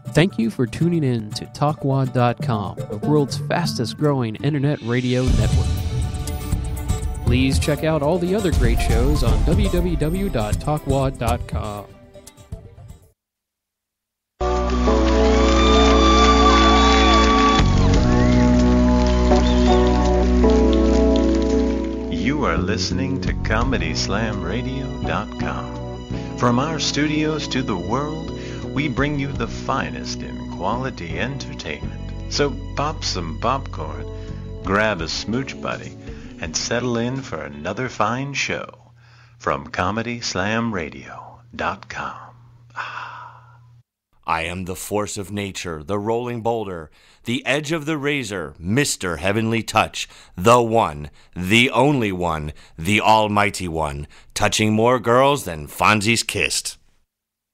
Thank you for tuning in to TalkWad.com, the world's fastest growing internet radio network. Please check out all the other great shows on www.talkwad.com. You are listening to ComedySlamRadio.com. From our studios to the world, we bring you the finest in quality entertainment. So pop some popcorn, grab a smooch buddy, and settle in for another fine show from ComedySlamRadio.com. I am the force of nature, the rolling boulder, the edge of the razor, Mr. Heavenly Touch, the one, the only one, the almighty one, touching more girls than Fonzie's kissed.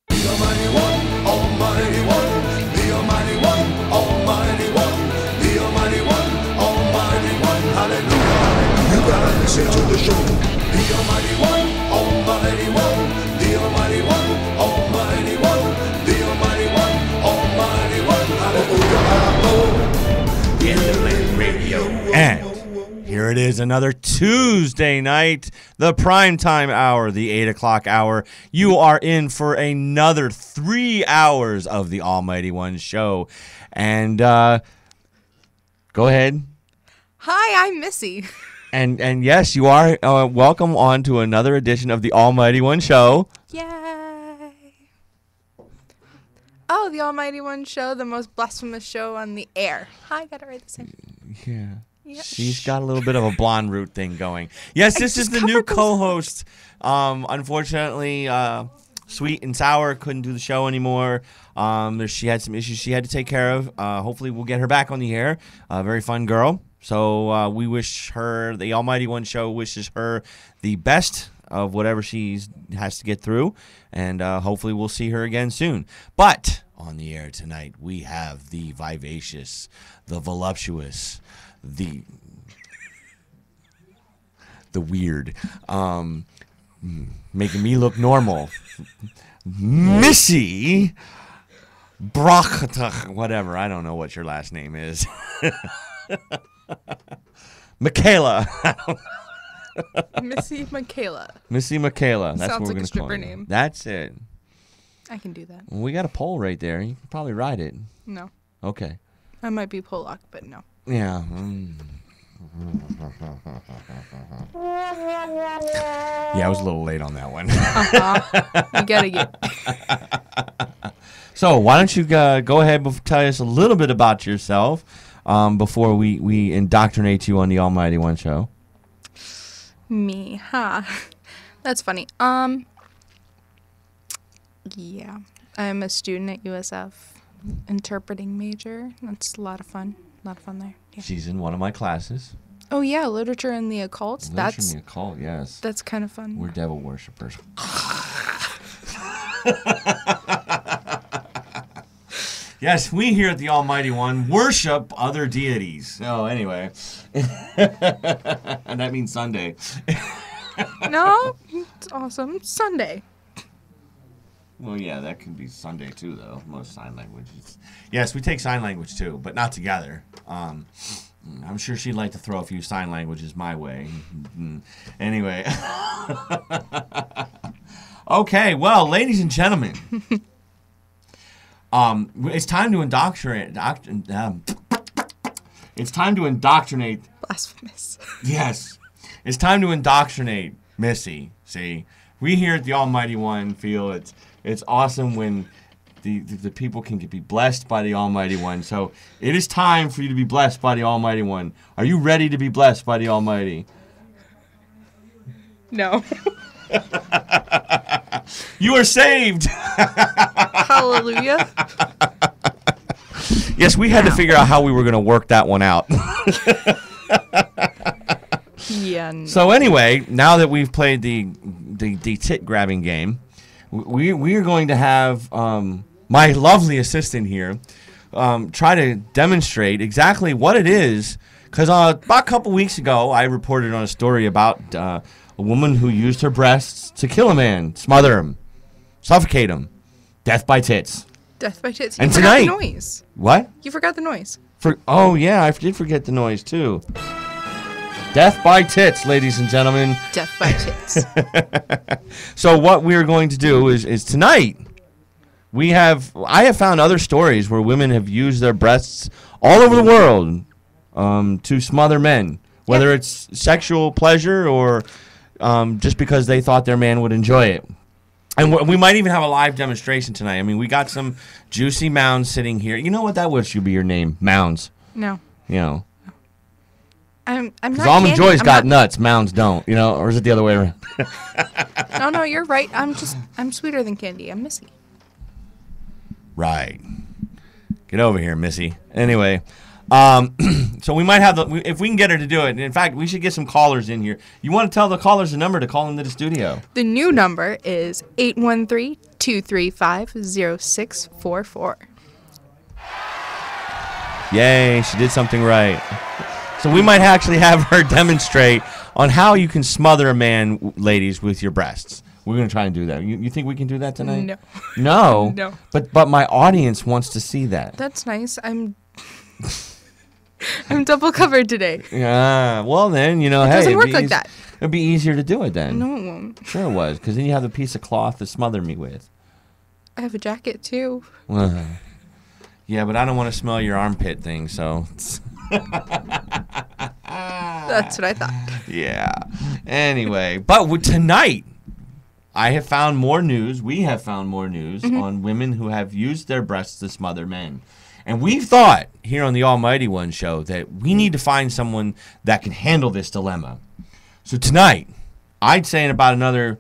The almighty one, almighty one, the almighty one, almighty one, the almighty one, almighty one, hallelujah. You gotta listen to the show. The almighty one, almighty one, the almighty one, almighty one, the almighty one, almighty one, hallelujah. Internet radio. And here it is, another Tuesday night, the primetime hour, the 8 o'clock hour. You are in for another 3 hours of the Almighty One show. And go ahead. Hi, I'm Missy. And yes, you are welcome on to another edition of the Almighty One show. Yay. Oh, the Almighty One show, the most blasphemous show on the air. Hi, I gotta write this in. Yeah. Yeah. She's got a little bit of a blonde root thing going. Yes, this is the new co-host. Unfortunately, Sweet and Sour couldn't do the show anymore. She had some issues she had to take care of. Hopefully we'll get her back on the air. Very fun girl. So we wish her, the Almighty One show wishes her the best of whatever she has to get through. And hopefully we'll see her again soon. But on the air tonight, we have the vivacious, the voluptuous, the weird, making me look normal, Missy Brock, whatever, I don't know what your last name is. Michaela. Missy Michaela. Missy Michaela. That's Sounds what we're like a gonna stripper call you. name. That's it. I can do that. Well, we got a poll right there. You can probably ride it. No. Okay. I might be Polak, but no. Yeah. Yeah, I was a little late on that one. You gotta get. So why don't you go ahead and tell us a little bit about yourself before we indoctrinate you on the Almighty One show. Me, huh? That's funny. Yeah. I'm a student at USF, interpreting major. That's a lot of fun. A lot of fun there. Yeah. She's in one of my classes. Oh yeah, literature and the occult. Literature and the occult, yes. That's kind of fun. We're devil worshippers. Yes, we here at the Almighty One worship other deities. So anyway, and that means Sunday. No, it's awesome. Sunday. Well, yeah, that can be Sunday too, though. Most sign languages. Yes, we take sign language too, but not together. I'm sure she'd like to throw a few sign languages my way. Anyway. Okay, well, ladies and gentlemen, it's time to indoctrinate. It's time to indoctrinate. Blasphemous. Yes, it's time to indoctrinate Missy. See, we here at the Almighty One feel it's awesome when the people can be blessed by the Almighty One. So it is time for you to be blessed by the Almighty One. Are you ready to be blessed by the Almighty? No. You are saved. Hallelujah. Yes, we had to figure out how we were going to work that one out. Yeah. No. So anyway, now that we've played the tit grabbing game, we are going to have my lovely assistant here try to demonstrate exactly what it is. Because about a couple weeks ago, I reported on a story about a woman who used her breasts to kill a man, smother him, suffocate him, death by tits. Death by Tits. And You forgot the tonight- noise. What? You forgot the noise. Oh, yeah, I did forget the noise, too. Death by Tits, ladies and gentlemen. Death by Tits. So what we're going to do is tonight, I have found other stories where women have used their breasts all over the world to smother men, whether it's sexual pleasure or just because they thought their man would enjoy it. And we might even have a live demonstration tonight. I mean, we got some juicy mounds sitting here. You know what? That should be your name, Mounds. No. You know, I'm not because Almond candy. Joy's I'm got not- nuts, Mounds don't. You know, or is it the other way around? No, you're right. I'm sweeter than candy. I'm Missy. Right. Get over here, Missy. Anyway, so we might have if we can get her to do it. And in fact, we should get some callers in here. You want to tell the callers the number to call into the studio? The new number is 813-235-0644. Yay, she did something right. So we might actually have her demonstrate on how you can smother a man, ladies, with your breasts. We're going to try and do that. You think we can do that tonight? No. No? No. But my audience wants to see that. That's nice. I'm double covered today. Yeah. Well, then, hey. doesn't it'd work be like that. It'd be easier to do it then. No, it won't. Sure it was, because then you have a piece of cloth to smother me with. I have a jacket too. Yeah, but I don't want to smell your armpit thing, so. That's what I thought. Yeah. Anyway, but tonight, I have found more news. We have found more news on women who have used their breasts to smother men. And we've thought here on the Almighty One show that we need to find someone that can handle this dilemma. So tonight, I'd say in about another,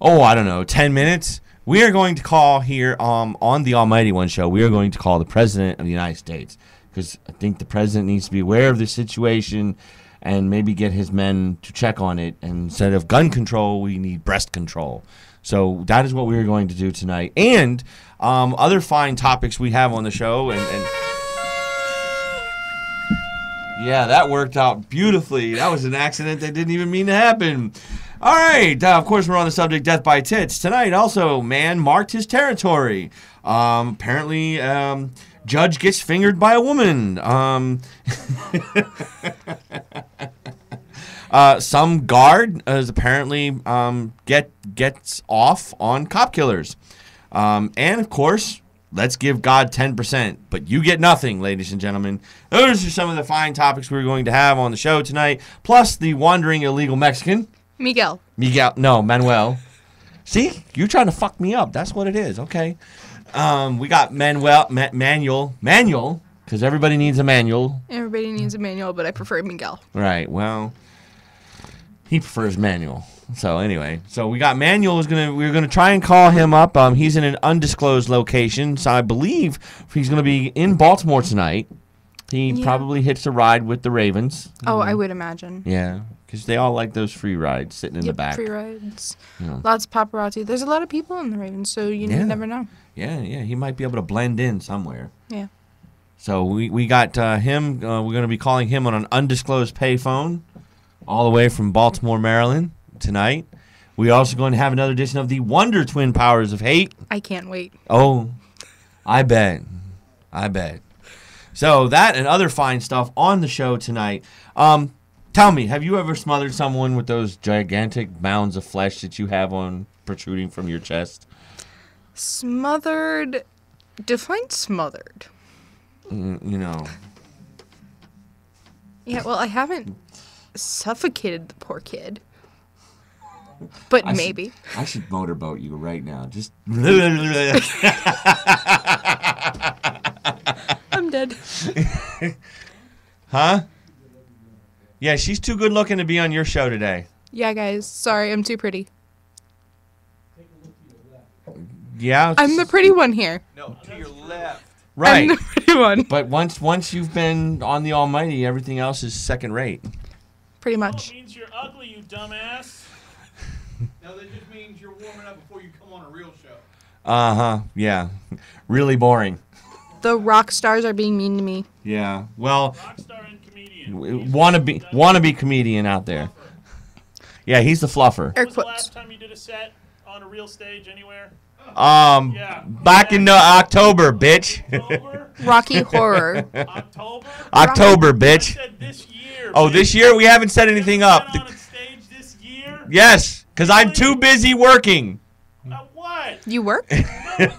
10 minutes, we are going to call here on the Almighty One show, we are going to call the President of the United States. Because I think the President needs to be aware of the situation and maybe get his men to check on it. And instead of gun control, we need breast control. So that is what we are going to do tonight. And other fine topics we have on the show. And yeah, that worked out beautifully. That was an accident that didn't even mean to happen. All right. Of course, we're on the subject Death by Tits. Tonight, also, man marked his territory. Apparently, judge gets fingered by a woman. Some guard is apparently gets off on cop killers. And, of course, let's give God 10%, but you get nothing, ladies and gentlemen. Those are some of the fine topics we're going to have on the show tonight, plus the wandering illegal Mexican. Manuel. See? You're trying to fuck me up. That's what it is. Okay. We got Manuel, because everybody needs a manual. Everybody needs a manual, but I prefer Miguel. Right. Well, he prefers manual. So anyway, we got Manuel we're gonna try and call him up. He's in an undisclosed location, so I believe he's gonna be in Baltimore tonight. He probably hits a ride with the Ravens. Oh, I would imagine. Yeah, because they all like those free rides sitting in the back. Free rides. Yeah. Lots of paparazzi. There's a lot of people in the Ravens, so you never know. Yeah, he might be able to blend in somewhere. Yeah. So we got him. We're going to be calling him on an undisclosed payphone all the way from Baltimore, Maryland tonight. We're also going to have another edition of the Wonder Twin Powers of Hate. I can't wait. Oh, I bet. So that and other fine stuff on the show tonight. Tell me, have you ever smothered someone with those gigantic mounds of flesh that you have on protruding from your chest? Smothered. Define smothered. Yeah, well, I haven't suffocated the poor kid. But maybe. I should motorboat you right now. Just. I'm dead. Huh? Yeah, she's too good looking to be on your show today. Yeah, guys. Sorry, I'm too pretty. Yeah. I'm the pretty one here. No, to your left. Right. I'm the pretty one. But once you've been on the Almighty, everything else is second rate. Pretty much. That means you're ugly, you dumbass. No, that just means you're warming up before you come on a real show. Uh-huh. Yeah. Really boring. The rock stars are being mean to me. Yeah. Well, Rockstar and comedian. wannabe comedian out there. Yeah, he's the fluffer. When was the Quotes. last time you did a set on a real stage anywhere? Yeah. Back in October, bitch. October? Rocky Horror. October? October, I bitch. said this year. Oh, this year we haven't set anything up. On a stage this year? Yes, because I'm too busy working. What? You work? No,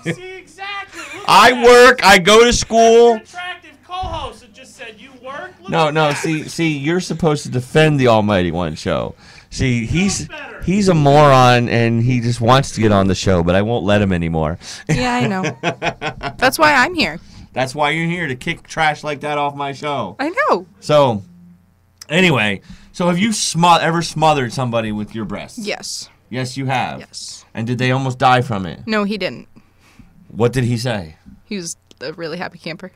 see, exactly. Look at I that. work. I go to Your school. attractive co-host that just said you work. Look No, at no. that. See, you're supposed to defend the Almighty One show. See, Knows better. he's a moron and he just wants to get on the show, but I won't let him anymore. Yeah, I know. That's why I'm here. That's why you're here, to kick trash like that off my show. I know. So, anyway, have you ever smothered somebody with your breasts? Yes. Yes, you have. Yes. And did they almost die from it? No, he didn't. What did he say? He was a really happy camper.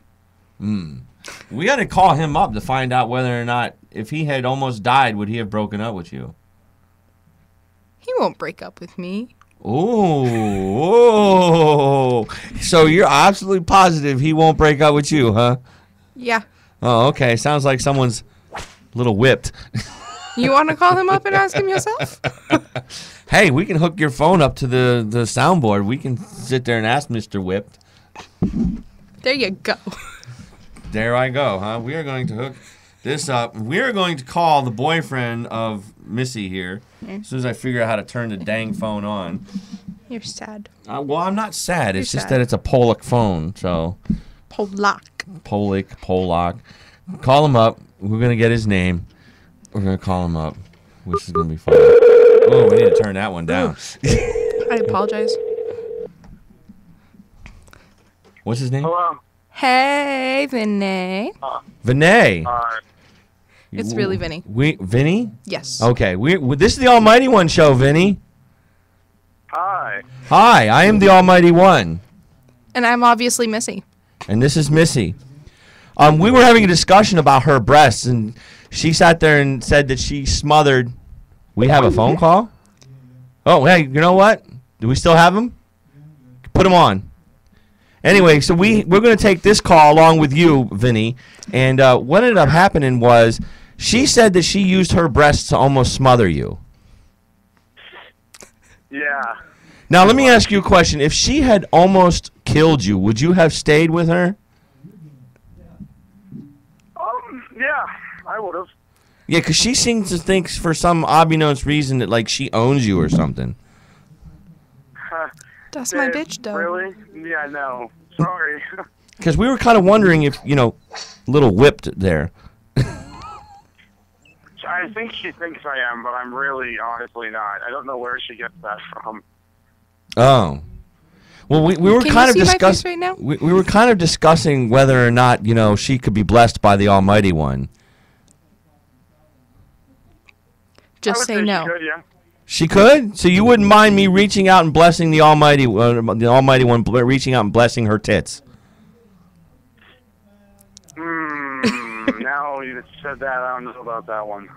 We got to call him up to find out whether or not, if he had almost died, would he have broken up with you? He won't break up with me. Oh. So you're absolutely positive he won't break up with you, huh? Yeah. Oh, okay. Sounds like someone's a little whipped. You want to call him up and ask him yourself? Hey, we can hook your phone up to the soundboard. We can sit there and ask Mr. Whipped. There you go. There I go, huh? We are going to hook this up. We are going to call the boyfriend of Missy here as soon as I figure out how to turn the dang phone on. You're sad. Well, I'm not sad. It's You're just sad. that it's a Polak phone, so Polak. Polak. Call him up. We're going to get his name. We're going to call him up, which is going to be fun. Oh, we need to turn that one down. I apologize. What's his name? Hello. Hey, Vinny. Vinay. It's really Vinny. Vinny? Yes. Okay. This is the Almighty One show, Vinny. Hi. Hi, I am the Almighty One. And I'm obviously Missy. And this is Missy. We were having a discussion about her breasts, and she sat there and said that she smothered. We have a phone call? Oh, hey, you know what? Do we still have him? Put him on. Anyway, so we're going to take this call along with you, Vinny. And what ended up happening was she said that she used her breasts to almost smother you. Yeah. Now, let me ask you a question. If she had almost killed you, would you have stayed with her? Yeah, I would have. Yeah, because she seems to think for some obvious reason that, like, she owns you or something. That's my bitch, though. Really? Yeah, no. Sorry. Because we were kind of wondering if, a little whipped there. I think she thinks I am, but I'm really honestly not. I don't know where she gets that from. Oh. Well, we were Can kind you of see my face discussing. right now? We were kind of discussing whether or not, she could be blessed by the Almighty One. Just I say would no. She could, yeah. She could? So you wouldn't mind me reaching out and blessing the Almighty One, reaching out and blessing her tits? Now you said that, I don't know about that one.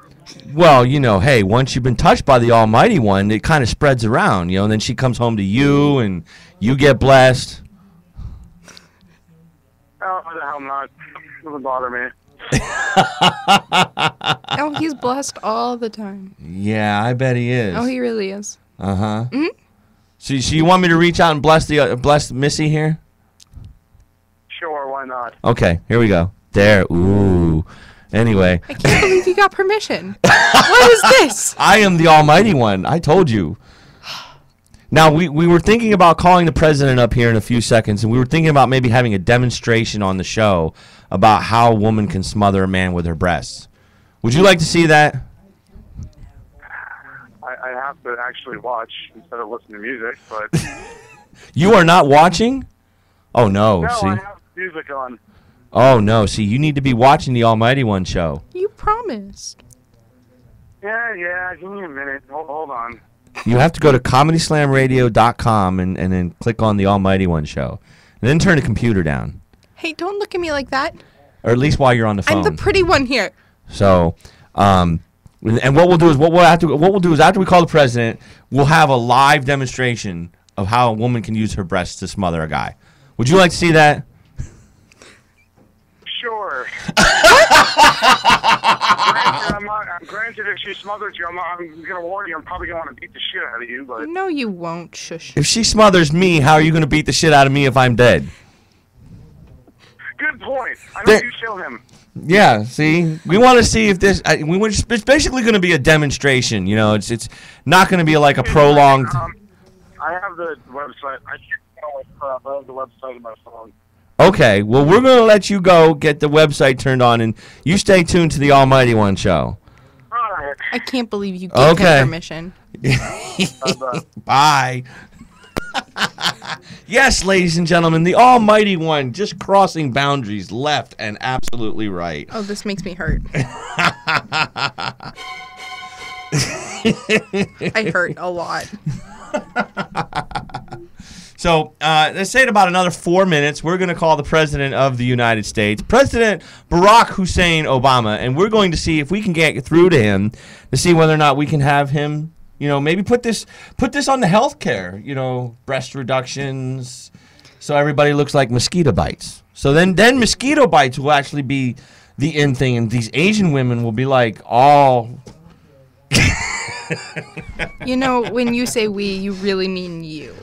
Well, hey, once you've been touched by the Almighty One, it kind of spreads around, and then she comes home to you, and you get blessed. Oh, the hell not. Doesn't bother me. Oh, he's blessed all the time. Yeah, I bet he is. Oh, he really is. Uh-huh. Mm-hmm. So you want me to reach out and bless Missy here? Sure, why not? Okay, here we go. There. Ooh. Anyway. I can't believe you got permission. What is this? I am the Almighty One. I told you. Now, we were thinking about calling the president up here in a few seconds, and we were thinking about maybe having a demonstration on the show about how a woman can smother a man with her breasts. Would you like to see that? I have to actually watch instead of listen to music, but... You are not watching? Oh, no. No, See? I have music on. Oh, no. See, you need to be watching the Almighty One show. You promised. Yeah, give me a minute. Hold on. You have to go to ComedySlamRadio.com and then click on the Almighty One show. And then turn the computer down. Hey, don't look at me like that. Or at least while you're on the phone. I'm the pretty one here. So, and what we'll do is after we call the president, we'll have a live demonstration of how a woman can use her breasts to smother a guy. Would you like to see that? Sure. Granted, if she smothers you, I'm going to warn you, I'm probably going to want to beat the shit out of you, but... No, you won't. Shush. If she smothers me, how are you going to beat the shit out of me if I'm dead? Good point. I There- know you kill him. Yeah, see, we want to see if this. It's basically going to be a demonstration. You know, it's not going to be like a prolonged. I have the website. I can't tell crap. I have the website on my phone. Okay, well, we're going to let you go get the website turned on, and you stay tuned to the Almighty One show. All right. I can't believe you gave Okay. him permission. Bye-bye. Bye. Yes, ladies and gentlemen, the Almighty One just crossing boundaries left and absolutely right. Oh, this makes me hurt. I hurt a lot. So let's say in about another 4 minutes, we're going to call the President of the United States, President Barack Hussein Obama, and we're going to see if we can get through to him to see whether or not we can have him, you know, maybe put this on the health care, you know, breast reductions, so everybody looks like mosquito bites. So then mosquito bites will actually be the in thing, and these Asian women will be like all... You know, when you say we, you really mean you.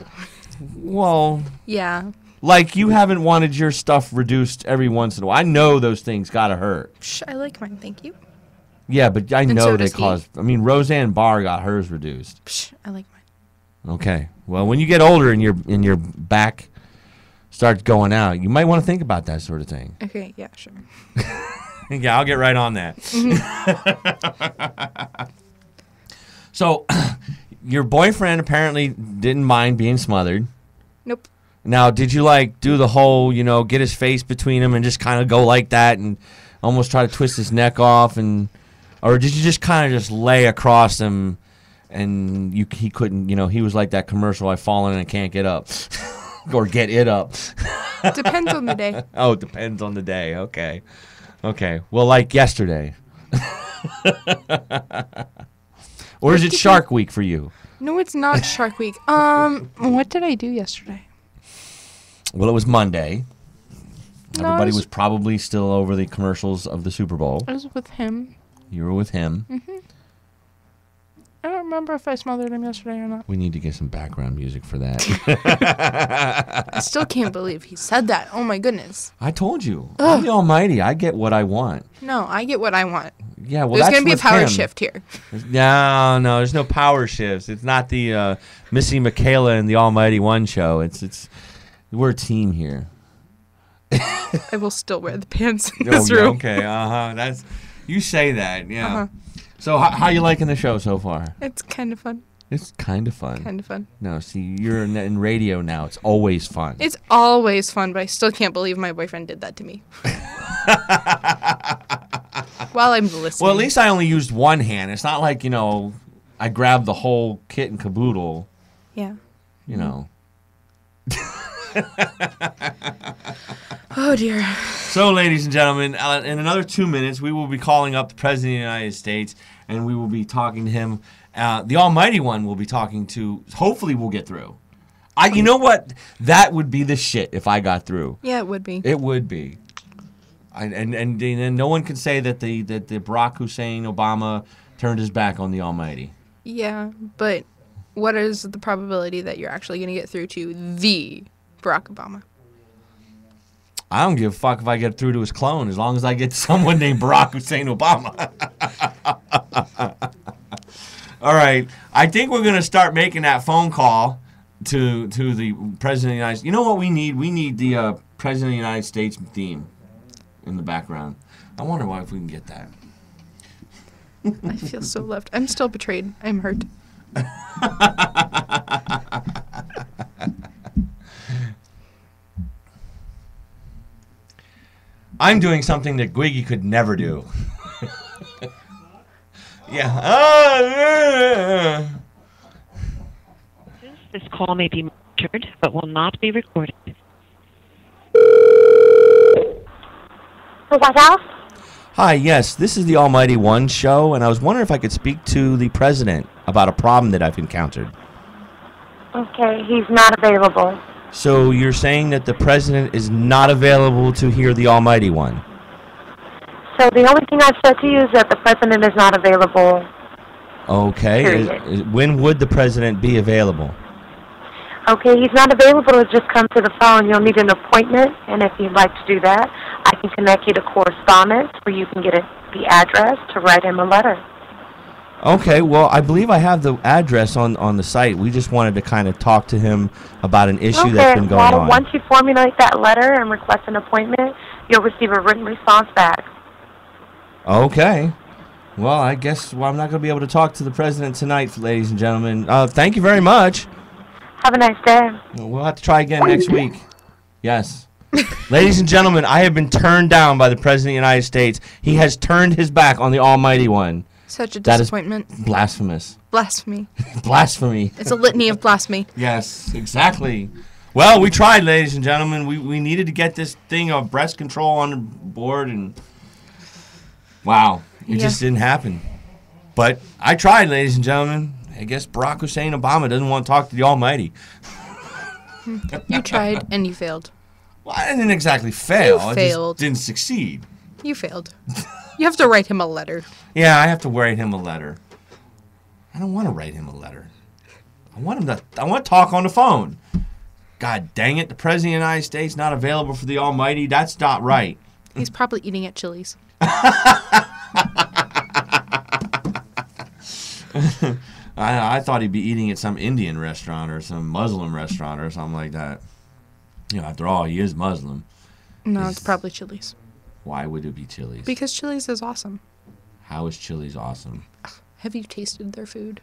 Well... Yeah. Like, you haven't wanted your stuff reduced every once in a while. I know those things gotta hurt. Shh, I like mine, thank you. Yeah, but I And know so they does he. cause... I mean, Roseanne Barr got hers reduced. Shh, I like mine. Okay. Well, when you get older and your back starts going out, you might want to think about that sort of thing. Okay, yeah, sure. Yeah, I'll get right on that. So, your boyfriend apparently didn't mind being smothered. Nope. Now, did you, like, do the whole, you know, get his face between him and just kind of go like that and almost try to twist his neck off? Or did you just kind of just lay across him and he couldn't, you know, he was like that commercial, I've fallen and I can't get up. Or get it up. Depends on the day. Oh, it depends on the day. Okay. Okay. Well, like yesterday. Or is it Shark Week for you? No, it's not Shark Week. What did I do yesterday? Well, it was Monday. No, Everybody was probably still over the commercials of the Super Bowl. I was with him. You were with him. I don't remember if I smothered him yesterday or not. We need to get some background music for that. I still can't believe he said that. Oh my goodness. I told you. I'm the Almighty. I get what I want. No, I get what I want. Yeah, well, There's that's going to be a with power him. shift here. No, there's no power shifts. It's not the Missy Michaela and the Almighty One show. We're a team here. I will still wear the pants in this yeah, room. okay, that's you say that, yeah. Uh-huh. So how you liking the show so far? It's kind of fun. It's kind of fun. Kind of fun. No, see, you're in radio now. It's always fun. It's always fun, but I still can't believe my boyfriend did that to me. While I'm listening. Well, at least I only used one hand. It's not like, you know, I grabbed the whole kit and caboodle. Yeah. You know. Oh, dear. So, ladies and gentlemen, in another 2 minutes, we will be calling up the President of the United States, and we will be talking to him. The Almighty One will be talking to. Hopefully, we'll get through. You know what? That would be the shit if I got through. Yeah, it would be. It would be. And no one can say that the Barack Hussein Obama turned his back on the Almighty. Yeah, but what is the probability that you're actually going to get through to the Barack Obama? I don't give a fuck if I get through to his clone, as long as I get someone named Barack Hussein Obama. All right. I think we're going to start making that phone call to the President of the United States. You know what we need? We need the President of the United States theme in the background. I wonder if we can get that. I feel so left. I'm still betrayed. I'm hurt. I'm doing something that Gwiggy could never do. Yeah. This call may be monitored, but will not be recorded. Hi, yes, this is the Almighty One show, and I was wondering if I could speak to the president about a problem that I've encountered. Okay, he's not available. So you're saying that the president is not available to hear the Almighty One? So the only thing I've said to you is that the president is not available. Okay. Period. When would the president be available? Okay, he's not available to just come to the phone. You'll need an appointment, and if you'd like to do that, I can connect you to correspondence where you can get the address to write him a letter. Okay, well, I believe I have the address on the site. We just wanted to kind of talk to him about an issue that's been going on. Once you formulate that letter and request an appointment, you'll receive a written response back. Okay. Well, I guess I'm not going to be able to talk to the president tonight, ladies and gentlemen. Thank you very much. Have a nice day. We'll have to try again next week. Yes. Ladies and gentlemen, I have been turned down by the President of the United States. He has turned his back on the Almighty One. Such a disappointment. That is blasphemous. Blasphemy. Blasphemy. It's a litany of blasphemy. Yes, exactly. Well, we tried, ladies and gentlemen. We needed to get this thing of breast control on the board, and wow, it just didn't happen. But I tried, ladies and gentlemen. I guess Barack Hussein Obama doesn't want to talk to the Almighty. You tried, and you failed. Well, I didn't exactly fail. You I failed. just didn't succeed. You failed. You have to write him a letter. Yeah, I have to write him a letter. I don't want to write him a letter. I want to talk on the phone. God dang it, the President of the United States not available for the Almighty. That's not right. He's probably eating at Chili's. I thought he'd be eating at some Indian restaurant or some Muslim restaurant or something like that. You know, after all, he is Muslim. No, it's probably Chili's. Why would it be Chili's? Because Chili's is awesome. How is Chili's awesome? Have you tasted their food?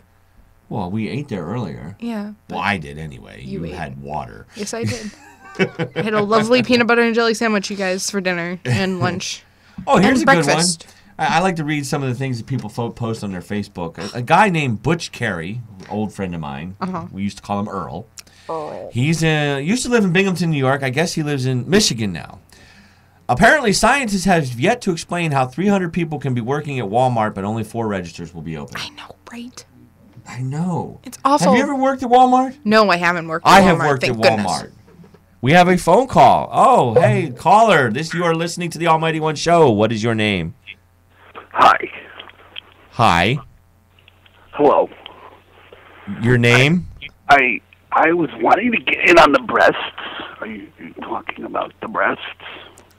Well, we ate there earlier. Yeah. Well, I did anyway. You ate. Had water. Yes, I did. I had a lovely peanut butter and jelly sandwich, you guys, for dinner and lunch. Oh, here's and a breakfast. good one. I like to read some of the things that people post on their Facebook. A guy named Butch Carey, old friend of mine. We used to call him Earl. He's used to live in Binghamton, New York. I guess he lives in Michigan now. Apparently, scientists have yet to explain how 300 people can be working at Walmart, but only 4 registers will be open. I know, right? I know. It's awful. Have you ever worked at Walmart? No, I haven't worked at Walmart. I have worked at Walmart. Goodness. We have a phone call. Oh, hey, caller. You are listening to the Almighty One Show. What is your name? Hi. Hi. Hello. Your name? I was wanting to get in on the breasts. Are you talking about the breasts?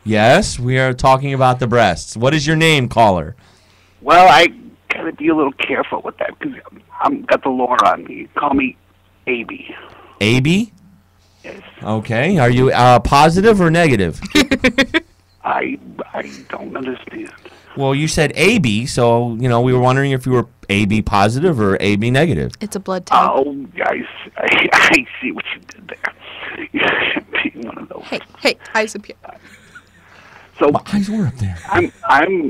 Yes, we are talking about the breasts. What is your name, caller? Well, I gotta be a little careful with that because I've got the law on me. Call me AB. AB? Yes. Okay. Are you positive or negative? I don't understand. Well, you said AB, so, we were wondering if you were AB positive or AB negative. It's a blood type. Oh, guys, I see what you did there. You should be one of those. Hey, eyes up here. So my eyes were up there. I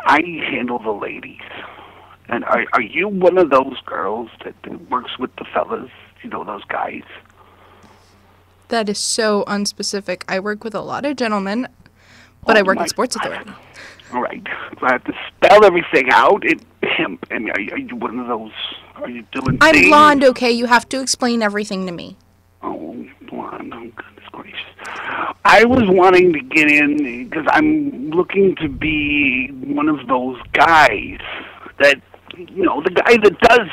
handle the ladies. And are you one of those girls that works with the fellas? You know, those guys? That is so unspecific. I work with a lot of gentlemen, but I work at Sports Authority. All right. So I have to spell everything out. Pimp. And are you one of those? Are you doing I'm things? blonde, okay? You have to explain everything to me. Oh, blonde. Oh, goodness gracious. I was wanting to get in because I'm looking to be one of those guys that, the guy that does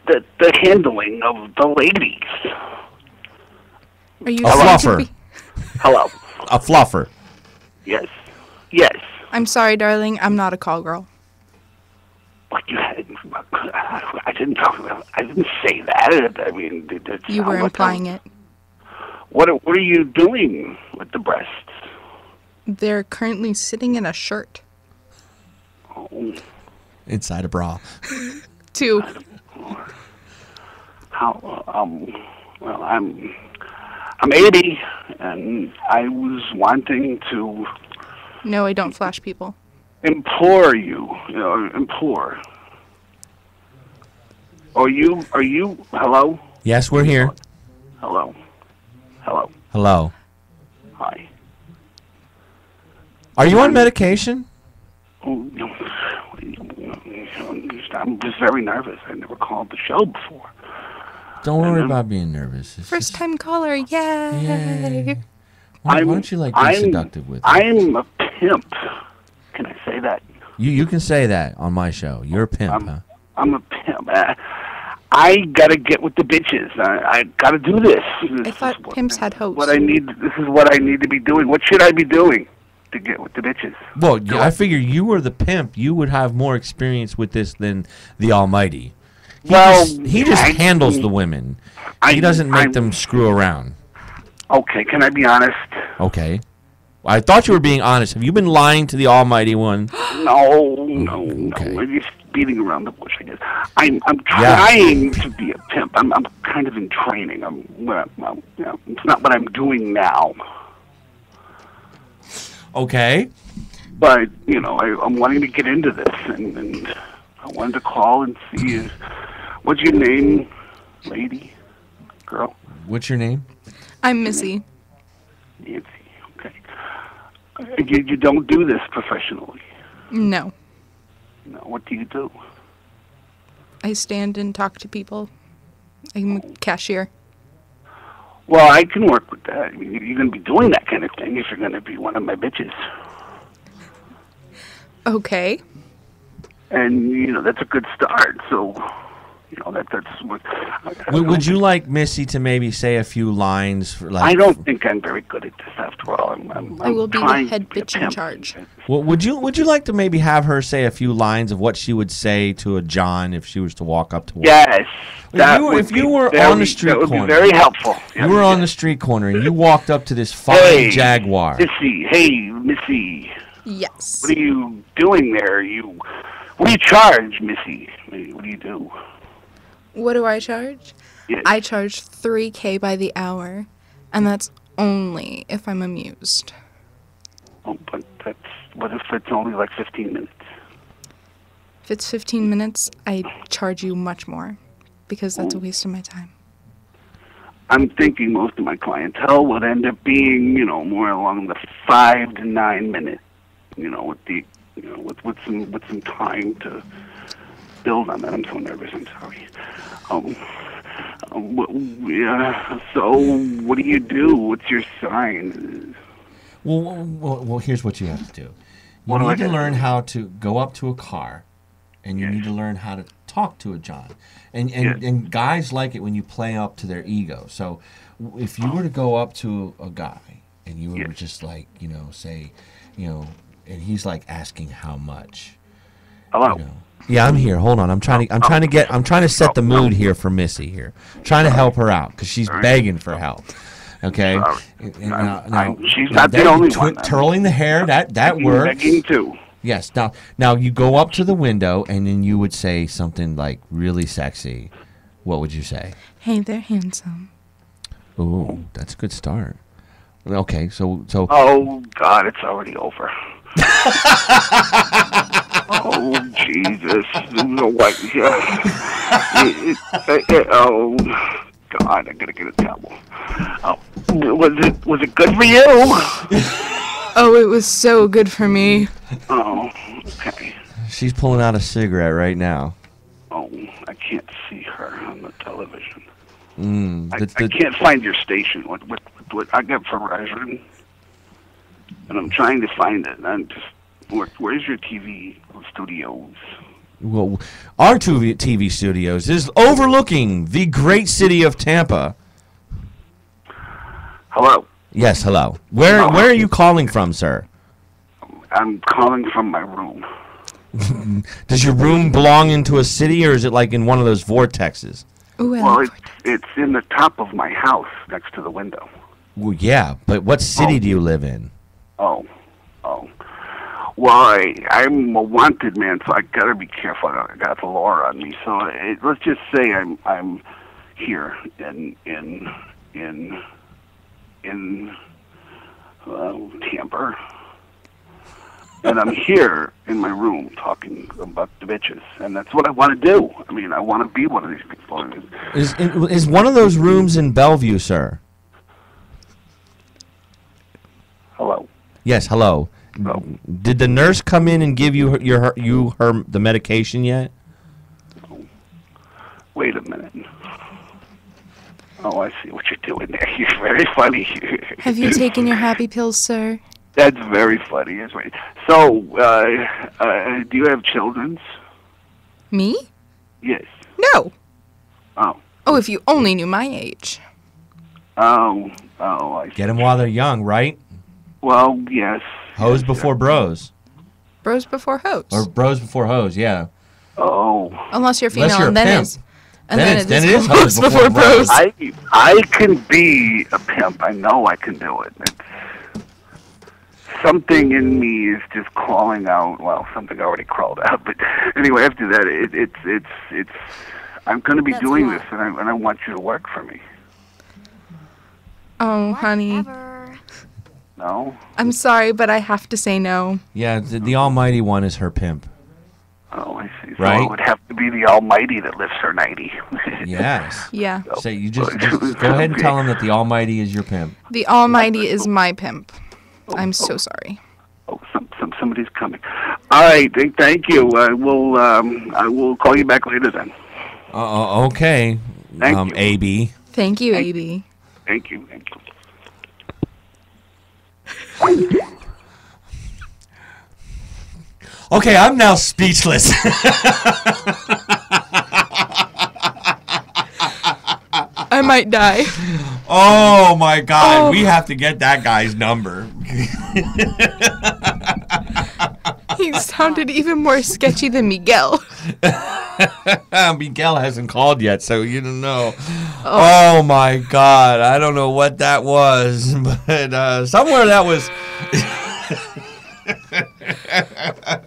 the handling of the ladies. Are you a fluffer? Hello. A fluffer. Yes. Yes. I'm sorry, darling. I'm not a call girl. What you had? I didn't say that. I mean, you were implying it. What are you doing with the breasts? They're currently sitting in a shirt. Oh. Inside a bra. 2. How? Well, I'm 80, and I was wanting to. No, I don't flash people. Implore you. Implore. Are you? Hello. Yes, we're here. Hello. Hello. Hello. Hi. Are you on medication? Oh, no. I'm just very nervous. I never called the show before. Don't worry about being nervous. It's First time caller, yay! Why don't you be seductive with it? I'm a pimp. Can I say that? You can say that on my show. You're a pimp, huh? I'm a pimp. I gotta get with the bitches. I gotta do this. I thought pimps had hosts. This is what I need to be doing. What should I be doing to get with the bitches? Well, I figure you were the pimp. You would have more experience with this than the Almighty. He just handles the women. He doesn't make them screw around. Okay, can I be honest? Okay. I thought you were being honest. Have you been lying to the Almighty One? No. I'm just beating around the bush, I guess. I'm trying to be a pimp. I'm kind of in training. It's not what I'm doing now. Okay. But, I'm wanting to get into this, and I wanted to call and see what's your name, lady, girl? What's your name? I'm Missy. Nancy, okay. You don't do this professionally? No. No, what do you do? I stand and talk to people. I'm a cashier. Well, I can work with that. I mean, you're going to be doing that kind of thing if you're going to be one of my bitches. Okay. And, that's a good start, so... that's what... Would you like Missy to maybe say a few lines? I don't think I'm very good at this, after all. I will be the head bitch in charge. Well, would you like to maybe have her say a few lines of what she would say to a John if she was to walk up to one? Yes. If you were on the street corner... That would be very helpful. You were on the street corner and you walked up to this fine Jaguar. Missy. Yes. What are you doing there? What do you charge, Missy? What do you do? What do I charge? Yes. I charge $3,000 by the hour, and that's only if I'm amused. Oh, but what if it's only like 15 minutes? If it's 15 minutes, I charge you much more, because that's a waste of my time. I'm thinking most of my clientele would end up being, more along the 5 to 9 minute, with some time to build on that. I'm so nervous. I'm sorry. So what do you do? What's your sign? Well, here's what you have to do. You need to learn how to go up to a car, and you need to learn how to talk to a John. And guys like it when you play up to their ego. So if you were to go up to a guy and you were just like, say, and he's like asking how much. Hello. Yeah, I'm here. Hold on. I'm trying to set the mood here for Missy here. Trying to help her out because she's begging for help. Okay. Now, she's not the only one. Twirling the hair, that works. Begging too. Yes. Now you go up to the window and then you would say something like really sexy. What would you say? Hey there, handsome. Ooh, that's a good start. Okay, so. Oh God, it's already over. Oh Jesus! Oh God! I gotta get a towel. Was it good for you? Oh, it was so good for me. Oh, okay. She's pulling out a cigarette right now. Oh, I can't see her on the television. I can't find your station. What I got Verizon, and I'm trying to find it. I'm just. Where's your TV studios? Well, our TV studios is overlooking the great city of Tampa. Hello. Yes, hello. Where are you calling from, sir? I'm calling from my room. Does your room belong into a city, or is it like in one of those vortexes? Ooh, well, it's in the top of my house, next to the window. Well, yeah, but what city do you live in? Oh. Well, I'm a wanted man, so I gotta be careful. I got the law on me. So let's just say I'm here in Tampa, and I'm here in my room talking about the bitches, and that's what I want to do. I mean, I want to be one of these people. Is one of those rooms in Bellevue, sir? Hello. Yes, hello. No. Did the nurse come in and give you her the medication yet? Wait a minute. Oh, I see what you're doing there. You're very funny. Have you taken your happy pills, sir? That's very funny. That's right. So, do you have children? Me? Yes. No. Oh. Oh, if you only knew my age. Oh, I see. Get them while they're young, right? Well, yes. Hoes before bros. Bros before hoes. Or bros before hoes, yeah. Oh. Unless you're Unless female, you're and a then pimp. it's... And then it is hoes hoes before bros. I can be a pimp. I know I can do it. Something in me is just crawling out. Well, something already crawled out. But anyway, after that, it's. I'm going to be doing this, and I want you to work for me. Oh, honey. No. I'm sorry, but I have to say no. Yeah, the Almighty One is her pimp. Oh, I see. So Right? it would have to be the Almighty that lifts her 90. Yes. Yeah. So you just go ahead and tell him that the Almighty is your pimp. The Almighty is my pimp. I'm so sorry. Oh, somebody's coming. All right, thank you. I will call you back later then. Okay. Thank you. AB. Thank you, AB. Thank you. Okay, I'm now speechless. I might die. Oh my God, we have to get that guy's number. He sounded even more sketchy than Miguel. Miguel hasn't called yet, so you don't know. Oh my God, I don't know what that was, but somewhere that was.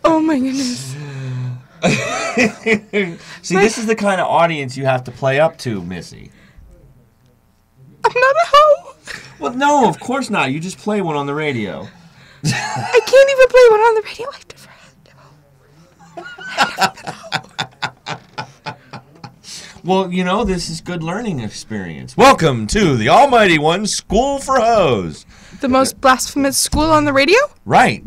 Oh my goodness. See, this is the kind of audience you have to play up to, Missy. I'm not a hoe. Well, no, of course not. You just play one on the radio. I can't even play one on the radio. Well, you know, this is good learning experience. Welcome to the Almighty One School for Hoes. The most blasphemous school on the radio? Right.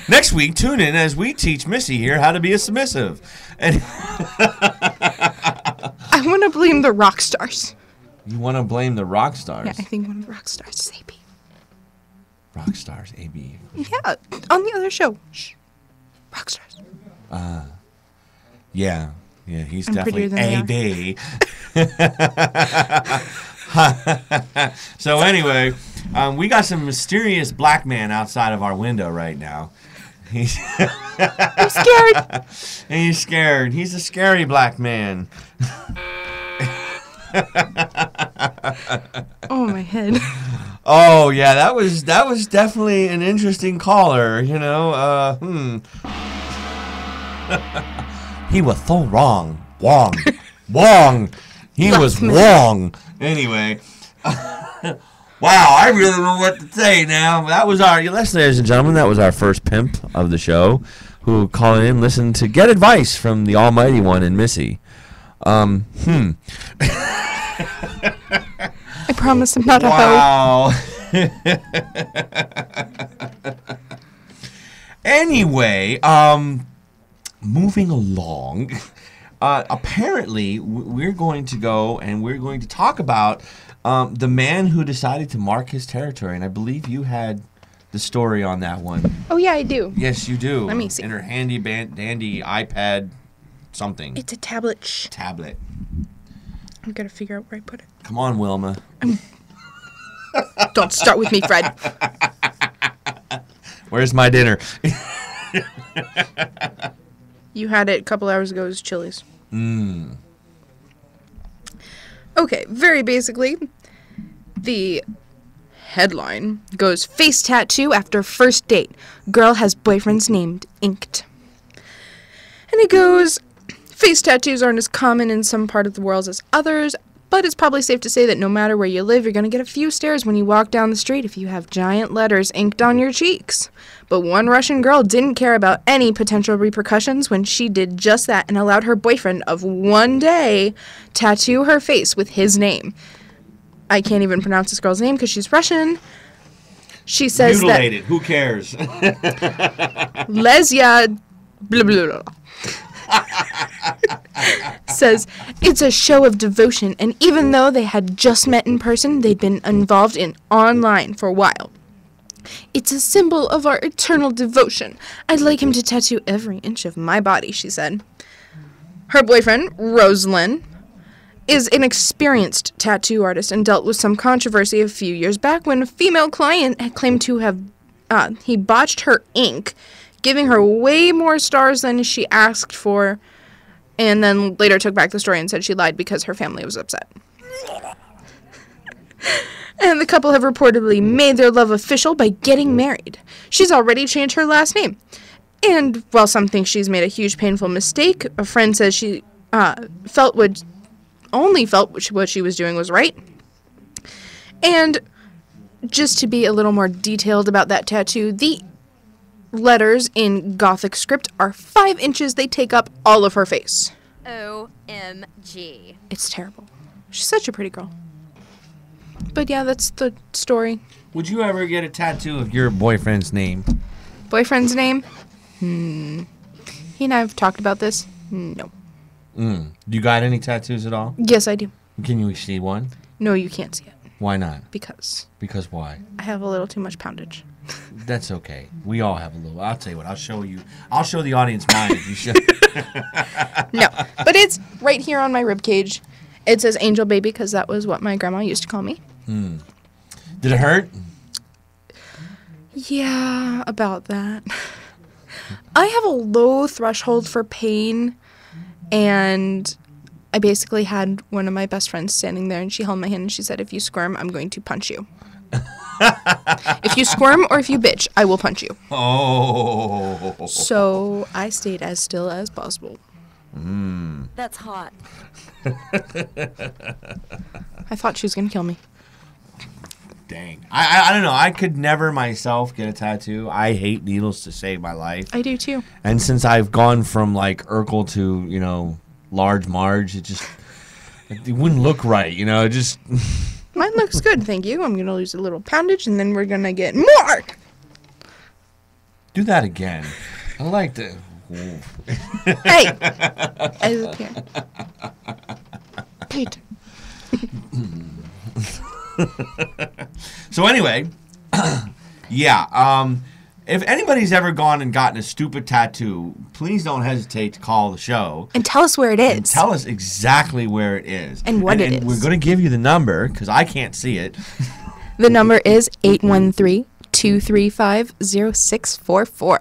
Next week, tune in as we teach Missy here how to be a submissive. And I want to blame the rock stars. You want to blame the rock stars? Yeah, I think one of the rock stars is AB. Rock stars, AB. Yeah, on the other show. Shh. Rock stars. Yeah, he's I'm definitely prettier than AB. So anyway, we got some mysterious black man outside of our window right now. I'm scared. And he's scared. He's a scary black man. Oh, my head. Oh yeah, that was definitely an interesting caller. You know, He was so wrong. Wrong. He was wrong. Anyway. Wow, I really don't know what to say now. That was ladies and gentlemen, that was our first pimp of the show who called in, listened to get advice from the Almighty One and Missy. I promise I'm not a hoe. Wow. Anyway, moving along, apparently we're going to go and we're going to talk about the man who decided to mark his territory, and I believe you had the story on that one. Oh, yeah, I do. Yes, you do. Let me see. In her handy dandy iPad something. It's a tablet. Tablet. I've got to figure out where I put it. Come on, Wilma. Don't start with me, Fred. Where's my dinner? You had it a couple hours ago. It was Chili's. Okay, very basically, the headline goes, face tattoo after first date. Girl has boyfriends named Inked. And it goes, face tattoos aren't as common in some part of the world as others, but it's probably safe to say that no matter where you live, you're going to get a few stares when you walk down the street if you have giant letters inked on your cheeks. But one Russian girl didn't care about any potential repercussions when she did just that and allowed her boyfriend of one day tattoo her face with his name. I can't even pronounce this girl's name because she's Russian. She says Mutilated. Who cares? Lesya blah, blah, blah. says it's a show of devotion, and even though they had just met in person, they'd been involved in online for a while. It's a symbol of our eternal devotion. I'd like him to tattoo every inch of my body, she said. Her boyfriend, Rosalind, is an experienced tattoo artist and dealt with some controversy a few years back when a female client had claimed to have he botched her ink, giving her way more stars than she asked for, and then later took back the story and said she lied because her family was upset. And the couple have reportedly made their love official by getting married. She's already changed her last name. And while some think she's made a huge painful mistake, a friend says she felt what she was doing was right. And just to be a little more detailed about that tattoo, the letters in Gothic script are 5 inches. They take up all of her face. OMG. It's terrible. She's such a pretty girl. But yeah, that's the story. Would you ever get a tattoo of your boyfriend's name? Boyfriend's name? He and I have talked about this. No. You got any tattoos at all? Yes, I do. Can you see one? No, you can't see it. Why not? Because why? I have a little too much poundage. That's okay. We all have a little. I'll tell you what. I'll show the audience mine if you show. No, but it's right here on my rib cage. It says Angel Baby because that was what my grandma used to call me. Did it hurt? Yeah, about that. I have a low threshold for pain, and I basically had one of my best friends standing there, and she held my hand and she said, if you squirm, I'm going to punch you. If you squirm or if you bitch, I will punch you. Oh. So I stayed as still as possible. That's hot. I thought she was going to kill me. Dang. I don't know. I could never myself get a tattoo. I hate needles to save my life. I do too. And since I've gone from like Urkel to, Large Marge, it wouldn't look right, it just... Mine looks good, thank you. I'm going to lose a little poundage, and then we're going to get more! Do that again. I like to... Hey! I look here. Peter. So anyway, yeah, if anybody's ever gone and gotten a stupid tattoo, please don't hesitate to call the show. And tell us where it is. And tell us exactly where it is. And what it is. We're going to give you the number, because I can't see it. The number is 813-235-0644.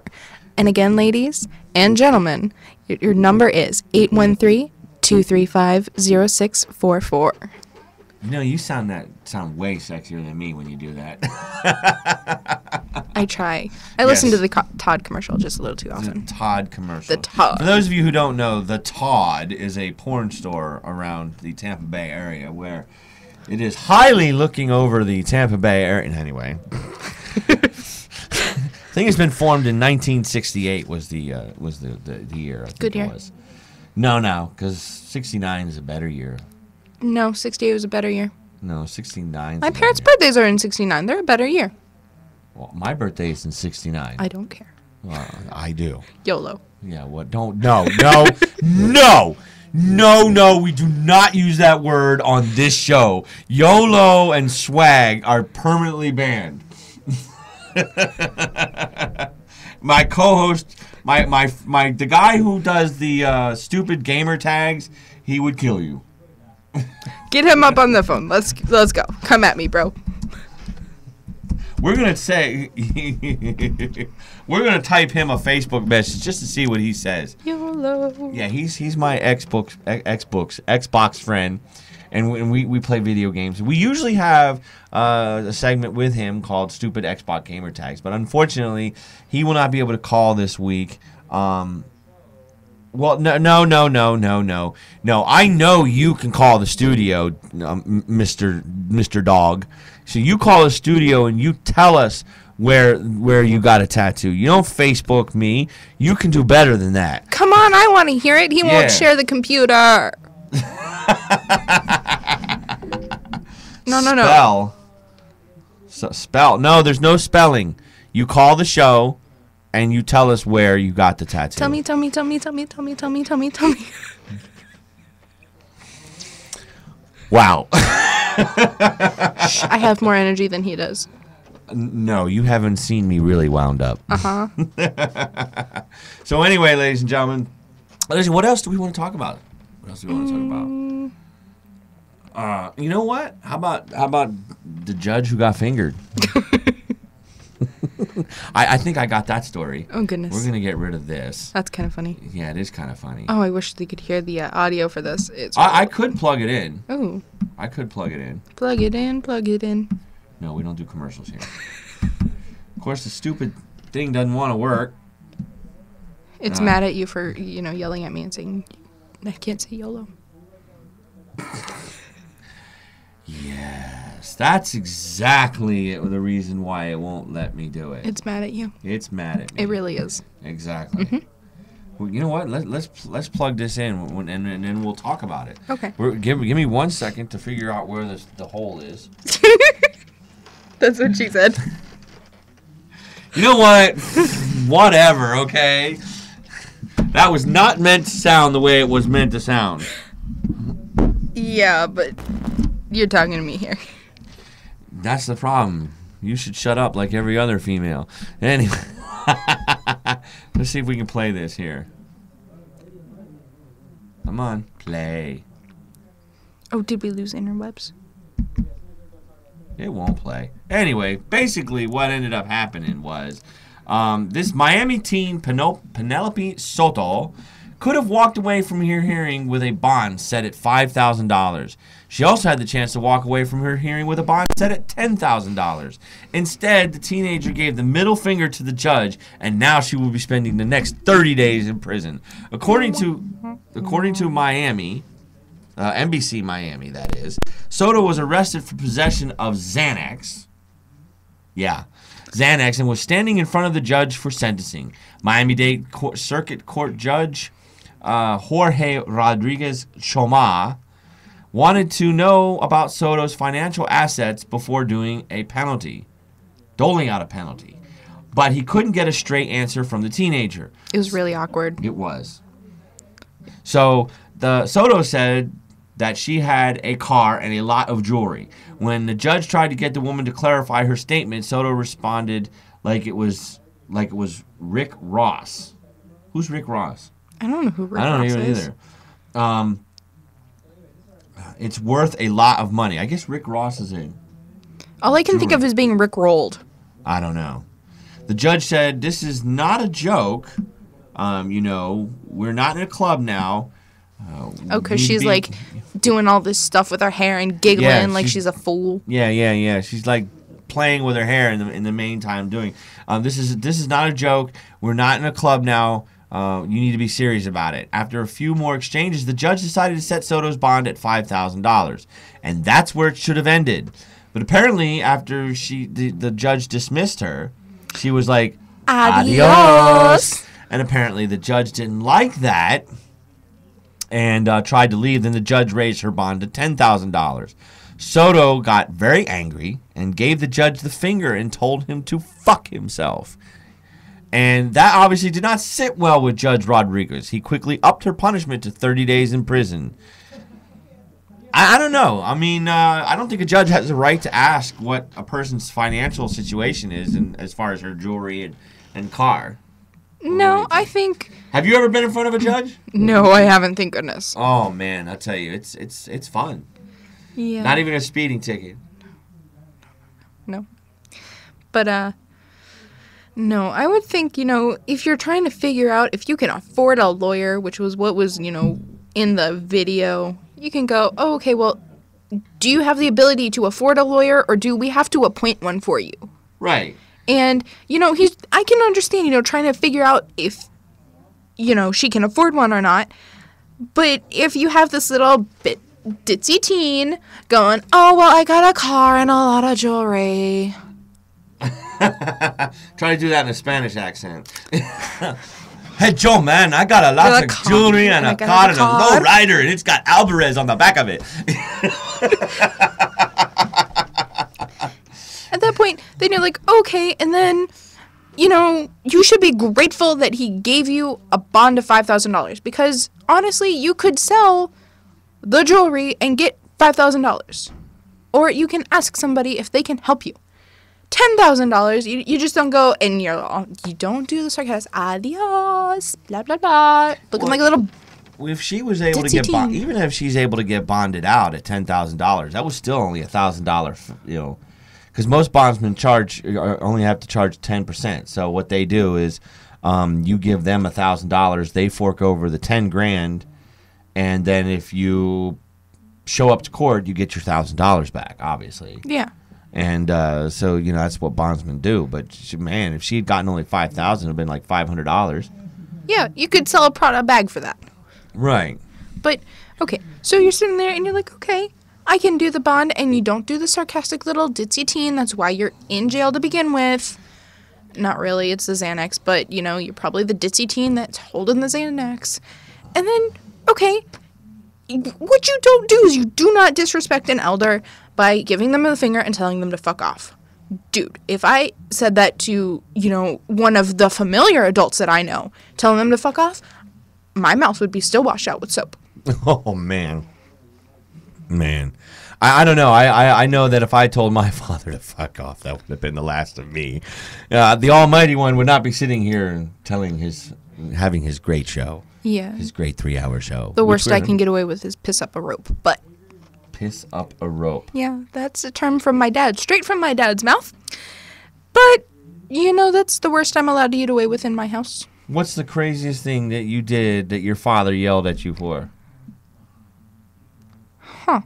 And again, ladies and gentlemen, your number is 813-235-0644. You sound way sexier than me when you do that. I try. I listen to the Todd commercial just a little too often. The Todd commercial. The Todd. For those of you who don't know, the Todd is a porn store around the Tampa Bay area where it is highly looking over the Tampa Bay area. Anyway. I think it's been formed in 1968 was the year. Good year. It was. No, because 69 is a better year. No, 68 was a better year. No, 69. My parents' birthdays are in 69. They're a better year. Well, my birthday is in 69. I don't care. Well, I do. YOLO. Yeah, what? No. We do not use that word on this show. YOLO and swag are permanently banned. My co-host, the guy who does the stupid gamer tags, he would kill you. Get him up on the phone. Let's go. Come at me, bro. We're gonna type him a Facebook message just to see what he says. YOLO. Yeah, he's my Xbox friend, and we play video games. We usually have a segment with him called Stupid Xbox Gamer Tags, but unfortunately, he will not be able to call this week. Well, no. I know you can call the studio, Mr. Dog. So you call the studio and you tell us where you got a tattoo. You don't Facebook me. You can do better than that. Come on, I want to hear it. He won't share the computer. No. Spell. No, there's no spelling. You call the show. And you tell us where you got the tattoo. Tell me. Wow. I have more energy than he does. No, you haven't seen me really wound up. Uh-huh. So anyway, ladies and gentlemen, listen, what else do we want to talk about? What else do we want to talk about? You know what? How about the judge who got fingered? I think I got that story. Oh, goodness. We're going to get rid of this. That's kind of funny. Yeah, it is kind of funny. Oh, I wish they could hear the audio for this. It's I could plug it in. Oh. I could plug it in. Plug it in, plug it in. No, we don't do commercials here. Of course, the stupid thing doesn't want to work. It's mad at you for, yelling at me and saying, I can't say YOLO. Yes, that's exactly the reason why it won't let me do it. It's mad at you. It's mad at me. It really is. Exactly. Mm-hmm. Well, you know what? Let's plug this in, and then we'll talk about it. Okay. Give me 1 second to figure out where the hole is. That's what she said. You know what? Whatever. Okay. That was not meant to sound the way it was meant to sound. Yeah, but you're talking to me here. That's the problem. You should shut up like every other female. Anyway. Let's see if we can play this here. Come on. Play. Oh, did we lose interwebs? It won't play. Anyway, basically what ended up happening was this Miami teen, Penelope Soto, could have walked away from her hearing with a bond set at $5,000. She also had the chance to walk away from her hearing with a bond set at $10,000. Instead, the teenager gave the middle finger to the judge, and now she will be spending the next 30 days in prison. According to Miami, NBC Miami, that is, Soto was arrested for possession of Xanax. Yeah, Xanax, and was standing in front of the judge for sentencing. Miami-Dade Circuit Court Judge Jorge Rodriguez Choma wanted to know about Soto's financial assets before doling out a penalty. But he couldn't get a straight answer from the teenager. It was really awkward. It was. So Soto said that she had a car and a lot of jewelry. When the judge tried to get the woman to clarify her statement, Soto responded like it was Rick Ross. Who's Rick Ross? I don't know who Rick Ross is. I don't know either. It's worth a lot of money. I guess Rick Ross is in. All I can think of is being Rick rolled. I don't know. The judge said, this is not a joke. We're not in a club now. Because she's like doing all this stuff with her hair and giggling like she's a fool. Yeah. She's like playing with her hair in the meantime doing. This is not a joke. We're not in a club now. You need to be serious about it. After a few more exchanges, the judge decided to set Soto's bond at $5,000, and that's where it should have ended. But apparently, after the judge dismissed her, she was like, "Adios." And apparently, the judge didn't like that and tried to leave. Then the judge raised her bond to $10,000. Soto got very angry and gave the judge the finger and told him to fuck himself. And that obviously did not sit well with Judge Rodriguez. He quickly upped her punishment to 30 days in prison. I don't know. I mean, I don't think a judge has the right to ask what a person's financial situation is as far as her jewelry and car. No, I think... Have you ever been in front of a judge? No, I haven't, thank goodness. Oh, man, I tell you, it's fun. Yeah. Not even a speeding ticket. No. But, no, I would think, if you're trying to figure out if you can afford a lawyer, which was what was, in the video, you can go, oh, okay, well, do you have the ability to afford a lawyer, or do we have to appoint one for you? Right. And, I can understand, trying to figure out if, she can afford one or not. But if you have this little ditzy teen going, oh, well, I got a car and a lot of jewelry. Try to do that in a Spanish accent. Hey, Joe, man, I got a lot of jewelry and a car and a low rider, and it's got Alvarez on the back of it. At that point, then you're like, okay, and then, you should be grateful that he gave you a bond of $5,000, because, honestly, you could sell the jewelry and get $5,000. Or you can ask somebody if they can help you. $10,000. You just don't go and you don't do the sarcastic adios, blah, blah, blah. Looking like a little... If she was able to get even if she's able to get bonded out at $10,000, that was still only $1,000, you know, because most bondsmen only have to charge 10%. So what they do is you give them $1,000, they fork over the 10 grand, and then if you show up to court, you get your $1,000 back, obviously. Yeah. And so, you know, that's what bondsmen do. But, man, if she had gotten only $5,000, it would have been like $500. Yeah, you could sell a bag for that. Right. But, okay, so you're sitting there and you're like, okay, I can do the bond, and you don't do the sarcastic little ditzy teen. That's why you're in jail to begin with. Not really, it's the Xanax, but, you know, you're probably the ditzy teen that's holding the Xanax. And then, okay, what you don't do is you do not disrespect an elder by giving them the finger and telling them to fuck off. Dude, if I said that to, you know, one of the familiar adults that I know, telling them to fuck off, my mouth would be still washed out with soap. Oh, man. I don't know. I know that if I told my father to fuck off, that would have been the last of me. The Almighty One would not be sitting here and having his great show. Yeah. His great 3-hour show. The worst I can get away with is piss up a rope, but... Piss up a rope. Yeah, that's a term from my dad, straight from my dad's mouth. But, you know, that's the worst I'm allowed to get away with in my house. What's the craziest thing that you did that your father yelled at you for? Huh.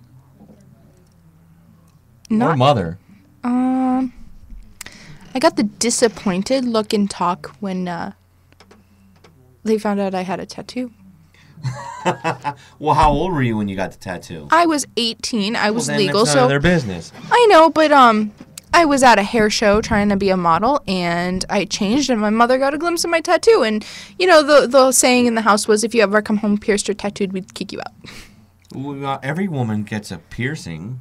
Or mother. I got the disappointed look and talk when they found out I had a tattoo. Well, how old were you when you got the tattoo? I was 18. I was legal, that's none of their business. I know, but I was at a hair show trying to be a model, and I changed, and my mother got a glimpse of my tattoo. And, you know, the saying in the house was, if you ever come home pierced or tattooed, we'd kick you out. Well, every woman gets a piercing.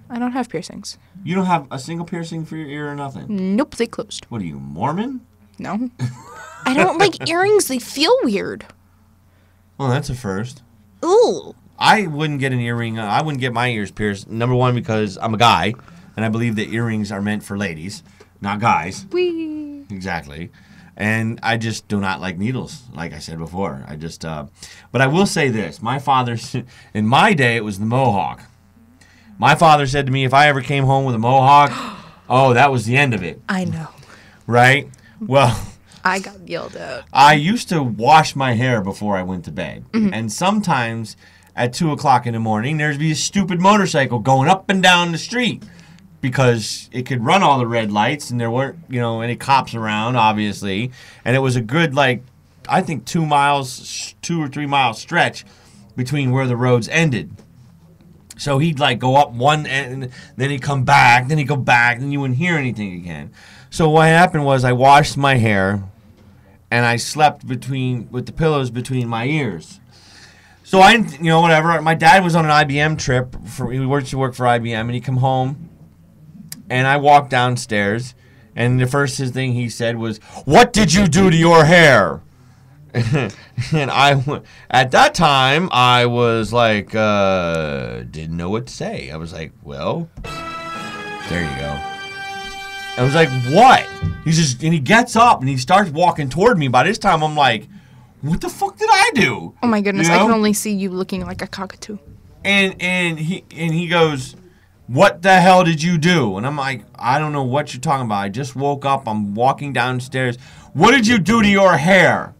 I don't have piercings. You don't have a single piercing for your ear or nothing? Nope, they closed. What are you, Mormon? No. I don't like earrings. They feel weird. Well, that's a first. Ooh. I wouldn't get an earring. I wouldn't get my ears pierced. Number one, because I'm a guy, and I believe that earrings are meant for ladies, not guys. Wee. Exactly. And I just do not like needles, like I said before. I just, but I will say this. My father, in my day, it was the mohawk. My father said to me, if I ever came home with a mohawk, oh, that was the end of it. I know. Right? Well, I got yelled at. I used to wash my hair before I went to bed. Mm-hmm. And sometimes at 2 o'clock in the morning, there'd be a stupid motorcycle going up and down the street because it could run all the red lights and there weren't, you know, any cops around, obviously. And it was a good, like, I think 2 or 3 mile stretch between where the roads ended. So he'd like go up one end, then he'd come back, then he'd go back, then you wouldn't hear anything again. So what happened was I washed my hair, and I slept with the pillows between my ears. So I, you know, whatever. My dad was on an IBM trip. He worked for IBM, and he come home, and I walked downstairs, and the first thing he said was, "What did you do to your hair?" And at that time, I was like, didn't know what to say. I was like, well, there you go. I was like, what? And he gets up and he starts walking toward me. By this time, I'm like, what the fuck did I do? Oh my goodness, you know? I can only see you looking like a cockatoo. And he goes, what the hell did you do? And I'm like, I don't know what you're talking about. I just woke up. I'm walking downstairs. What did you do to your hair?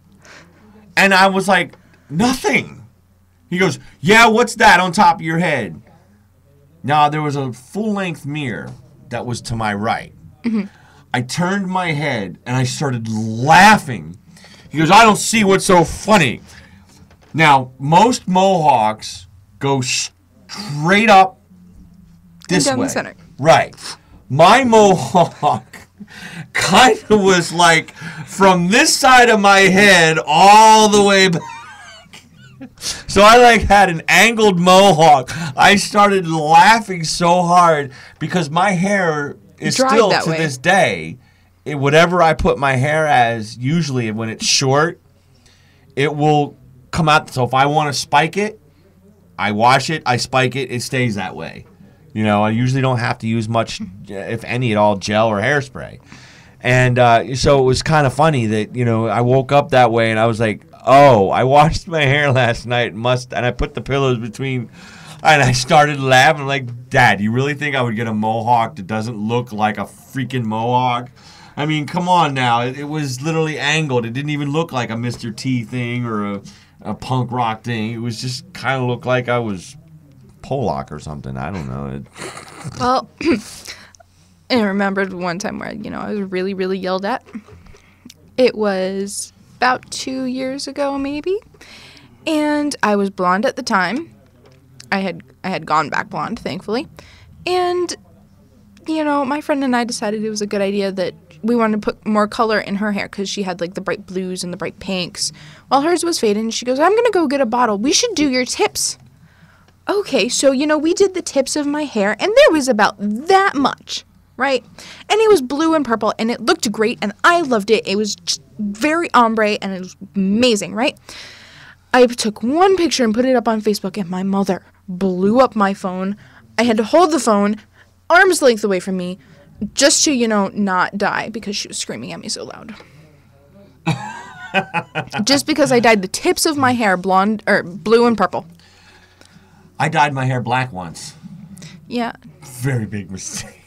And I was like, nothing. He goes, yeah, what's that on top of your head? Now, there was a full-length mirror that was to my right. Mm-hmm. I turned my head, and I started laughing. He goes, I don't see what's so funny. Now, most mohawks go straight up this and down way. the center. Right. My mohawk kind of was like from this side of my head all the way back. So I like had an angled mohawk. I started laughing so hard because my hair is still to this day, whatever I put my hair as, usually when it's short, it will come out. So if I want to spike it, I wash it, I spike it, it stays that way. You know, I usually don't have to use much, if any at all, gel or hairspray. And so it was kind of funny that, you know, I woke up that way and I was like, oh, I washed my hair last night, and I put the pillows between, and I started laughing like, Dad, you really think I would get a mohawk that doesn't look like a freaking mohawk? I mean, come on now. It was literally angled. It didn't even look like a Mr. T thing or a punk rock thing. It was just kind of looked like I was Pollock or something. I don't know. Well, I remembered one time where, you know, I was really, really yelled at. It was about 2 years ago, maybe. And I was blonde at the time. I had gone back blonde, thankfully. And, you know, my friend and I decided it was a good idea that we wanted to put more color in her hair because she had, like, the bright blues and the bright pinks. While hers was faded, and she goes, I'm going to go get a bottle. We should do your tips. Okay, so, you know, we did the tips of my hair, and there was about that much, right? And it was blue and purple, and it looked great, and I loved it. It was just very ombre, and it was amazing, right? I took one picture and put it up on Facebook, and my mother blew up my phone. I had to hold the phone arm's length away from me just to, you know, not die because she was screaming at me so loud. Just because I dyed the tips of my hair blonde or blue and purple. I dyed my hair black once. Yeah. Very big mistake.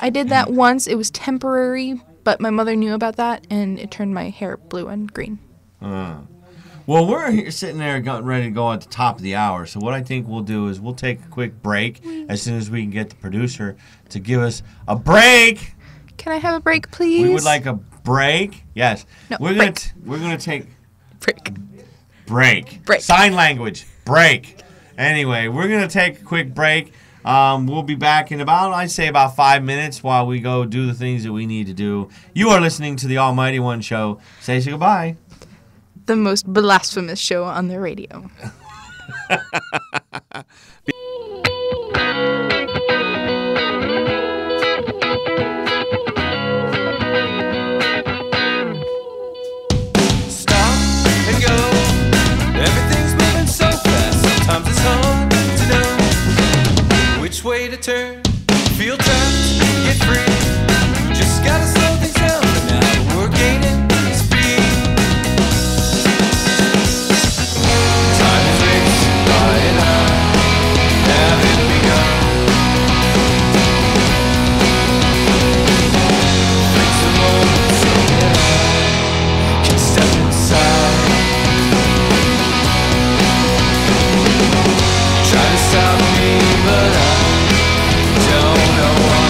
I did that once. It was temporary, but my mother knew about that, and it turned my hair blue and green. Well, we're here sitting there getting ready to go at the top of the hour. So what I think we'll do is we'll take a quick break as soon as we can get the producer to give us a break. Can I have a break, please? We would like a break. Yes. No, we're break. gonna take break. Break. Sign language. Break. Anyway, we're gonna take a quick break. We'll be back in I'd say about 5 minutes while we go do the things that we need to do. You are listening to the Almighty One Show. Say goodbye. The most blasphemous show on the radio. Stop and go. Everything's moving so fast. Sometimes it's hard to know which way to turn. Feel trapped, get free. Just gotta slow things down. But now we're gaining speed. Stop me, but I don't know why.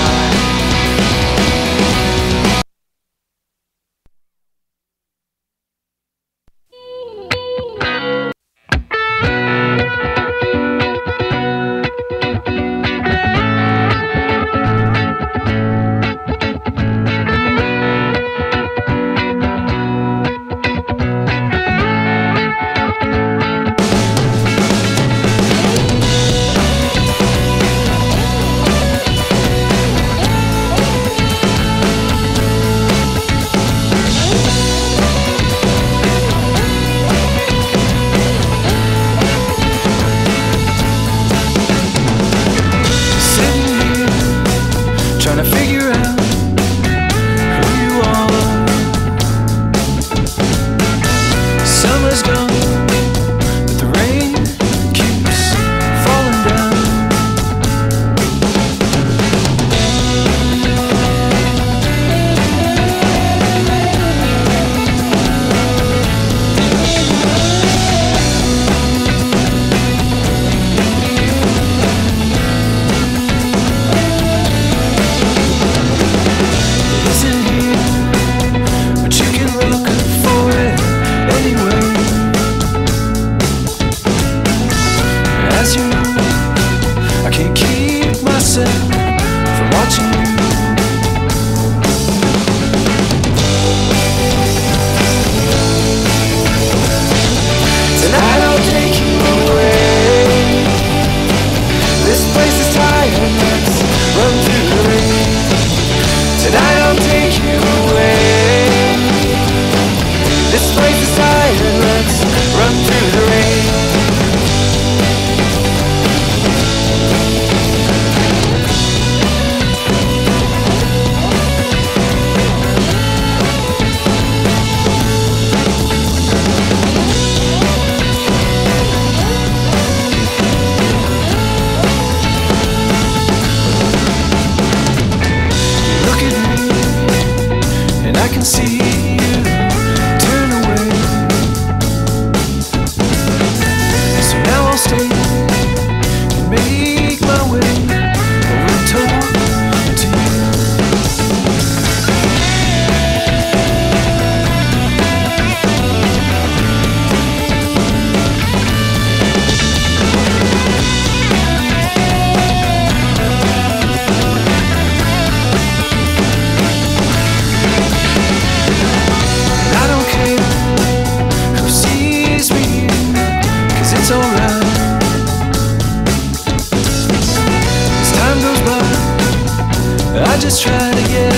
just try to get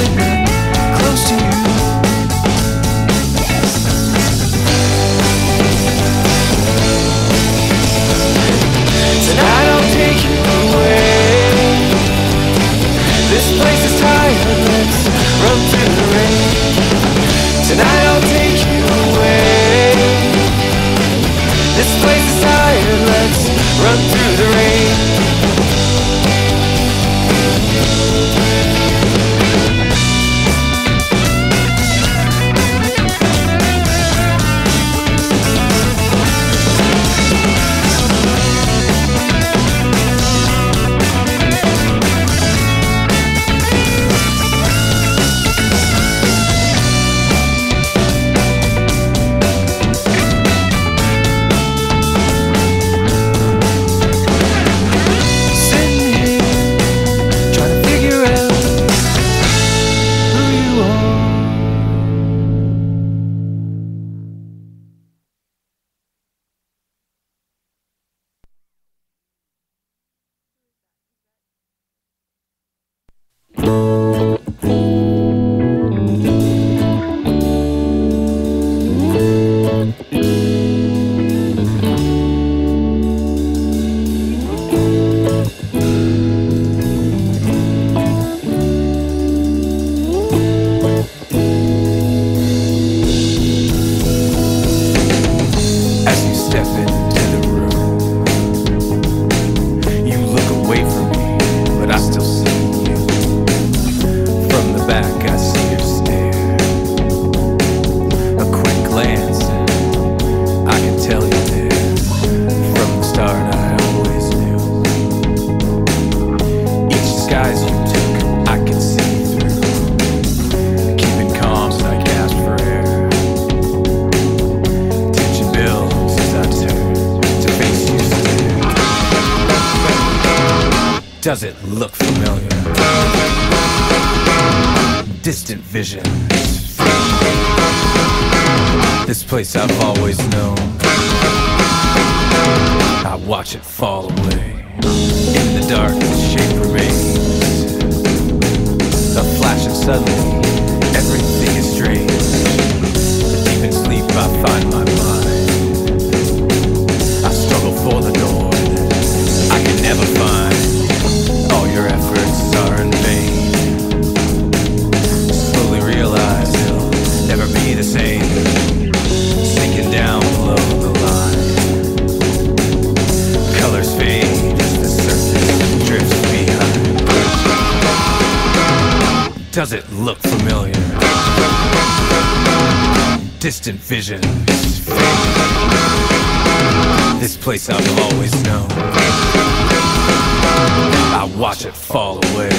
close to you. Tonight I'll take you away. This place is tired, let's run through the rain. Tonight I'll take you away. This place is tired, let's run through the rain. Does it look familiar? Distant vision. This place I've always known. I watch it fall away. In the dark, the shape remains. A flash and suddenly, everything is strange. Deep in sleep, I find my mind. I struggle for the door I can never find. All your efforts are in vain. Slowly realize it'll never be the same. Sinking down below the line. Colors fade as the surface drifts behind. Does it look familiar? Distant visions fade. This place I've always known. I watch it fall away.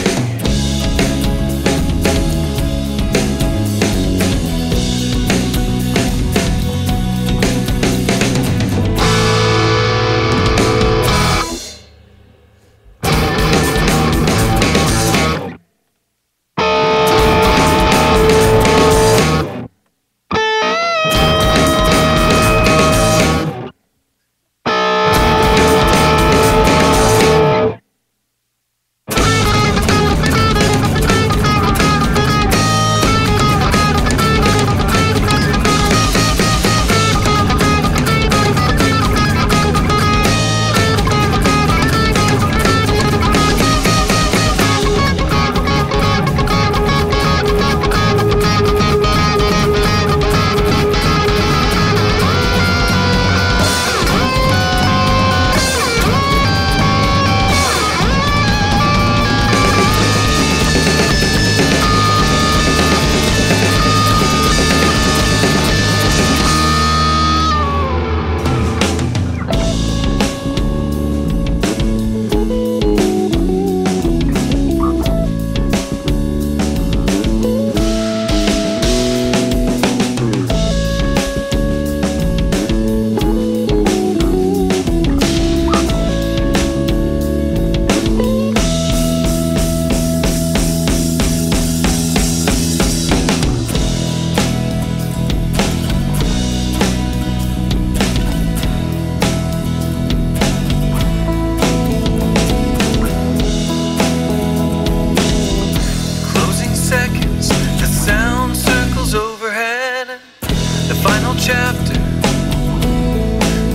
chapter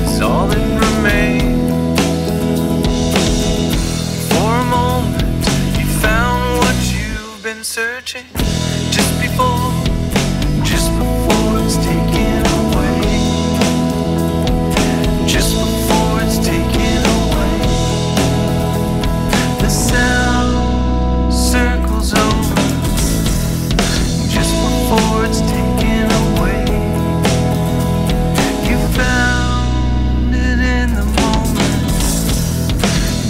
is all that remains. For a moment, you found what you've been searching just before it's taken away. Just before it's taken away. The sound circles over just before it's taken away. You found it in the moment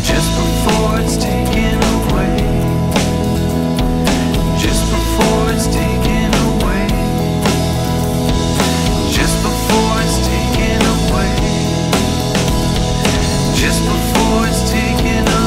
just before it's taken away. Just before it's taken away. Just before it's taken away. Just before it's taken away.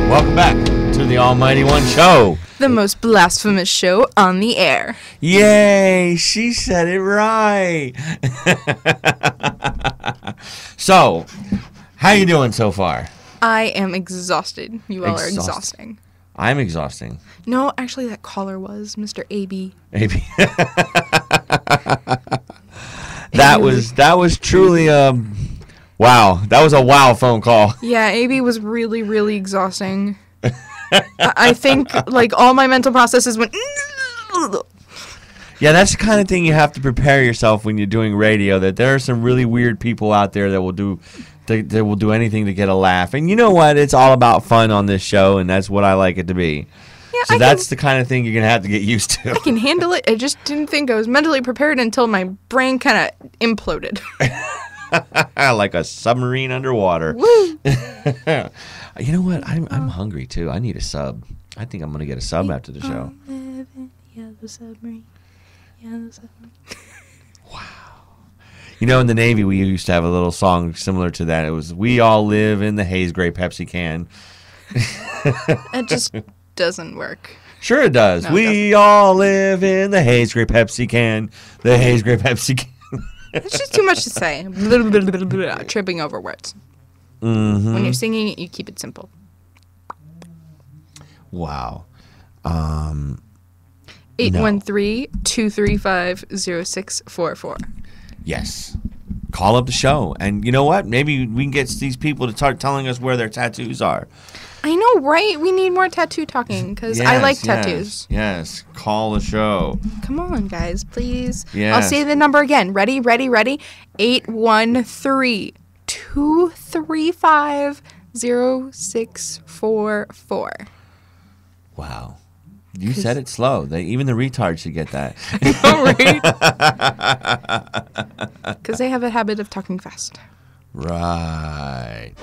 Welcome back to the Almighty One Show. The most blasphemous show on the air. Yay! She said it right. So, how you doing so far? I am exhausted. You all are exhausting. I'm exhausting. No, actually, that caller was Mr. AB. AB. That was truly wow. That was a wow phone call. Yeah, AB was really, really exhausting. I think like all my mental processes went. Yeah, that's the kind of thing you have to prepare yourself when you're doing radio. That there are some really weird people out there that will do anything to get a laugh. And you know what? It's all about fun on this show, and that's what I like it to be. Yeah, so that's the kind of thing you're gonna have to get used to. I can handle it. I just didn't think I was mentally prepared until my brain kind of imploded. Like a submarine underwater. Woo! You know what? I'm hungry too. I need a sub. I think I'm gonna get a sub after the show. Yellow submarine. Yellow submarine. Wow. You know, in the Navy, we used to have a little song similar to that. It was "We all live in the haze gray Pepsi can." It just doesn't work. Sure it does. No, we all live in the haze gray Pepsi can. The haze gray Pepsi can. It's just too much to say. Tripping over words. Mm-hmm. When you're singing it, you keep it simple. Wow. 813-235-0644. Yes. Call up the show. And you know what? Maybe we can get these people to start telling us where their tattoos are. I know, right? We need more tattoo talking because I like tattoos. Yes. Call the show. Come on, guys, please. Yes. I'll say the number again. Ready? 813-235-0644. Wow. You said it slow. Even the retards should get that. Because they have a habit of talking fast. Right.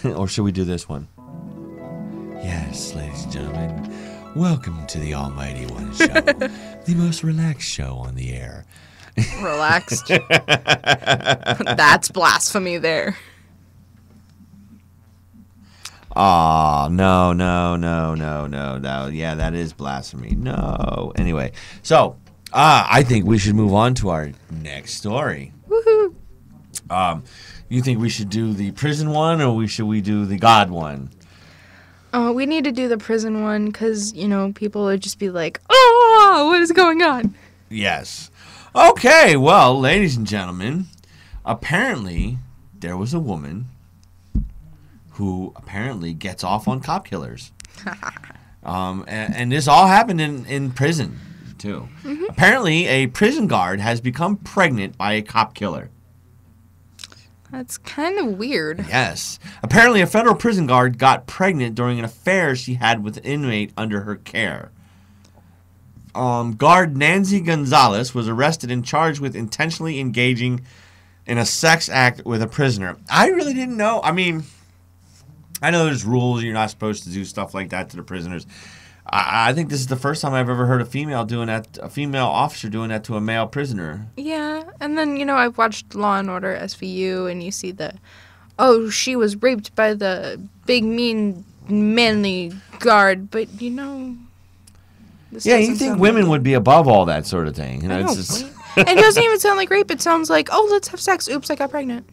Or should we do this one? Yes, ladies and gentlemen, welcome to the Almighty One Show, the most relaxed show on the air. Relaxed? That's blasphemy there. Oh, no. Yeah, that is blasphemy. No. Anyway, so I think we should move on to our next story. Woohoo. You think we should do the prison one or should we do the God one? We need to do the prison one because, people would just be like, oh, what is going on? Yes. Okay, well, ladies and gentlemen, apparently there was a woman who apparently gets off on cop killers. And this all happened in prison. too. Mhm. Apparently, a prison guard has become pregnant by a cop killer. That's kind of weird. Yes. Apparently, a federal prison guard got pregnant during an affair she had with an inmate under her care. Guard Nancy Gonzalez was arrested and charged with intentionally engaging in a sex act with a prisoner. I really didn't know. I mean, I know there's rules. You're not supposed to do stuff like that to the prisoners. I think this is the first time I've ever heard a female officer doing that to a male prisoner. Yeah, and then, I've watched Law and Order SVU, and you see oh, she was raped by the big, mean, manly guard, but, this Yeah, doesn't you think sound women like would be above all that sort of thing. I know, It's just... it doesn't even sound like rape. It sounds like, oh, let's have sex. Oops, I got pregnant.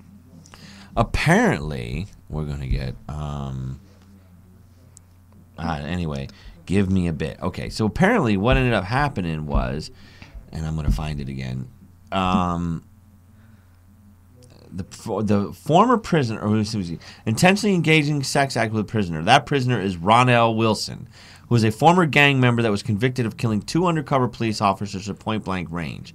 Apparently, we're going to get... anyway, give me a bit. Okay, so apparently what ended up happening was... And I'm going to find it again. The former prisoner... intentionally engaging sex act with a prisoner. That prisoner is Ronell Wilson, who is a former gang member that was convicted of killing 2 undercover police officers at point-blank range.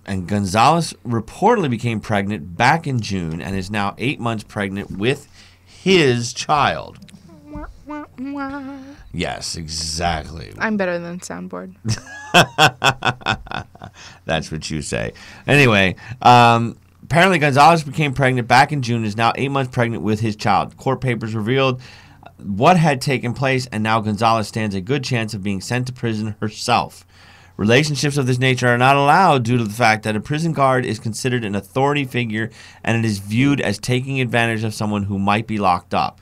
And Gonzalez reportedly became pregnant back in June and is now 8 months pregnant with his child. Yes, exactly. I'm better than soundboard. That's what you say. Anyway, apparently Gonzalez became pregnant back in June and is now 8 months pregnant with his child. Court papers revealed what had taken place, and now Gonzalez stands a good chance of being sent to prison herself. Relationships of this nature are not allowed due to the fact that a prison guard is considered an authority figure and it is viewed as taking advantage of someone who might be locked up.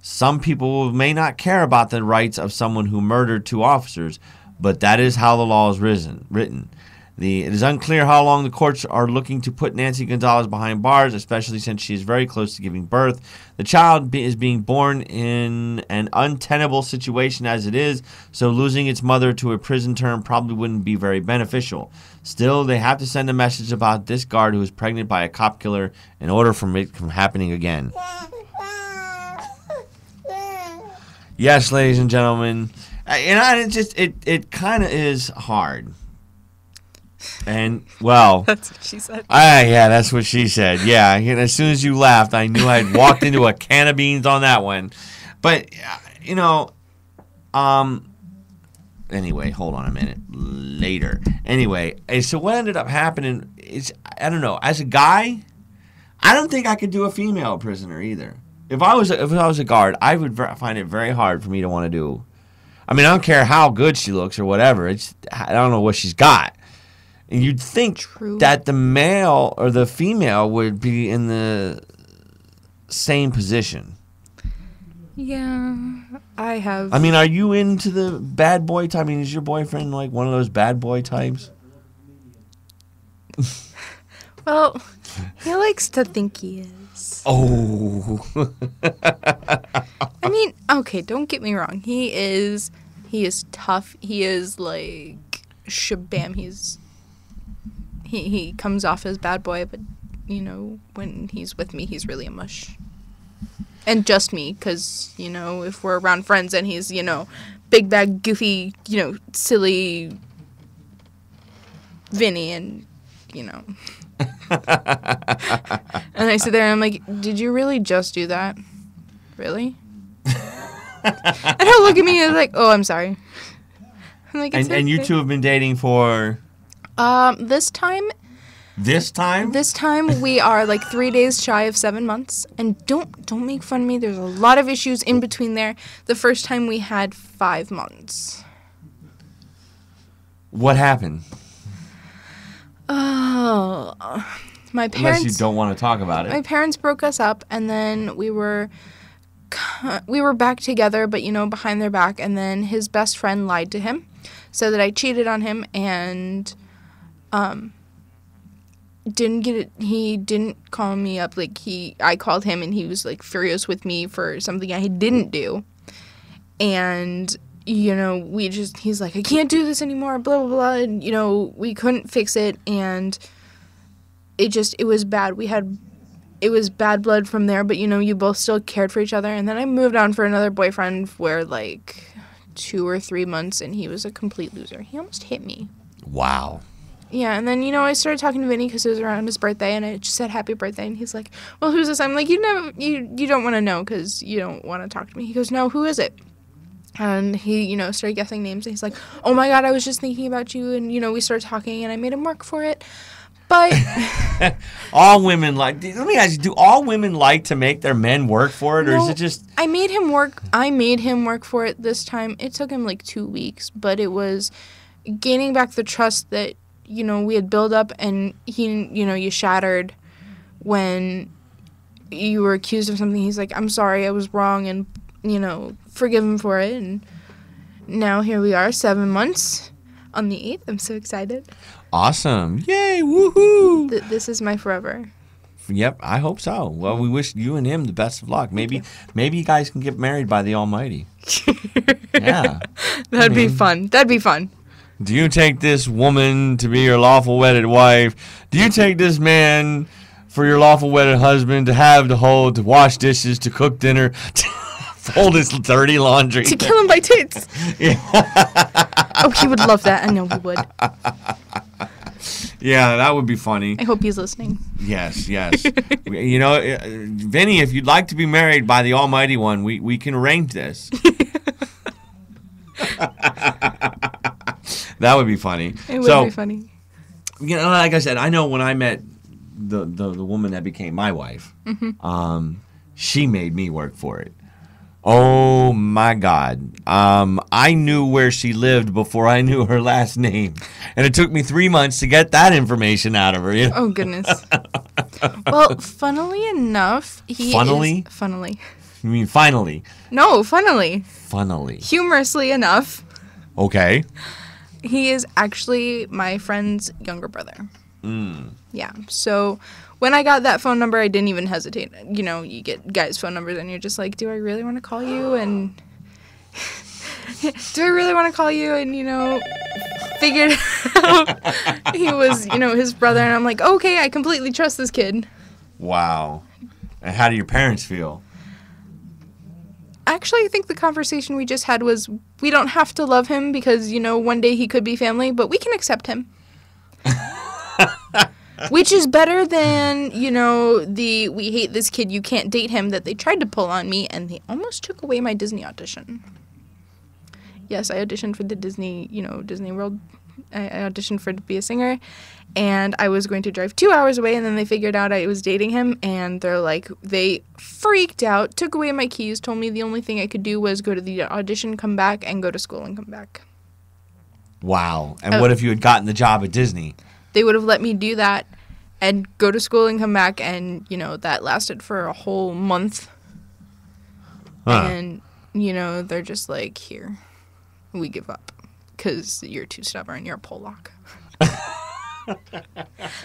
Some people may not care about the rights of someone who murdered 2 officers, but that is how the law is written. It is unclear how long the courts are looking to put Nancy Gonzalez behind bars, especially since she is very close to giving birth. The child is being born in an untenable situation as it is, so losing its mother to a prison term probably wouldn't be very beneficial. Still, they have to send a message about this guard who is pregnant by a cop killer in order for it from happening again. Yes, ladies and gentlemen, it kind of is hard. And, well... That's what she said. Yeah, that's what she said. Yeah, as soon as you laughed, I knew I'd walked into a can of beans on that one. But, anyway, hold on a minute. Later. Anyway, so what ended up happening is, I don't know, as a guy, I don't think I could do a female prisoner either. If I was a guard, I would find it very hard for me to want to do... I mean, I don't care how good she looks or whatever. I don't know what she's got. And you'd think that the male or the female would be in the same position. Yeah, I have. I mean, are you into the bad boy type? I mean, is your boyfriend like one of those bad boy types? Well, he likes to think he is. Oh. I mean, okay, don't get me wrong. He is tough. He is like shabam. He comes off as bad boy, but when he's with me, he's really a mush. And just me, because if we're around friends and he's big bag, goofy, silly Vinny, and and I sit there and I'm like, did you really just do that? Really? And he'll look at me and like, oh, I'm sorry. I'm like, it's and you okay. two have been dating for... This time we are like 3 days shy of 7 months. And don't make fun of me. There's a lot of issues in between there. The first time we had 5 months. What happened? Oh, my parents... Unless you don't want to talk about it. My parents broke us up, and then we were back together, but behind their back. And then his best friend lied to him, said that I cheated on him, and didn't get it. He didn't call me up. I called him, and he was like furious with me for something I didn't do. And he's like, I can't do this anymore, blah blah blah. And we couldn't fix it, and it was bad. It was bad blood from there, but you both still cared for each other. And then I moved on for another boyfriend where 2 or 3 months, and he was a complete loser. He almost hit me. Wow. Yeah, and then, you know, I started talking to Vinny because it was around his birthday, and I just said happy birthday, and he's like, well, who's this? I'm like, you don't want to know because you don't want to talk to me. He goes, no, who is it? And he, you know, started guessing names, and he's like, oh my God, I was just thinking about you, and, you know, we started talking, and I made him work for it. But all women like, let me ask you, do all women like to make their men work for it, or is it just... I made him work for it this time. It took him like 2 weeks, but it was gaining back the trust that, you know, we had built up, and you shattered when you were accused of something. He's like, I'm sorry, I was wrong, and, you know, forgive him for it. And now here we are, 7 months on the 8th. I'm so excited. Awesome. Yay, woohoo. This is my forever. Yep, I hope so. Well, we wish you and him the best of luck. Maybe you guys can get married by the Almighty. Yeah. That'd be fun. That'd be fun. Do you take this woman to be your lawful wedded wife? Do you take this man for your lawful wedded husband to have, to hold, to wash dishes, to cook dinner, to fold his dirty laundry? To kill him by tits. Yeah. Oh, he would love that. I know he would. Yeah, that would be funny. I hope he's listening. Yes. You know, Vinny, if you'd like to be married by the Almighty One, we can arrange this. That would be funny. It would be funny. You know, like I said, I know when I met the woman that became my wife, she made me work for it. Oh my God. I knew where she lived before I knew her last name. And it took me 3 months to get that information out of her. You know? Oh, goodness. Well, funnily enough, Funnily? Funnily. You mean finally? No, funnily. Funnily. Humorously enough. Okay. He is actually my friend's younger brother. Yeah. So when I got that phone number, I didn't even hesitate. You know, you get guys' phone numbers and you're just like, do I really want to call you? And do I really want to call you? And, you know, figured out he was, you know, his brother. And I'm like, okay, I completely trust this kid. Wow. And how do your parents feel? Actually, I think the conversation we just had was, we don't have to love him because, you know, one day he could be family, but we can accept him. Which is better than, you know, we hate this kid, you can't date him, that they tried to pull on me, and they almost took away my Disney audition. Yes, I auditioned for the Disney, you know, Disney World. I auditioned to be a singer, and I was going to drive 2 hours away, and then they figured out I was dating him, and they freaked out, took away my keys, told me the only thing I could do was go to the audition, come back, and go to school and come back. Wow. And what if you had gotten the job at Disney? They would have let me do that and go to school and come back, and, you know, that lasted for a whole month. Huh. And, you know, they're just like, here, we give up because you're too stubborn. You're a Polak.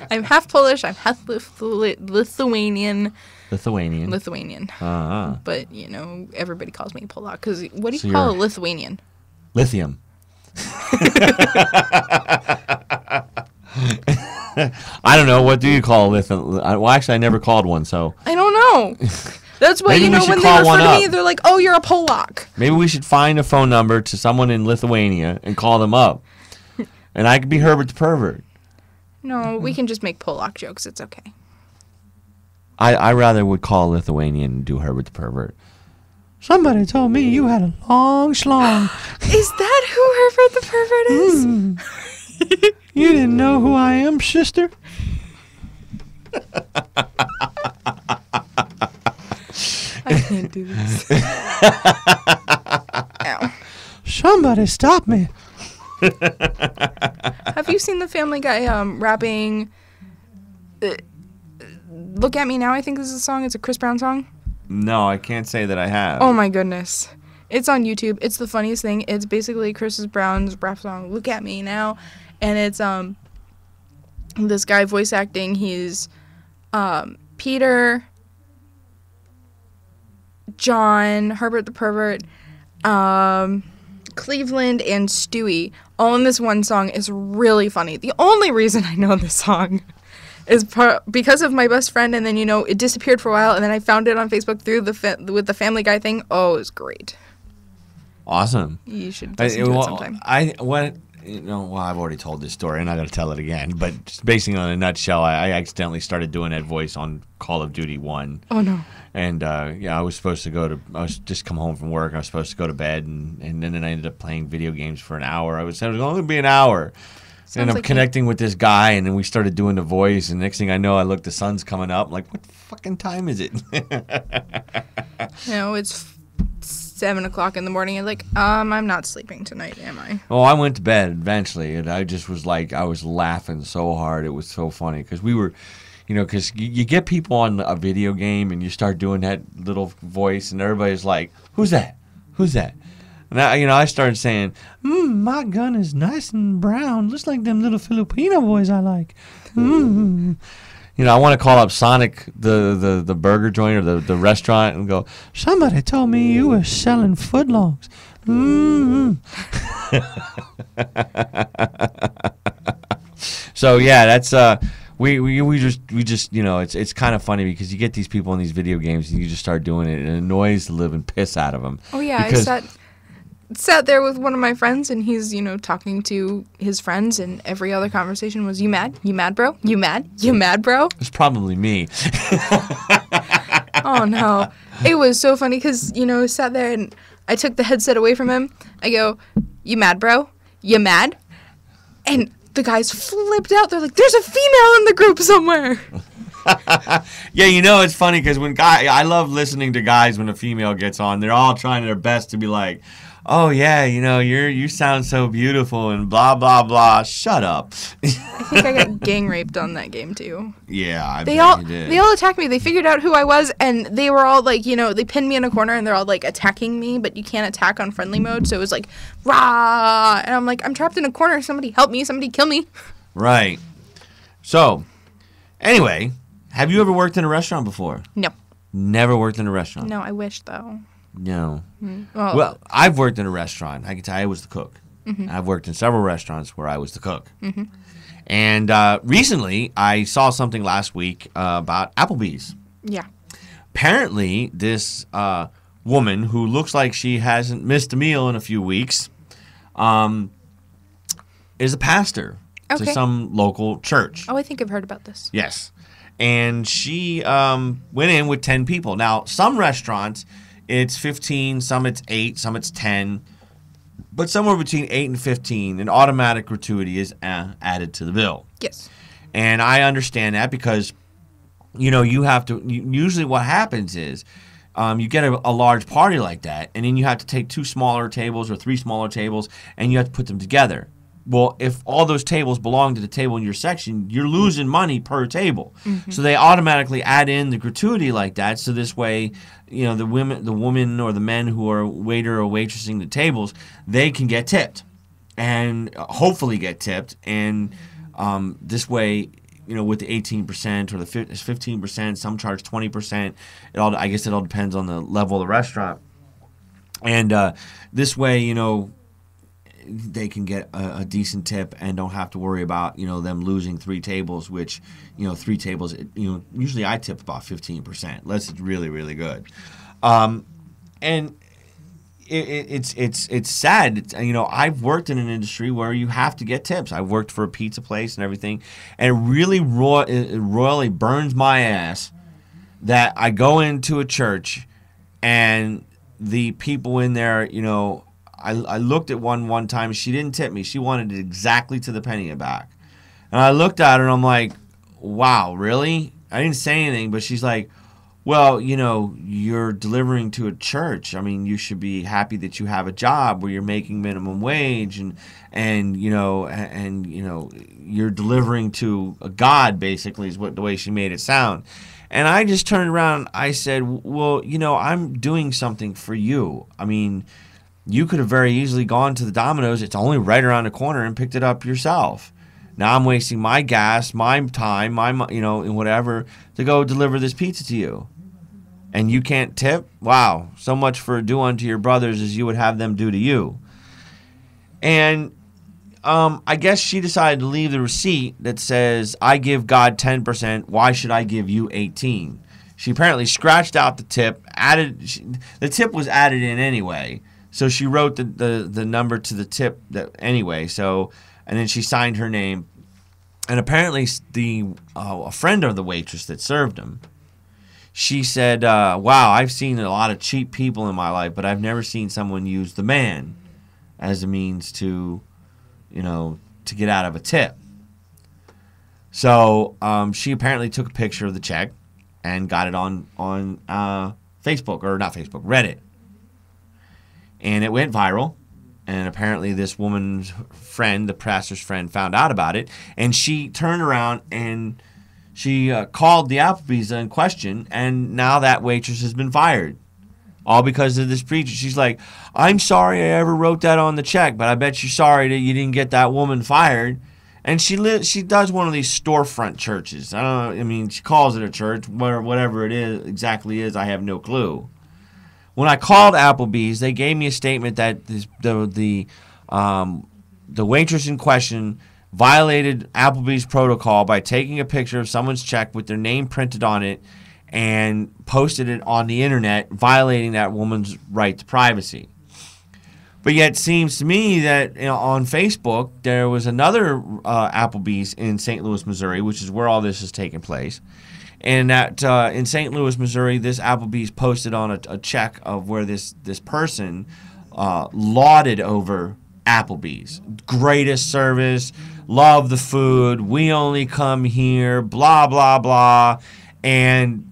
I'm half Polish. I'm half Lithuanian. Lithuanian. Uh-huh. But, you know, everybody calls me Polak because what do you call a Lithuanian? Lithium. I don't know. What do you call a lithium? Well, actually, I never called one, so. I don't know. That's why, you know, when they refer to me, they're like, oh, you're a Polak. Maybe we should find a phone number to someone in Lithuania and call them up. And I could be Herbert the Pervert. No, we can just make Polak jokes. It's okay. I rather would call a Lithuanian and do Herbert the Pervert. Somebody told me you had a long schlong. Is that who Herbert the Pervert is? You didn't know who I am, sister? I can't do this. Ow. Somebody stop me. Have you seen the Family Guy rapping Look at Me Now, I think this is a song. It's a Chris Brown song. No, I can't say that I have. Oh my goodness. It's on YouTube. It's the funniest thing. It's basically Chris Brown's rap song, Look at Me Now. And it's this guy voice acting. He's Peter, John, Herbert the Pervert, Cleveland, and Stewie all in this one song. Is really funny. The only reason I know this song is because of my best friend, and then, you know, it disappeared for a while, and then I found it on Facebook through with the Family Guy thing. Oh, it was great. Awesome. You should listen to it sometime. I've already told this story, and I got to tell it again. But just basing on a nutshell, I accidentally started doing that voice on Call of Duty 1. Oh no! And I was supposed to just come home from work. I was supposed to go to bed, and then I ended up playing video games for an hour. It was only going to be an hour. And I'm connecting with this guy, and then we started doing the voice. And next thing I know, I look, the sun's coming up. I'm like, what fucking time is it? It's 7 o'clock in the morning. You're like, I'm not sleeping tonight, am I? Well, I went to bed eventually, and I just was like, I was laughing so hard. It was so funny because we were, because you get people on a video game and you start doing that little voice, and everybody's like, who's that? Who's that? And I started saying, my gun is nice and brown, just like them little Filipino boys I like. I want to call up Sonic, the burger joint or the restaurant, and go, somebody told me you were selling footlongs. So yeah, that's we just it's kind of funny because you get these people in these video games and you just start doing it, and it annoys the living piss out of them. Oh yeah, I sat there with one of my friends, and he's talking to his friends, and every other conversation was, you mad bro, you mad bro. It's probably me. Oh no, it was so funny because sat there and I took the headset away from him. I go, you mad bro, you mad? And the guys flipped out. They're like, there's a female in the group somewhere. Yeah, it's funny because I love listening to guys when a female gets on. They're all trying their best to be like, oh yeah, you sound so beautiful and blah blah blah. Shut up. I think I got gang raped on that game too. Yeah, I bet you did. They all attacked me. They figured out who I was, and they were all like, they pinned me in a corner, and they're all like attacking me, but you can't attack on friendly mode, so it was like, rah, and I'm like, I'm trapped in a corner. Somebody help me. Somebody kill me. Right. So, anyway, have you ever worked in a restaurant before? No. Never worked in a restaurant? No, I wish though. No. Well, I've worked in a restaurant. I can tell you I was the cook. Mhm. I've worked in several restaurants where I was the cook. Mhm. And recently, I saw something last week about Applebee's. Yeah. Apparently, this woman who looks like she hasn't missed a meal in a few weeks is a pastor to Okay. some local church. Oh, I think I've heard about this. Yes. And she went in with 10 people. Now, some restaurants, it's 15, some it's 8, some it's 10. But somewhere between 8 and 15, an automatic gratuity is added to the bill. Yes. And I understand that because, you have to, usually what happens is you get a large party like that, and then you have to take 2 smaller tables or 3 smaller tables, and you have to put them together. Well, if all those tables belong to the table in your section, you're losing money per table. Mhm. So they automatically add in the gratuity like that. So this way, the woman or the men who are waiter or waitressing the tables, they can get tipped, and hopefully get tipped. And this way, with the 18% or the 15%, some charge 20%. I guess it all depends on the level of the restaurant. And this way, they can get a decent tip and don't have to worry about them losing 3 tables, which 3 tables usually I tip about 15% unless it's really really good. And it's sad. I've worked in an industry where you have to get tips. I've worked for a pizza place and everything, and it really it royally burns my ass that I go into a church and the people in there, I looked at one time. She didn't tip me. She wanted it exactly to the penny back. And I looked at her and I'm like, wow, really? I didn't say anything, but she's like, well, you're delivering to a church. I mean, you should be happy that you have a job where you're making minimum wage and you're delivering to a God, basically, is the way she made it sound. And I just turned around. I said, well, I'm doing something for you. I mean, you could have very easily gone to the Domino's. It's only right around the corner and picked it up yourself. Now I'm wasting my gas, my time, and whatever to go deliver this pizza to you. And you can't tip? Wow. So much for do unto your brothers as you would have them do to you. And I guess she decided to leave the receipt that says, I give God 10%. Why should I give you 18? She apparently scratched out the tip, the tip was added in anyway. So she wrote the number to the tip anyway. So, and then she signed her name. And apparently a friend of the waitress that served him, she said, wow, I've seen a lot of cheap people in my life, but I've never seen someone use the man as a means to, to get out of a tip. So she apparently took a picture of the check and got it on Facebook, or not Facebook, Reddit. And it went viral. And apparently this woman's friend, the pastor's friend, found out about it. And she turned around and she called the Applebee's in question. And now that waitress has been fired. All because of this preacher. She's like, I'm sorry I ever wrote that on the check, but I bet you're sorry that you didn't get that woman fired. And she does one of these storefront churches. I don't know. I mean, she calls it a church. Whatever it is, exactly is, I have no clue. When I called Applebee's, they gave me a statement that the waitress in question violated Applebee's protocol by taking a picture of someone's check with their name printed on it and posted it on the internet, violating that woman's right to privacy. But yet it seems to me that on Facebook, there was another Applebee's in St. Louis, Missouri, which is where all this is taking place. And that in St. Louis, Missouri, this Applebee's posted on a check of where this person lauded over Applebee's. Greatest service, love the food, we only come here, blah, blah, blah. And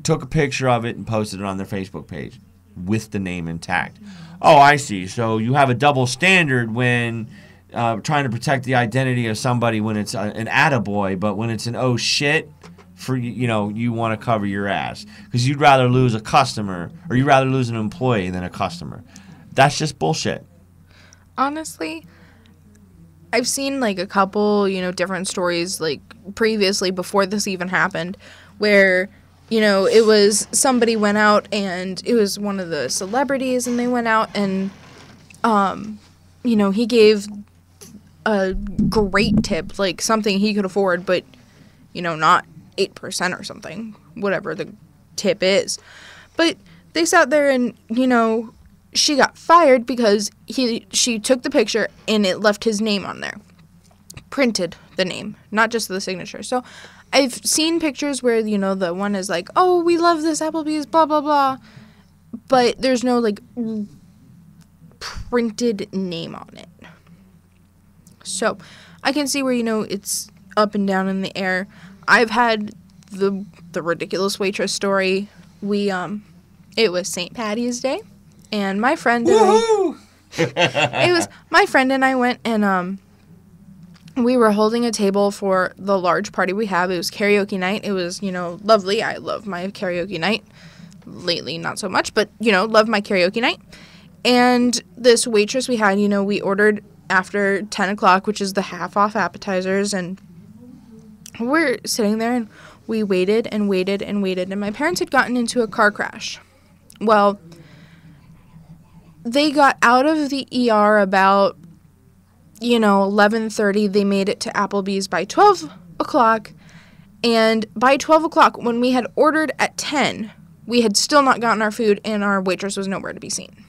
took a picture of it and posted it on their Facebook page with the name intact. Oh, I see. So you have a double standard when trying to protect the identity of somebody when it's an attaboy, but when it's an oh shit, for you want to cover your ass because you'd rather lose a customer or you'd rather lose an employee than a customer. That's just bullshit. Honestly, I've seen like a couple, different stories like previously before this even happened where, it was somebody went out and it was one of the celebrities and they went out and, he gave a great tip, like something he could afford, but, not 8% or something, whatever the tip is. But they sat there and, she got fired because she took the picture and it left his name on there. Printed the name, not just the signature. So I've seen pictures where, the one is like, oh, we love this Applebee's, blah, blah, blah. But there's no, like, printed name on it. So I can see where, it's up and down in the air. I've had the ridiculous waitress story. It was St. Patty's Day, and my friend and it was my friend and I went and we were holding a table for the large party we have. It was karaoke night. It was, lovely. I love my karaoke night. Lately, not so much, but, love my karaoke night. And this waitress we had, we ordered after 10 o'clock, which is the half-off appetizers, and we're sitting there, and we waited and waited and waited, and my parents had gotten into a car crash. Well, they got out of the ER about 11:30. They made it to Applebee's by 12 o'clock. And by 12 o'clock, when we had ordered at 10, we had still not gotten our food and our waitress was nowhere to be seen.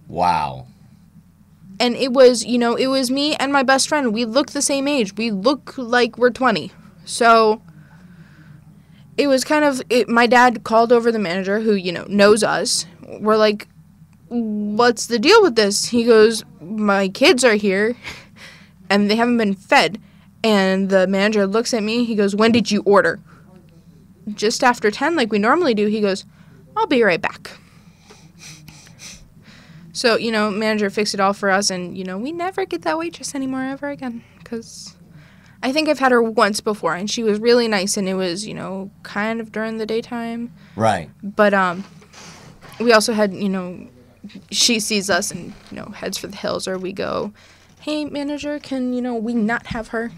Wow. And it was, it was me and my best friend. We look the same age. We look like we're 20. So it was kind of, my dad called over the manager who, knows us. We're like, what's the deal with this? He goes, my kids are here and they haven't been fed. And the manager looks at me. He goes, when did you order? Just after 10, like we normally do. He goes, I'll be right back. So, manager fixed it all for us. And, we never get that waitress anymore ever again. Because I think I've had her once before. And she was really nice. And it was, kind of during the daytime. Right. But we also had, she sees us and, heads for the hills. Or we go, hey, manager, can, we not have her?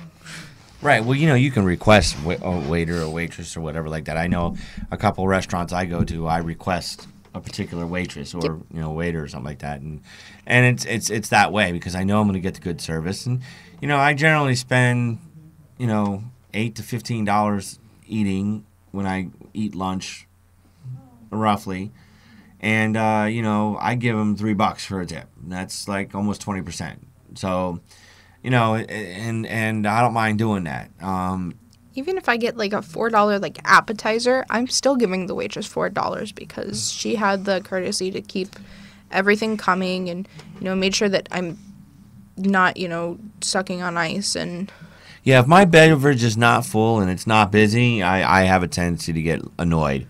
Right. Well, you can request a waiter or waitress or whatever like that. I know a couple restaurants I go to, I request a particular waitress or waiter or something like that, and it's that way because I know I'm going to get the good service, and I generally spend $8 to $15 eating when I eat lunch, roughly, and I give them $3 for a tip. That's like almost 20%. So, and I don't mind doing that. Even if I get like a $4 like appetizer, I'm still giving the waitress $4 because she had the courtesy to keep everything coming and made sure that I'm not sucking on ice. And yeah, if my beverage is not full and it's not busy, I have a tendency to get annoyed.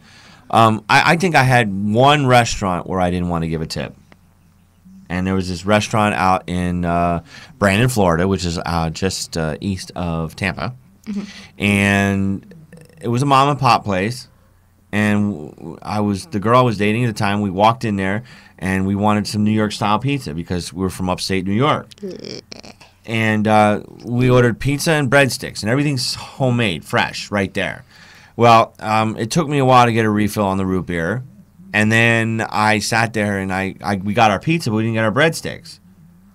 I think I had one restaurant where I didn't want to give a tip. And there was this restaurant out in Brandon, Florida, which is just east of Tampa. Mm-hmm. And it was a mom and pop place. And the girl I was dating at the time, we walked in there and we wanted some New York style pizza because we were from upstate New York. And we ordered pizza and breadsticks, and everything's homemade, fresh, right there. Well, it took me a while to get a refill on the root beer. And then I sat there and we got our pizza, but we didn't get our breadsticks.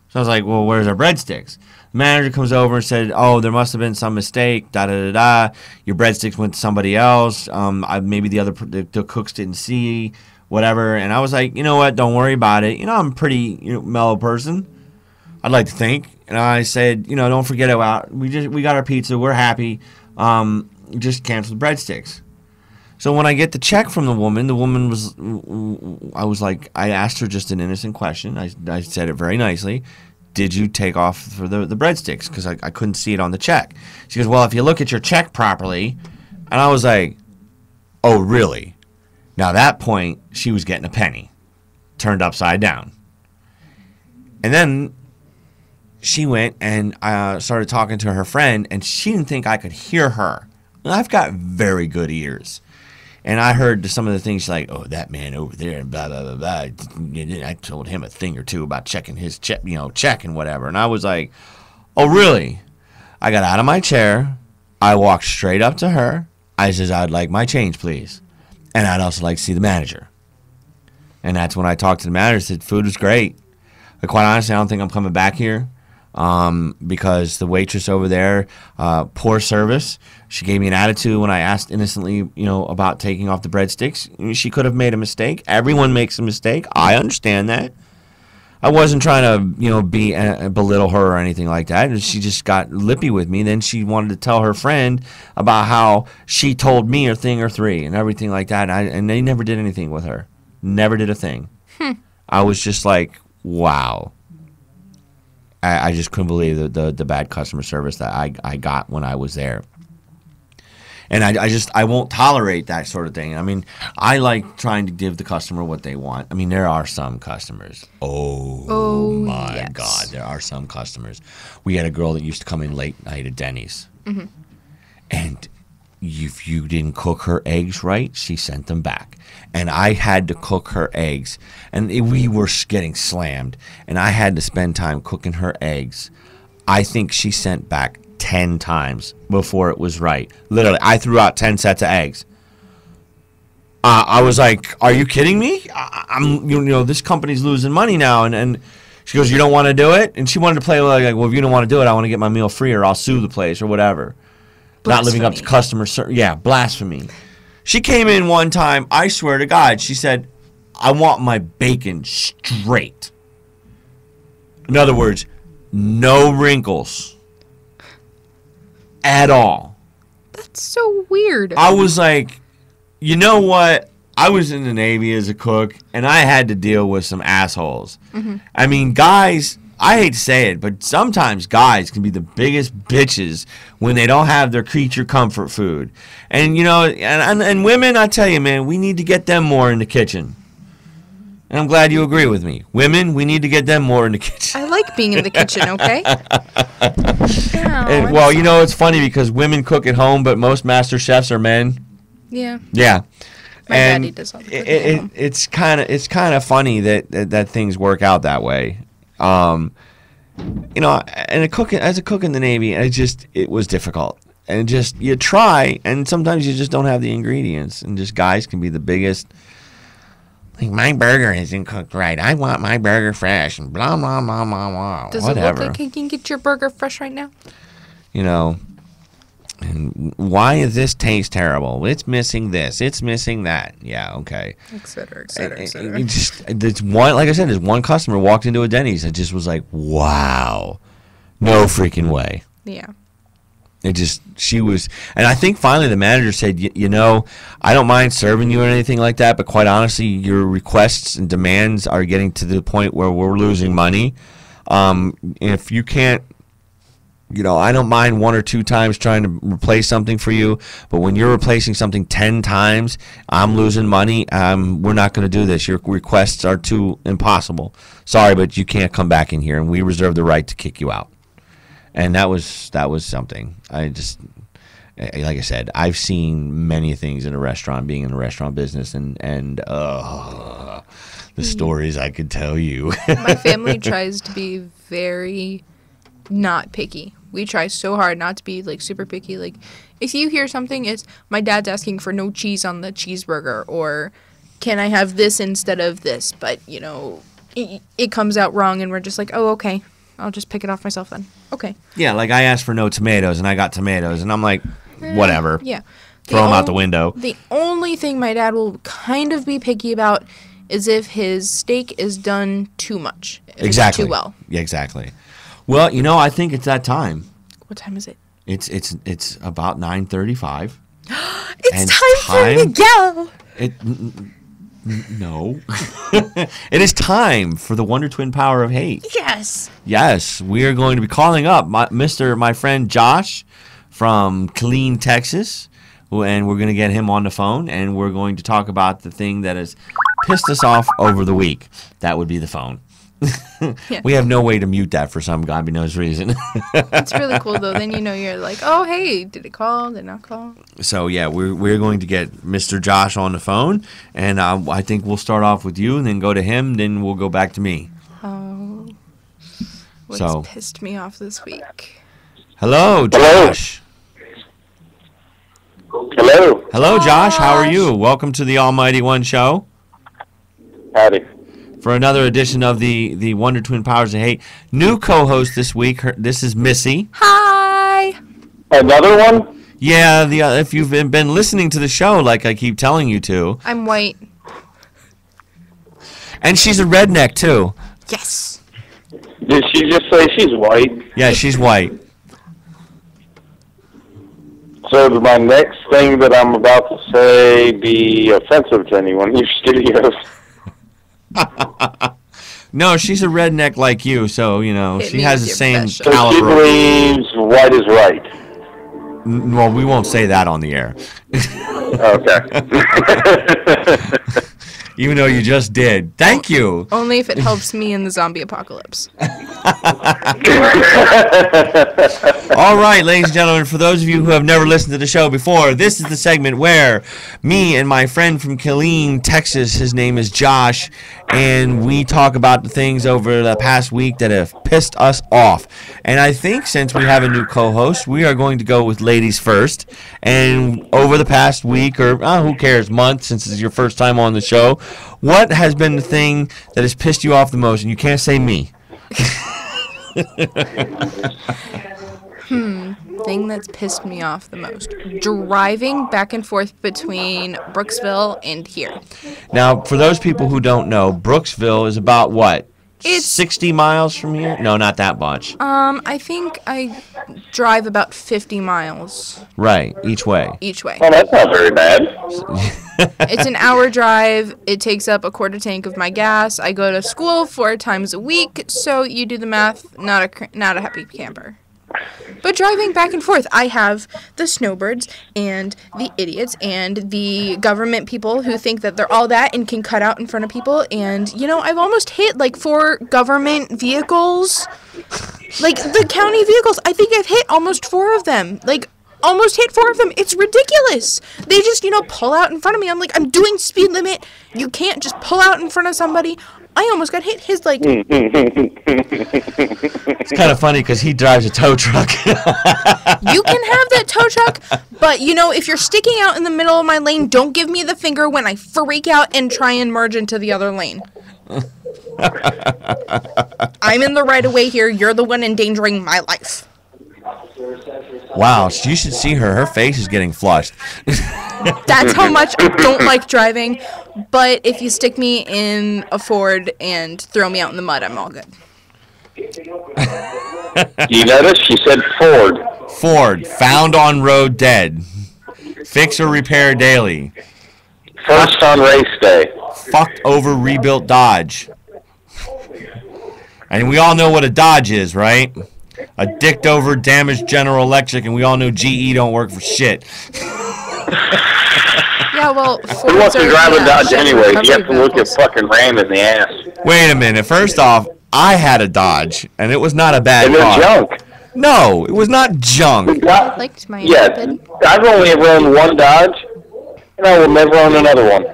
So I was like, well, where's our breadsticks? The manager comes over and said, oh, there must have been some mistake, da-da-da-da. Your breadsticks went to somebody else. Maybe the cooks didn't see, whatever. And I was like, you know what, don't worry about it. I'm a pretty mellow person, I'd like to think. And I said, don't forget about, we got our pizza, we're happy. Just cancel the breadsticks. So when I get the check from the woman was, I asked her just an innocent question. I said it very nicely. Did you take off for the breadsticks? Because I couldn't see it on the check. She goes, well, if you look at your check properly. And I was like, oh, really? Now, at that point, she was getting a penny turned upside down. And then she went and started talking to her friend, and she didn't think I could hear her. And I've got very good ears. And I heard some of the things like, oh, that man over there, and blah, blah, blah, blah. I told him a thing or two about checking his check and whatever. And I was like, oh, really? I got out of my chair. I walked straight up to her. I says, I'd like my change, please. And I'd also like to see the manager. And that's when I talked to the manager. Said, food was great. But quite honestly, I don't think I'm coming back here. Because the waitress over there, poor service. She gave me an attitude when I asked innocently, about taking off the breadsticks. She could have made a mistake. Everyone makes a mistake. I understand that. I wasn't trying to, belittle her or anything like that. She just got lippy with me. Then she wanted to tell her friend about how she told me a thing or three and everything like that. And they never did anything with her. Never did a thing. I was just like, wow. I just couldn't believe the bad customer service that I got when I was there. And I won't tolerate that sort of thing. I mean, I like trying to give the customer what they want. I mean, there are some customers. Oh my yes. God, there are some customers. We had a girl that used to come in late night at Denny's. Mm-hmm. And if you didn't cook her eggs right, she sent them back. And I had to cook her eggs. And we were getting slammed. And I had to spend time cooking her eggs. I think she sent back 10 times before it was right. Literally, I threw out 10 sets of eggs. I was like, are you kidding me? This company's losing money now. And she goes, you don't want to do it? And she wanted to play like, well, if you don't want to do it, I want to get my meal free or I'll sue the place or whatever. Blasphemy. Not living up to customer service. Yeah, blasphemy. She came in one time, I swear to God, she said, I want my bacon straight. In other words, no wrinkles at all. That's so weird. I was like, you know what? I was in the Navy as a cook, and I had to deal with some assholes. Mm-hmm. I mean, guys, I hate to say it, but sometimes guys can be the biggest bitches when they don't have their creature comfort food. And, and women, I tell you, man, we need to get them more in the kitchen. And I'm glad you agree with me. Women, we need to get them more in the kitchen. I like being in the kitchen, okay? It's funny because women cook at home, but most master chefs are men. Yeah. Yeah. My daddy does all the cooking at home. It's kind of funny that things work out that way. And as a cook in the Navy, it was difficult. And you try, and sometimes you just don't have the ingredients. And just guys can be the biggest. Like, my burger isn't cooked right. I want my burger fresh, and blah, blah, blah, blah, blah. Does whatever. It look like you can get your burger fresh right now? And why does this taste terrible? It's missing this. It's missing that. Yeah, okay. Et cetera, et cetera, et cetera. It's one, like I said, there's one customer walked into a Denny's and just was like, wow. No freaking way. Yeah. She was, and I think finally the manager said, you know, I don't mind serving you or anything like that, but quite honestly, your requests and demands are getting to the point where we're losing money. If you can't, you know, I don't mind 1 or 2 times trying to replace something for you, but when you're replacing something 10 times, I'm losing money. We're not going to do this. Your requests are too impossible. Sorry, but you can't come back in here, and we reserve the right to kick you out. And that was something. Like I said, I've seen many things in a restaurant, being in the restaurant business, and the stories I could tell you. My family tries to be very not picky. We try so hard not to be like super picky. Like if you hear something, it's my dad's asking for no cheese on the cheeseburger, or can I have this instead of this? But you know, it comes out wrong, and we're just like, oh, okay, I'll just pick it off myself then. Okay. Yeah, like I asked for no tomatoes, and I got tomatoes, and I'm like, whatever. Yeah. Throw them out the window. The only thing my dad will kind of be picky about is if his steak is done too much. Exactly. Too well. Yeah, exactly. Well, you know, I think it's that time. What time is it? It's about 9:35. It's time for Miguel. No. It is time for the Wonder Twin Power of Hate. Yes. Yes, we are going to be calling up my friend Josh from Killeen, Texas, and we're going to get him on the phone, and we're going to talk about the thing that has pissed us off over the week. That would be the phone. Yeah. We have no way to mute that for some God knows reason. It's really cool though. Then you know you're like, oh hey, did it call? Did it not call? So yeah, we're going to get Mr. Josh on the phone, and I think we'll start off with you, and then go to him, then we'll go back to me. Oh, what's pissed me off this week? Hello, Josh. Hello, Josh. How are you? Welcome to the Almighty One Show. Howdy. For another edition of the Wonder Twin Powers of Hate. New co-host this week. This is Missy. Hi. Another one? Yeah, if you've been listening to the show, like I keep telling you to. I'm white. And she's a redneck too. Yes. Did she just say she's white? Yeah, she's white. So does my next thing that I'm about to say be offensive to anyone in your studios? No, she's a redneck like you, so, you know, she has the same So caliber. she believes white is right. Well, we won't say that on the air. Okay. Even though you just did. Thank you. Only if it helps me in the zombie apocalypse. All right, ladies and gentlemen, for those of you who have never listened to the show before, this is the segment where me and my friend from Killeen, Texas, his name is Josh, and we talk about the things over the past week that have pissed us off. And I think since we have a new co-host, we are going to go with ladies first. And over the past week, or who cares, month, since it's your first time on the show, what has been the thing that has pissed you off the most? And you can't say me. Thing that's pissed me off the most. Driving back and forth between Brooksville and here. Now, for those people who don't know, Brooksville is about what? It's 60 miles from here? No, not that much. I think I drive about 50 miles. Right, each way. Each way. Oh, that's not very bad. It's an hour drive. It takes up a quarter tank of my gas. I go to school 4 times a week, so you do the math. Not a happy camper. But driving back and forth, I have the snowbirds and the idiots and the government people who think that they're all that and can cut out in front of people. And, you know, I've almost hit like 4 government vehicles. Like the county vehicles. I think I've hit almost 4 of them. Like, almost hit 4 of them. It's ridiculous. They just, you know, pull out in front of me. I'm like, I'm doing speed limit. You can't just pull out in front of somebody. I almost got hit. His, like... It's kind of funny because he drives a tow truck. You can have that tow truck, but, you know, if you're sticking out in the middle of my lane, don't give me the finger when I freak out and try and merge into the other lane. I'm in the right of way here. You're the one endangering my life. Wow, you should see her. Her face is getting flushed. That's how much I don't like driving. But if you stick me in a Ford and throw me out in the mud, I'm all good. You notice she said Ford. Ford, found on road dead. Fix or repair daily. First on race day. Fucked over rebuilt Dodge. And we all know what a Dodge is, right? A dicked over damaged General Electric, and we all know GE don't work for shit. Yeah, well, Who wants to drive a Dodge anyway? You have to look at fucking Ram in the ass. Wait a minute. First off, I had a Dodge, and it was not a bad It was car. junk. No, it was not junk. I liked my Yeah, I've only ever owned one Dodge, and I will never own another one.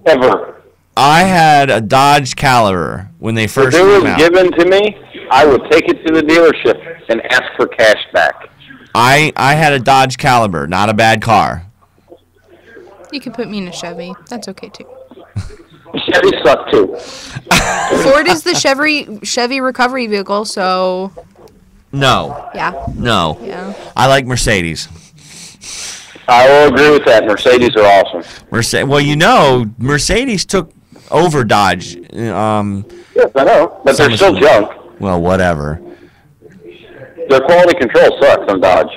Ever. I had a Dodge Caliber when they If first it came was out. given to me, I would take it to the dealership and ask for cash back. I had a Dodge Caliber, not a bad car. You can put me in a Chevy. That's okay, too. Chevy suck too. Ford is the Chevy recovery vehicle, so... No. Yeah. No. Yeah. I like Mercedes. I will agree with that. Mercedes are awesome. Well, you know, Mercedes took over Dodge. Yes, I know, but they're still junk. Well, whatever. Their quality control sucks on Dodge.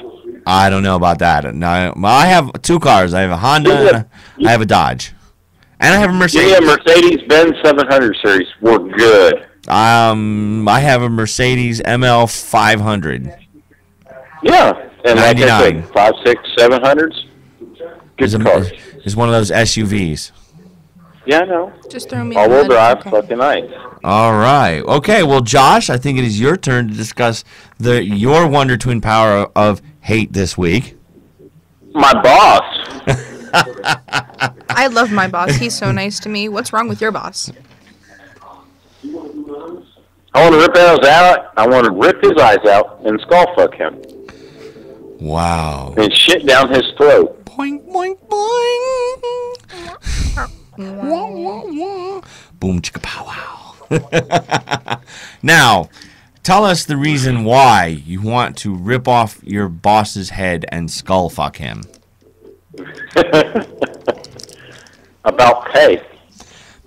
I don't know about that. No, I have two cars. I have a Honda and I have a Dodge. And I have a Mercedes. Yeah, Mercedes-Benz 700 series were good. I have a Mercedes ML 500. Yeah, and like I 99. said, 5, 6, 700s. Good cars. It's one of those SUVs. Yeah, I know. Just throw me All-wheel in the drive, mud. fucking nice. All right. Okay. Well, Josh, I think it is your turn to discuss your Wonder Twin power of hate this week. My boss. I love my boss. He's so nice to me. What's wrong with your boss? I want to rip his out. I want to rip his eyes out and skull fuck him. Wow. And shit down his throat. Boing, boing, boing. Boom, chicka, pow, wow. Now, tell us the reason why you want to rip off your boss's head and skull fuck him. About pay.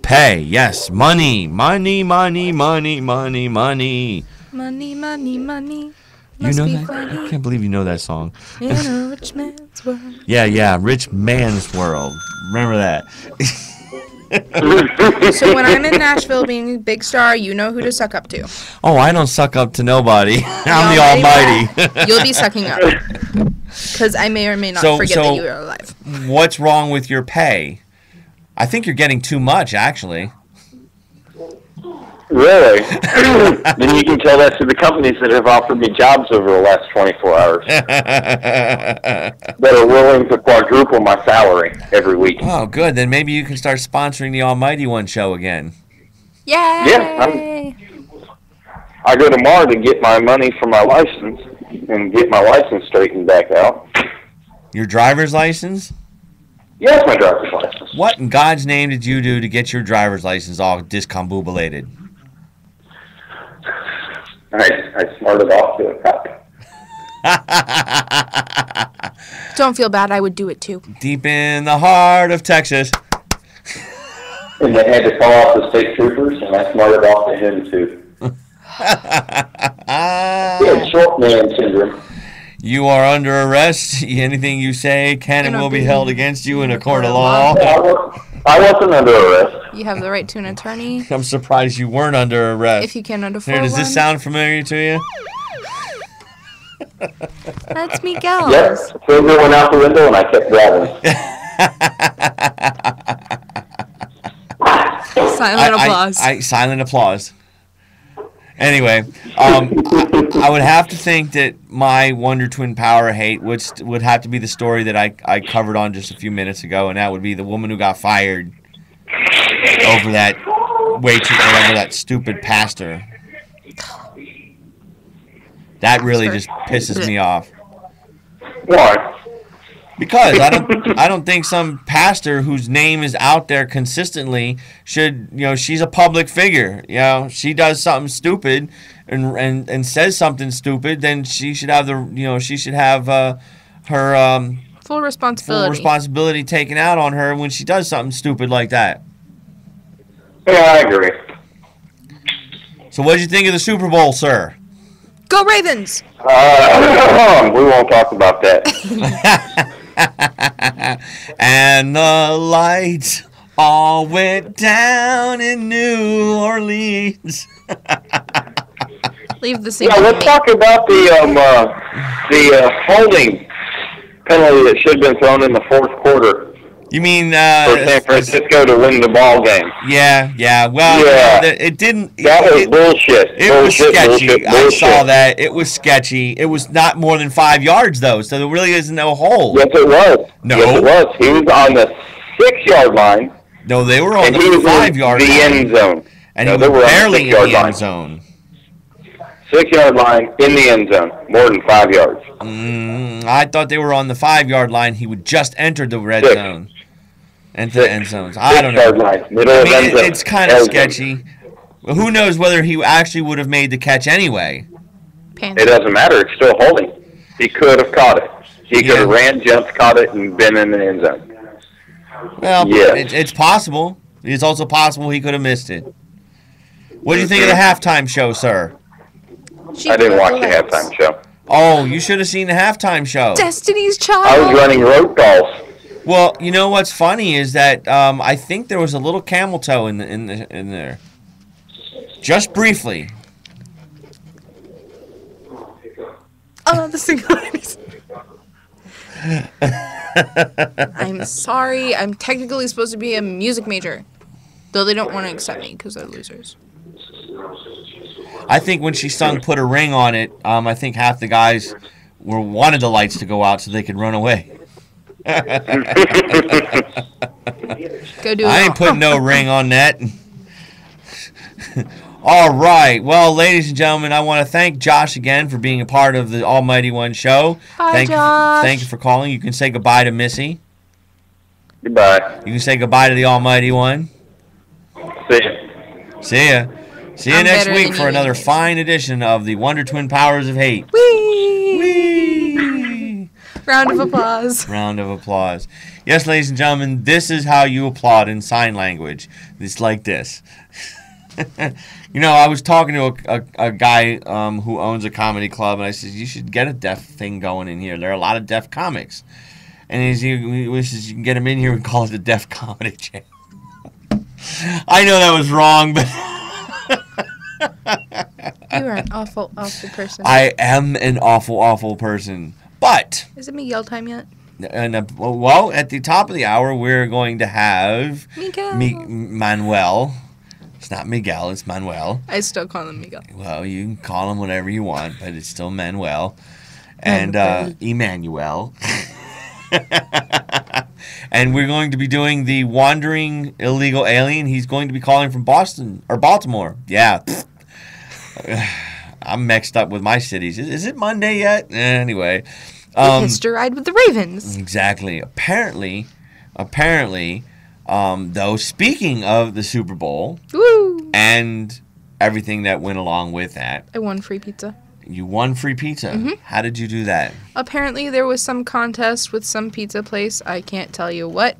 Pay, yes. Money, money, money, money, money, money. Money, money, money. You know that? I can't believe you know that song. In a rich man's world. Yeah, Rich Man's World. Remember that. So when I'm in Nashville being a big star, you know who to suck up to. Oh, I don't suck up to nobody. I'm the Almighty. You'll be sucking up. Because I may or may not forget that you are alive. What's wrong with your pay? I think you're getting too much, actually. Really? Then you can tell that to the companies that have offered me jobs over the last 24 hours. That are willing to quadruple my salary every week. Oh, good. Then maybe you can start sponsoring the Almighty One show again. Yay! Yeah, I go tomorrow to get my money for my license and get my license straightened back out. Your driver's license? Yes, my driver's license. What in God's name did you do to get your driver's license all discombobulated? I smarted off to a cop. Don't feel bad. I would do it too. Deep in the heart of Texas. And they had to call off the state troopers, and I smarted off to him too. He had short man syndrome. You are under arrest. Anything you say can and will be held against you in a court of law. I wasn't under arrest. You have the right to an attorney. I'm surprised you weren't under arrest. If you cannot afford Here, does one. this sound familiar to you? That's Miguel. Yes, finger went out the window, and I kept driving. Silent applause. Silent applause. Anyway, I would have to think that my Wonder Twin power hate would have to be the story that I covered on just a few minutes ago, and that would be the woman who got fired over that over that stupid pastor. That really just pisses me off. Why? Because I don't think some pastor whose name is out there consistently should, she's a public figure. She does something stupid and says something stupid, then she should have her full responsibility taken out on her when she does something stupid like that. Yeah, I agree. So what did you think of the Super Bowl, sir? Go Ravens! We won't talk about that. And the lights all went down in New Orleans. Leave the scene. Yeah, let's talk about the holding penalty that should have been thrown in the fourth quarter. You mean for San Francisco to win the ball game? Yeah. Well, it didn't. That was bullshit. It was sketchy. I saw that. It was sketchy. It was not more than 5 yards though, so there really isn't no hole. Yes, it was. No, yes, it was. He was on the 6-yard line. No, they were on the 5-yard line. The end zone. And he was barely in the end zone. 6-yard line in the end zone, more than 5 yards. I thought they were on the 5-yard line. He would just enter the red zone. Into the end zones. I don't know. Line, middle of end zone. It's kind of sketchy. Well, who knows whether he actually would have made the catch anyway? It doesn't matter. It's still holding. He could have caught it. He could have ran, jumped, caught it, and been in the end zone. Well, it's possible. It's also possible he could have missed it. What do you think of the halftime show, sir? I didn't watch the halftime show. Oh, you should have seen the halftime show. Destiny's Child. I was running road calls. Well, you know what's funny is that I think there was a little camel toe in there, just briefly. Oh, the single ladies. I'm sorry. I'm technically supposed to be a music major, though they don't want to accept me because they're losers. I think when she sung "Put a Ring on It," I think half the guys wanted the lights to go out so they could run away. Go do it. I ain't putting no ring on that. All right. Well, ladies and gentlemen, I want to thank Josh again for being a part of the Almighty One show. Bye, Josh. Thank you for calling. You can say goodbye to Missy. Goodbye. You can say goodbye to the Almighty One. See ya. See ya. See you next week for another fine edition of the Wonder Twin Powers of Hate. Whee! Round of applause. Round of applause. Yes, ladies and gentlemen, this is how you applaud in sign language. It's like this. I was talking to a guy who owns a comedy club, and I said, you should get a deaf thing going in here. There are a lot of deaf comics. And he wishes you can get him in here and call it the Deaf Comedy Channel. I know that was wrong, but... You are an awful, awful person. I am an awful, awful person. But... Is it Miguel time yet? Well, at the top of the hour, we're going to have... Miguel. Manuel. It's not Miguel, it's Manuel. I still call him Miguel. Well, you can call him whatever you want, but it's still Manuel. And Emmanuel. And we're going to be doing the Wandering Illegal Alien. He's going to be calling from Boston or Baltimore. Yeah. I'm mixed up with my cities. Is it Monday yet? Anyway. History ride with the Ravens. Exactly. Apparently, though, speaking of the Super Bowl and everything that went along with that. I won free pizza. You won free pizza. Mm-hmm. How did you do that? Apparently, there was some contest with some pizza place. I can't tell you what,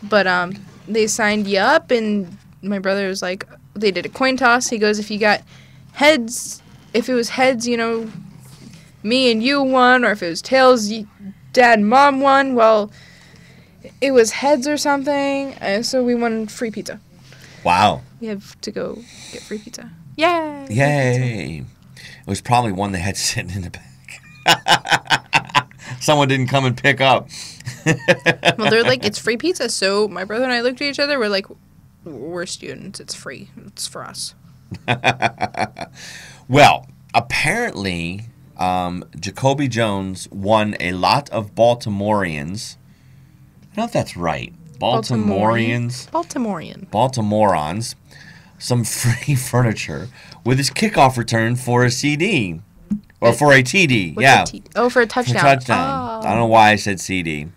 but they signed you up, and my brother was like, they did a coin toss. He goes, if you got heads, if it was heads, me and you won, or if it was tails, dad and mom won. Well, it was heads or something, and so we won free pizza. Wow. We have to go get free pizza. Yay! Yay! It was probably one that had sitting in the back. Someone didn't come and pick up. Well, they're like, it's free pizza. So my brother and I looked at each other. We're like, we're students. It's free. It's for us. Well, apparently, Jacoby Jones won a lot of Baltimoreans. I don't know if that's right. Baltimoreans. Some free furniture with his kickoff return for a CD. Or for a TD. What's yeah. for a touchdown. For a touchdown. Oh. I don't know why I said CD.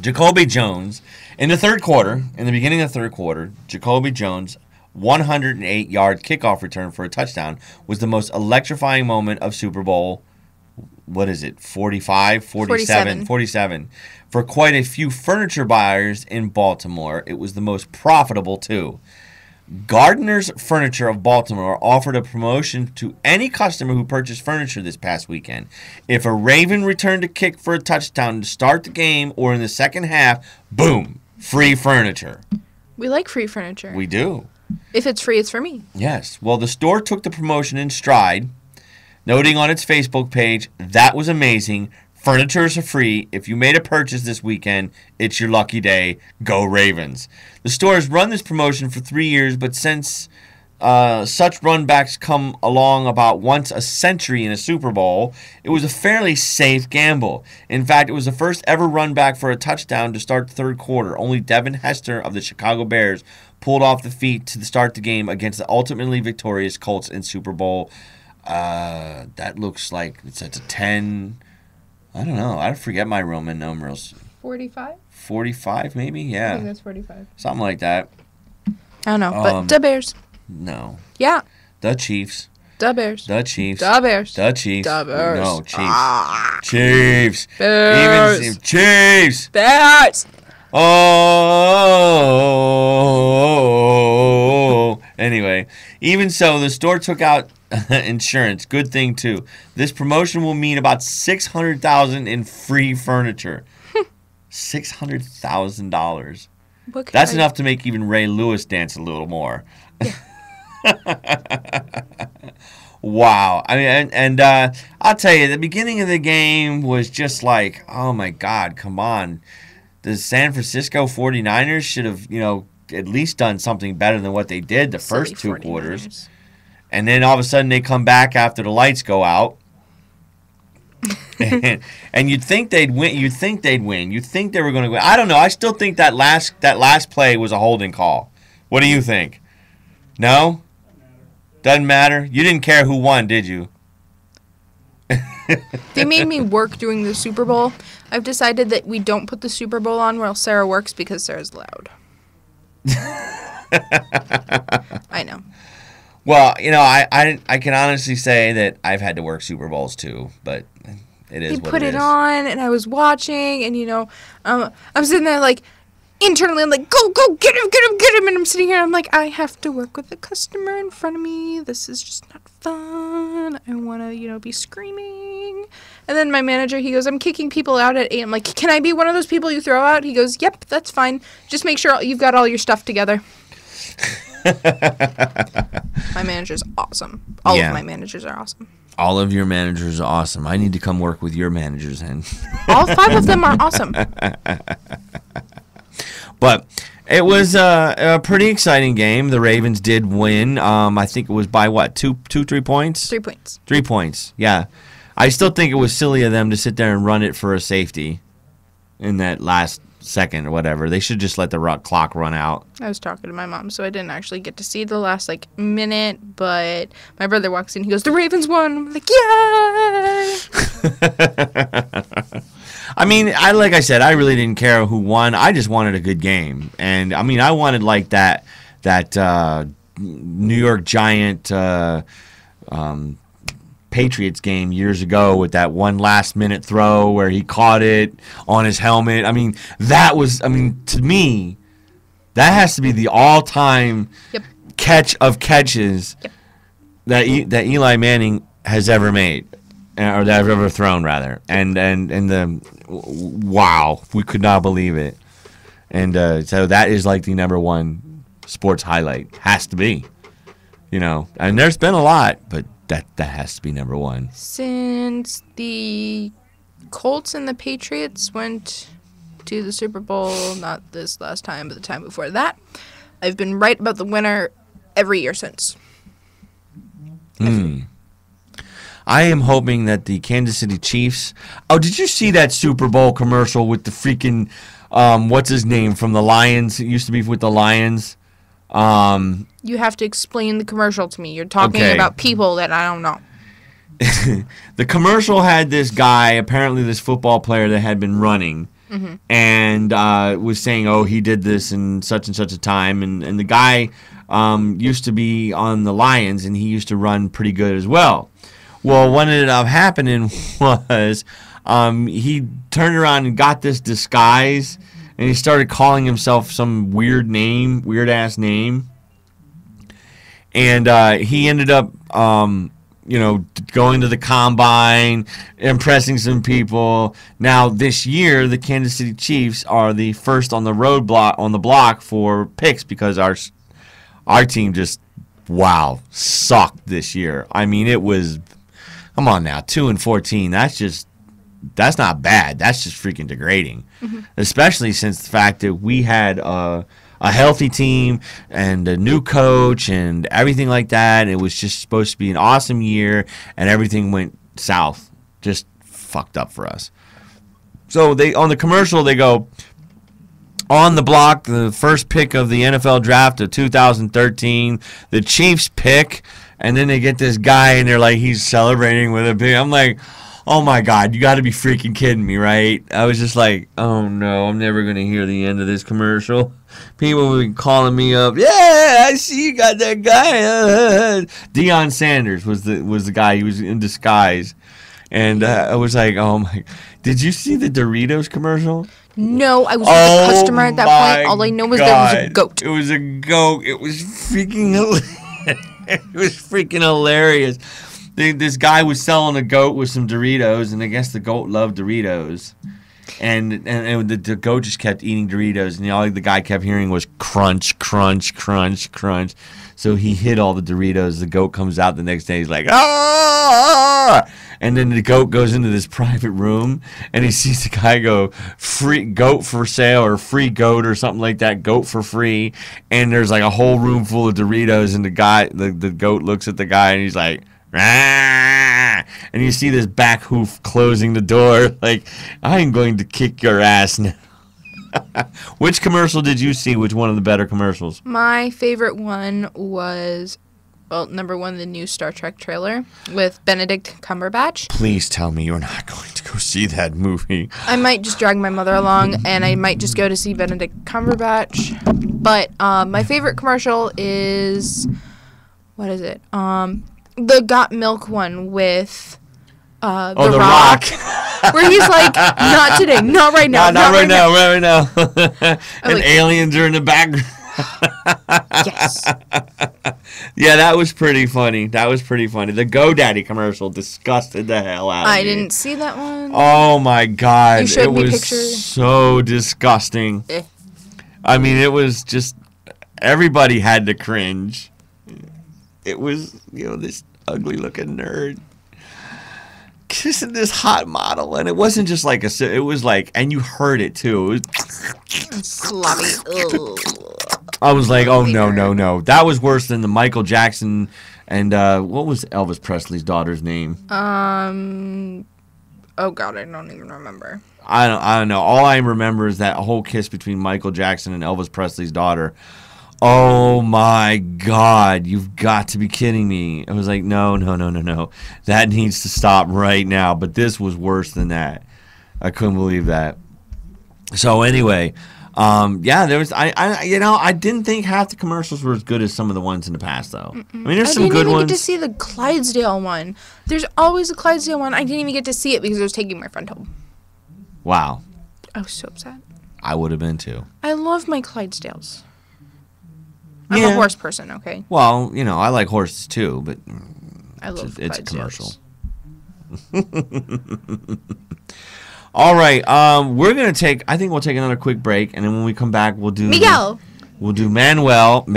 Jacoby Jones, in the third quarter, in the beginning of the third quarter, Jacoby Jones' 108-yard kickoff return for a touchdown was the most electrifying moment of Super Bowl, 47. For quite a few furniture buyers in Baltimore, it was the most profitable, too. Gardner's Furniture of Baltimore offered a promotion to any customer who purchased furniture this past weekend. If a Raven returned a kick for a touchdown to start the game or in the second half, boom, free furniture. We like free furniture. We do. If it's free, it's for me. Yes. Well, the store took the promotion in stride, noting on its Facebook page, "That was amazing. Furnitures are free. If you made a purchase this weekend, it's your lucky day. Go Ravens." The store has run this promotion for 3 years, but since such runbacks come along about once a century in a Super Bowl, it was a fairly safe gamble. In fact, it was the first ever runback for a touchdown to start the third quarter. Only Devin Hester of the Chicago Bears pulled off the feat to start the game against the ultimately victorious Colts in Super Bowl. That looks like it's a 10... I don't know. I forget my Roman numerals. 45? 45 maybe? Yeah. I think that's 45. Something like that. I don't know, but the Bears. No. Yeah. The Chiefs. The Bears. The Chiefs. The Bears. The Chiefs. The Bears. No, Chiefs. Ah. Chiefs. Bears. Even Chiefs. Bears. Oh. Anyway, even so, the store took out insurance. Good thing too. This promotion will mean about $600,000 in free furniture. $600,000. That's enough to make even Ray Lewis dance a little more. Wow. I mean, and I'll tell you, the beginning of the game was just like, oh my God, come on. The San Francisco 49ers should have, at least done something better than what they did the first two quarters. And then all of a sudden they come back after the lights go out. and you'd think they'd win. You'd think they were going to win. I don't know. I still think that last play was a holding call. What do you think? No? Doesn't matter? You didn't care who won, did you? They made me work during the Super Bowl. I've decided that we don't put the Super Bowl on while Sarah works because Sarah's loud. I know. Well, I can honestly say that I've had to work Super Bowls too, but it is what it is. He put it on, and I was watching, and I'm sitting there like, internally, I'm like, go, get him, and I'm sitting here, I'm like, I have to work with the customer in front of me. This is just not fun. I want to, be screaming. And then my manager, he goes, I'm kicking people out at 8. I'm like, can I be one of those people you throw out? He goes, yep, that's fine. Just make sure you've got all your stuff together. My manager's awesome. All of my managers are awesome. All of your managers are awesome. I need to come work with your managers then. All 5 of them are awesome. But it was a pretty exciting game. The Ravens did win. I think it was by what? 3 points? 3 points. 3 points, yeah. I still think it was silly of them to sit there and run it for a safety in that last second or whatever. They should just let the clock run out. I was talking to my mom, so I didn't actually get to see the last minute, but my brother walks in, he goes, the Ravens won. I'm like, yay! I mean, like I said, I really didn't care who won. I just wanted a good game. And I mean, I wanted like that New York Giant Patriots game years ago with that one last minute throw where he caught it on his helmet. I mean, to me, that has to be the all-time catch of catches that Eli Manning has ever made, or that I've ever thrown, rather. And wow, we could not believe it. And so that is like the number one sports highlight. Has to be, And there's been a lot, but that has to be number one. Since the Colts and the Patriots went to the Super Bowl, not this last time, but the time before that, I've been right about the winner every year since. I am hoping that the Kansas City Chiefs... Oh, did you see that Super Bowl commercial with the freaking... what's his name from the Lions? It used to be with the Lions. You have to explain the commercial to me. You're talking about people that I don't know. The commercial had this guy, apparently this football player that had been running, and was saying, "Oh, he did this in such and such a time," and the guy used to be on the Lions, and he used to run pretty good as well. Well, what ended up happening was he turned around and got this disguise, and he started calling himself some weird ass name, and he ended up going to the combine, impressing some people. Now this year, the Kansas City Chiefs are the first on the block for picks because our team just sucked this year. I mean, it was, come on now, 2-14. That's not bad. That's just freaking degrading, especially since the fact that we had a healthy team and a new coach and everything like that. It was just supposed to be an awesome year, and everything went south. Just fucked up for us. So on the commercial, they go, on the block, the first pick of the NFL draft of 2013, the Chiefs pick, and then they get this guy, and they're like, he's celebrating with a big. I'm like, oh my God, you got to be freaking kidding me, right? I was just like, oh no, I'm never going to hear the end of this commercial. People will be calling me up. Yeah, I see you got that guy. Deion Sanders was the guy. He was in disguise. And I was like, oh my. Did you see the Doritos commercial? No, I was with a customer at that point. All I know was there was a goat. It was a goat. It was freaking hilarious. This guy was selling a goat with some Doritos, and I guess the goat loved Doritos. And the goat just kept eating Doritos, and all the guy kept hearing was crunch, crunch, crunch, crunch. So he hid all the Doritos. The goat comes out the next day. He's like, ah! And then the goat goes into this private room, and he sees the guy go, free goat for sale, or free goat, or something like that, goat for free. And there's like a whole room full of Doritos, and the goat looks at the guy, and he's like, ah! And you see this back hoof closing the door, like, I'm going to kick your ass now. Which commercial did you see? Which one of the better commercials? My favorite one was, number one, the new Star Trek trailer with Benedict Cumberbatch. Please tell me you're not going to go see that movie. I might just drag my mother along, and I might just go to see Benedict Cumberbatch. But my favorite commercial is, what is it? The Got Milk one with The Rock. Where he's like, not today, not right now, not right now. And like, aliens are in the background. Yes. Yeah, that was pretty funny. The GoDaddy commercial disgusted the hell out of me. I didn't see that one. Oh my God. You showed me pictures. It was so disgusting. I mean, it was just, everybody had to cringe. It was, this ugly looking nerd kissing this hot model, and it wasn't just like it was like, and you heard it too. It was sloppy. I was like, oh no, that was worse than the Michael Jackson and what was Elvis Presley's daughter's name? Oh God, I don't even remember. I don't know. All I remember is that whole kiss between Michael Jackson and Elvis Presley's daughter. Oh my God, you've got to be kidding me. I was like, no. That needs to stop right now. But this was worse than that. I couldn't believe that. So anyway, there was I didn't think half the commercials were as good as some of the ones in the past though. I mean, there's some good ones. I didn't even get to see the Clydesdale one. There's always a Clydesdale one. I didn't even get to see it because I was taking my friend home. Wow. I was so upset. I would have been too. I love my Clydesdales. I'm a horse person, okay? Well, I like horses too, but I love it's a commercial. All right, we're gonna take. I think we'll take another quick break, and then when we come back, we'll do Miguel. We'll do Manuel. We'll do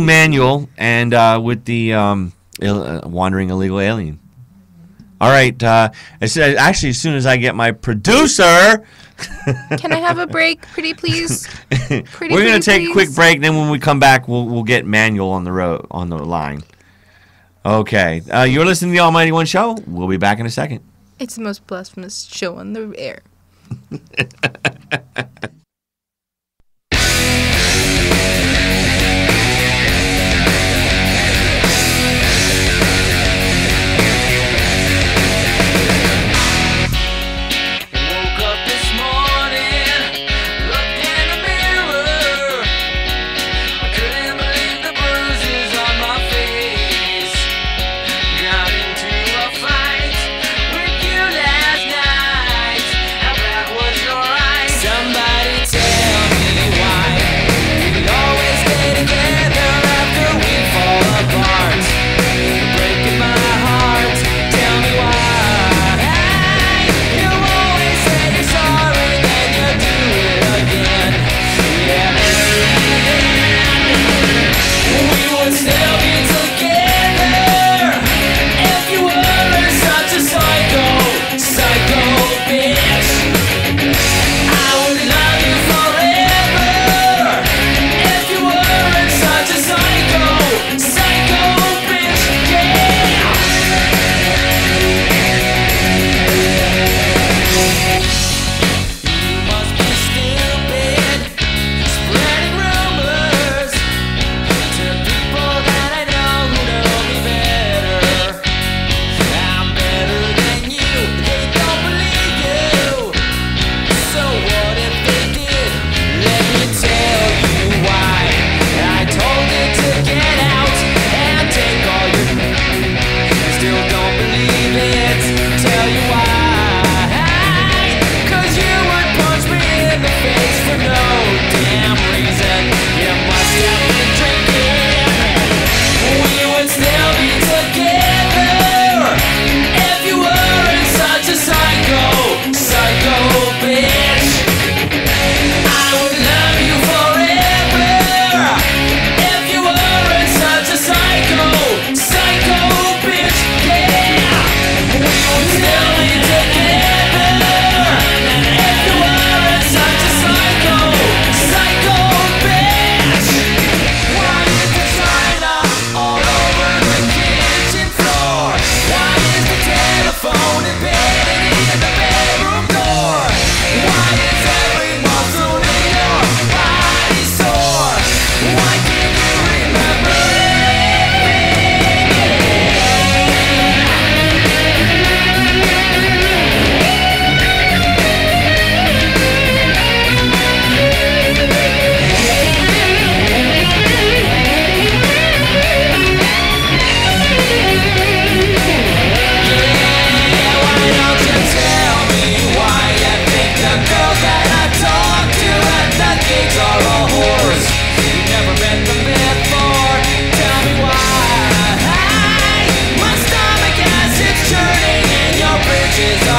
Manuel, and with the wandering illegal alien. All right. As soon as I get my producer. Can I have a break, pretty please? We're gonna take a quick break. Then when we come back, we'll get Manuel on the line. Okay. You're listening to the Almighty One Show. We'll be back in a second. It's the most blasphemous show on the air.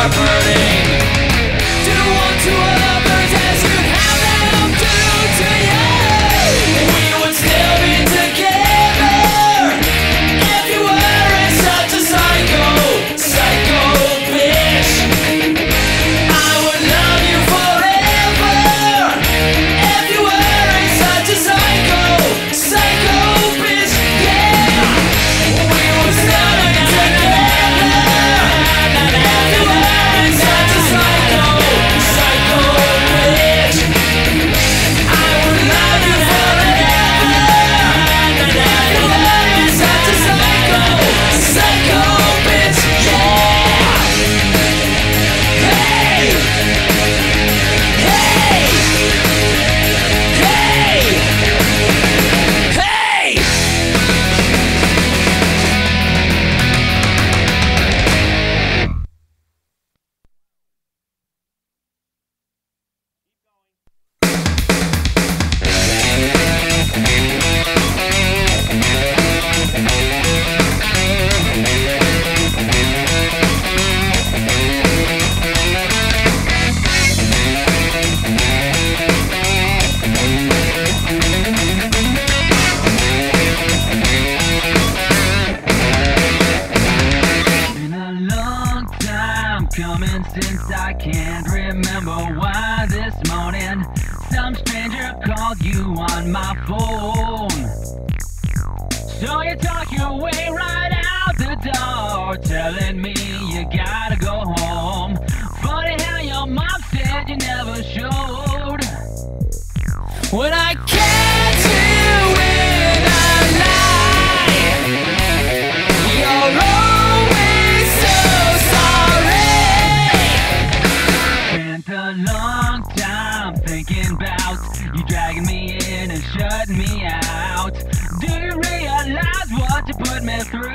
are burning. Do unto others as you'd have them do to you. We would still be together if you weren't such a psycho bitch. I would love you forever if you weren't such a psycho bitch. Yeah, we would still be together if you weren't such a psycho bitch. I would love you forever if you weren't such a psycho bitch. Yeah. Hey! Hey! Hey! Hey! Been a long time coming since I can't remember why this morning some stranger called you on my phone. So you talk your way right out the door, telling me you gotta go home. Funny how your mom said you never showed. When I catch you in a lie, you're always so sorry. Spent a long time thinking about you dragging me in and shutting me out. Do you realize what you put me through?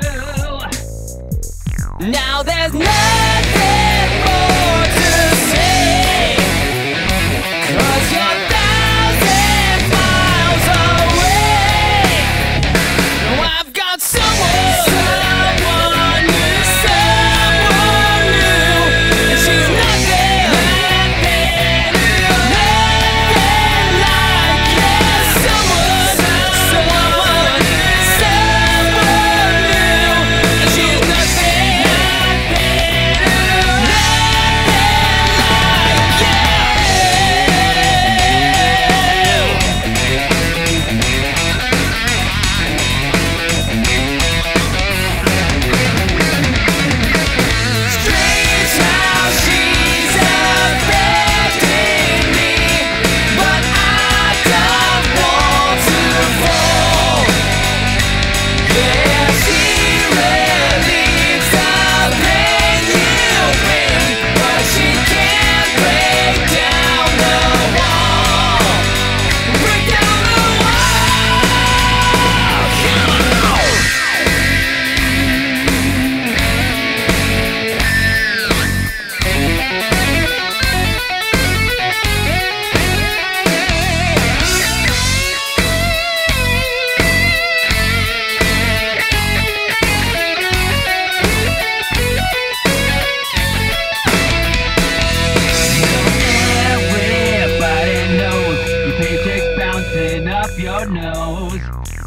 Now there's nothing more to say, 'cause you're 1,000 miles away. Now I've got someone new, and she's nothing like you. Someone new, and she's nothing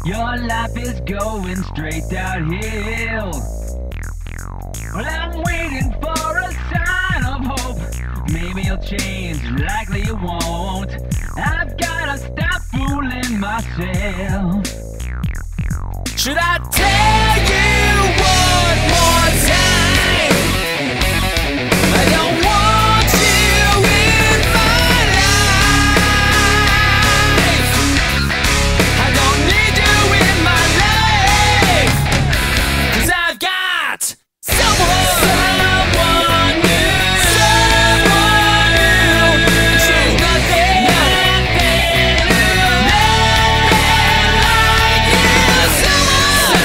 Your life is going straight downhill. Well, I'm waiting for a sign of hope. Maybe you'll change, likely you won't. I've gotta stop fooling myself. Should I tell you one more time? I don't want you in my life. I don't need you in my life. 'Cause I've got someone new. She's nothing like you. Someone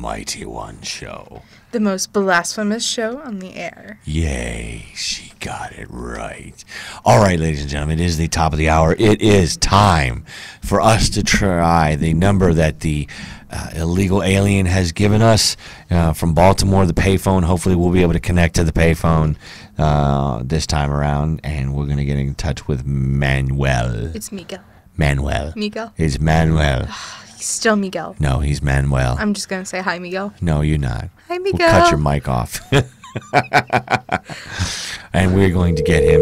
Mighty One Show. The most blasphemous show on the air. Yay, she got it right. All right, ladies and gentlemen, it is the top of the hour. It is time for us to try the number that the illegal alien has given us from Baltimore, the payphone. Hopefully we'll be able to connect to the payphone this time around, and we're going to get in touch with Manuel. It's Miguel. Manuel. Miguel? It's Manuel. He's still Miguel. No, he's Manuel. I'm just going to say hi, Miguel. No, you're not. Hi, Miguel. We'll cut your mic off. And we're going to get him,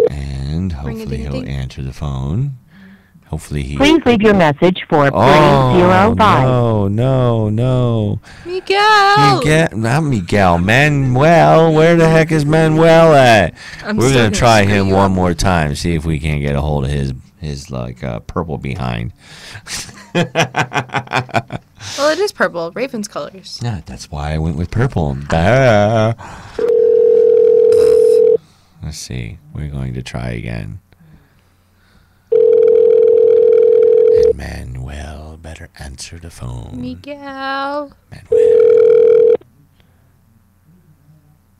and hopefully he'll answer the phone. Hopefully he... Please leave your message for 305. No. Miguel! Not Miguel. Manuel. Where the heck is Manuel at? We're going to try him one more time, see if we can't get a hold of his purple behind. Well, it is purple. Raven's colors. Yeah, that's why I went with purple. Duh. Let's see. We're going to try again. And Manuel better answer the phone. Miguel.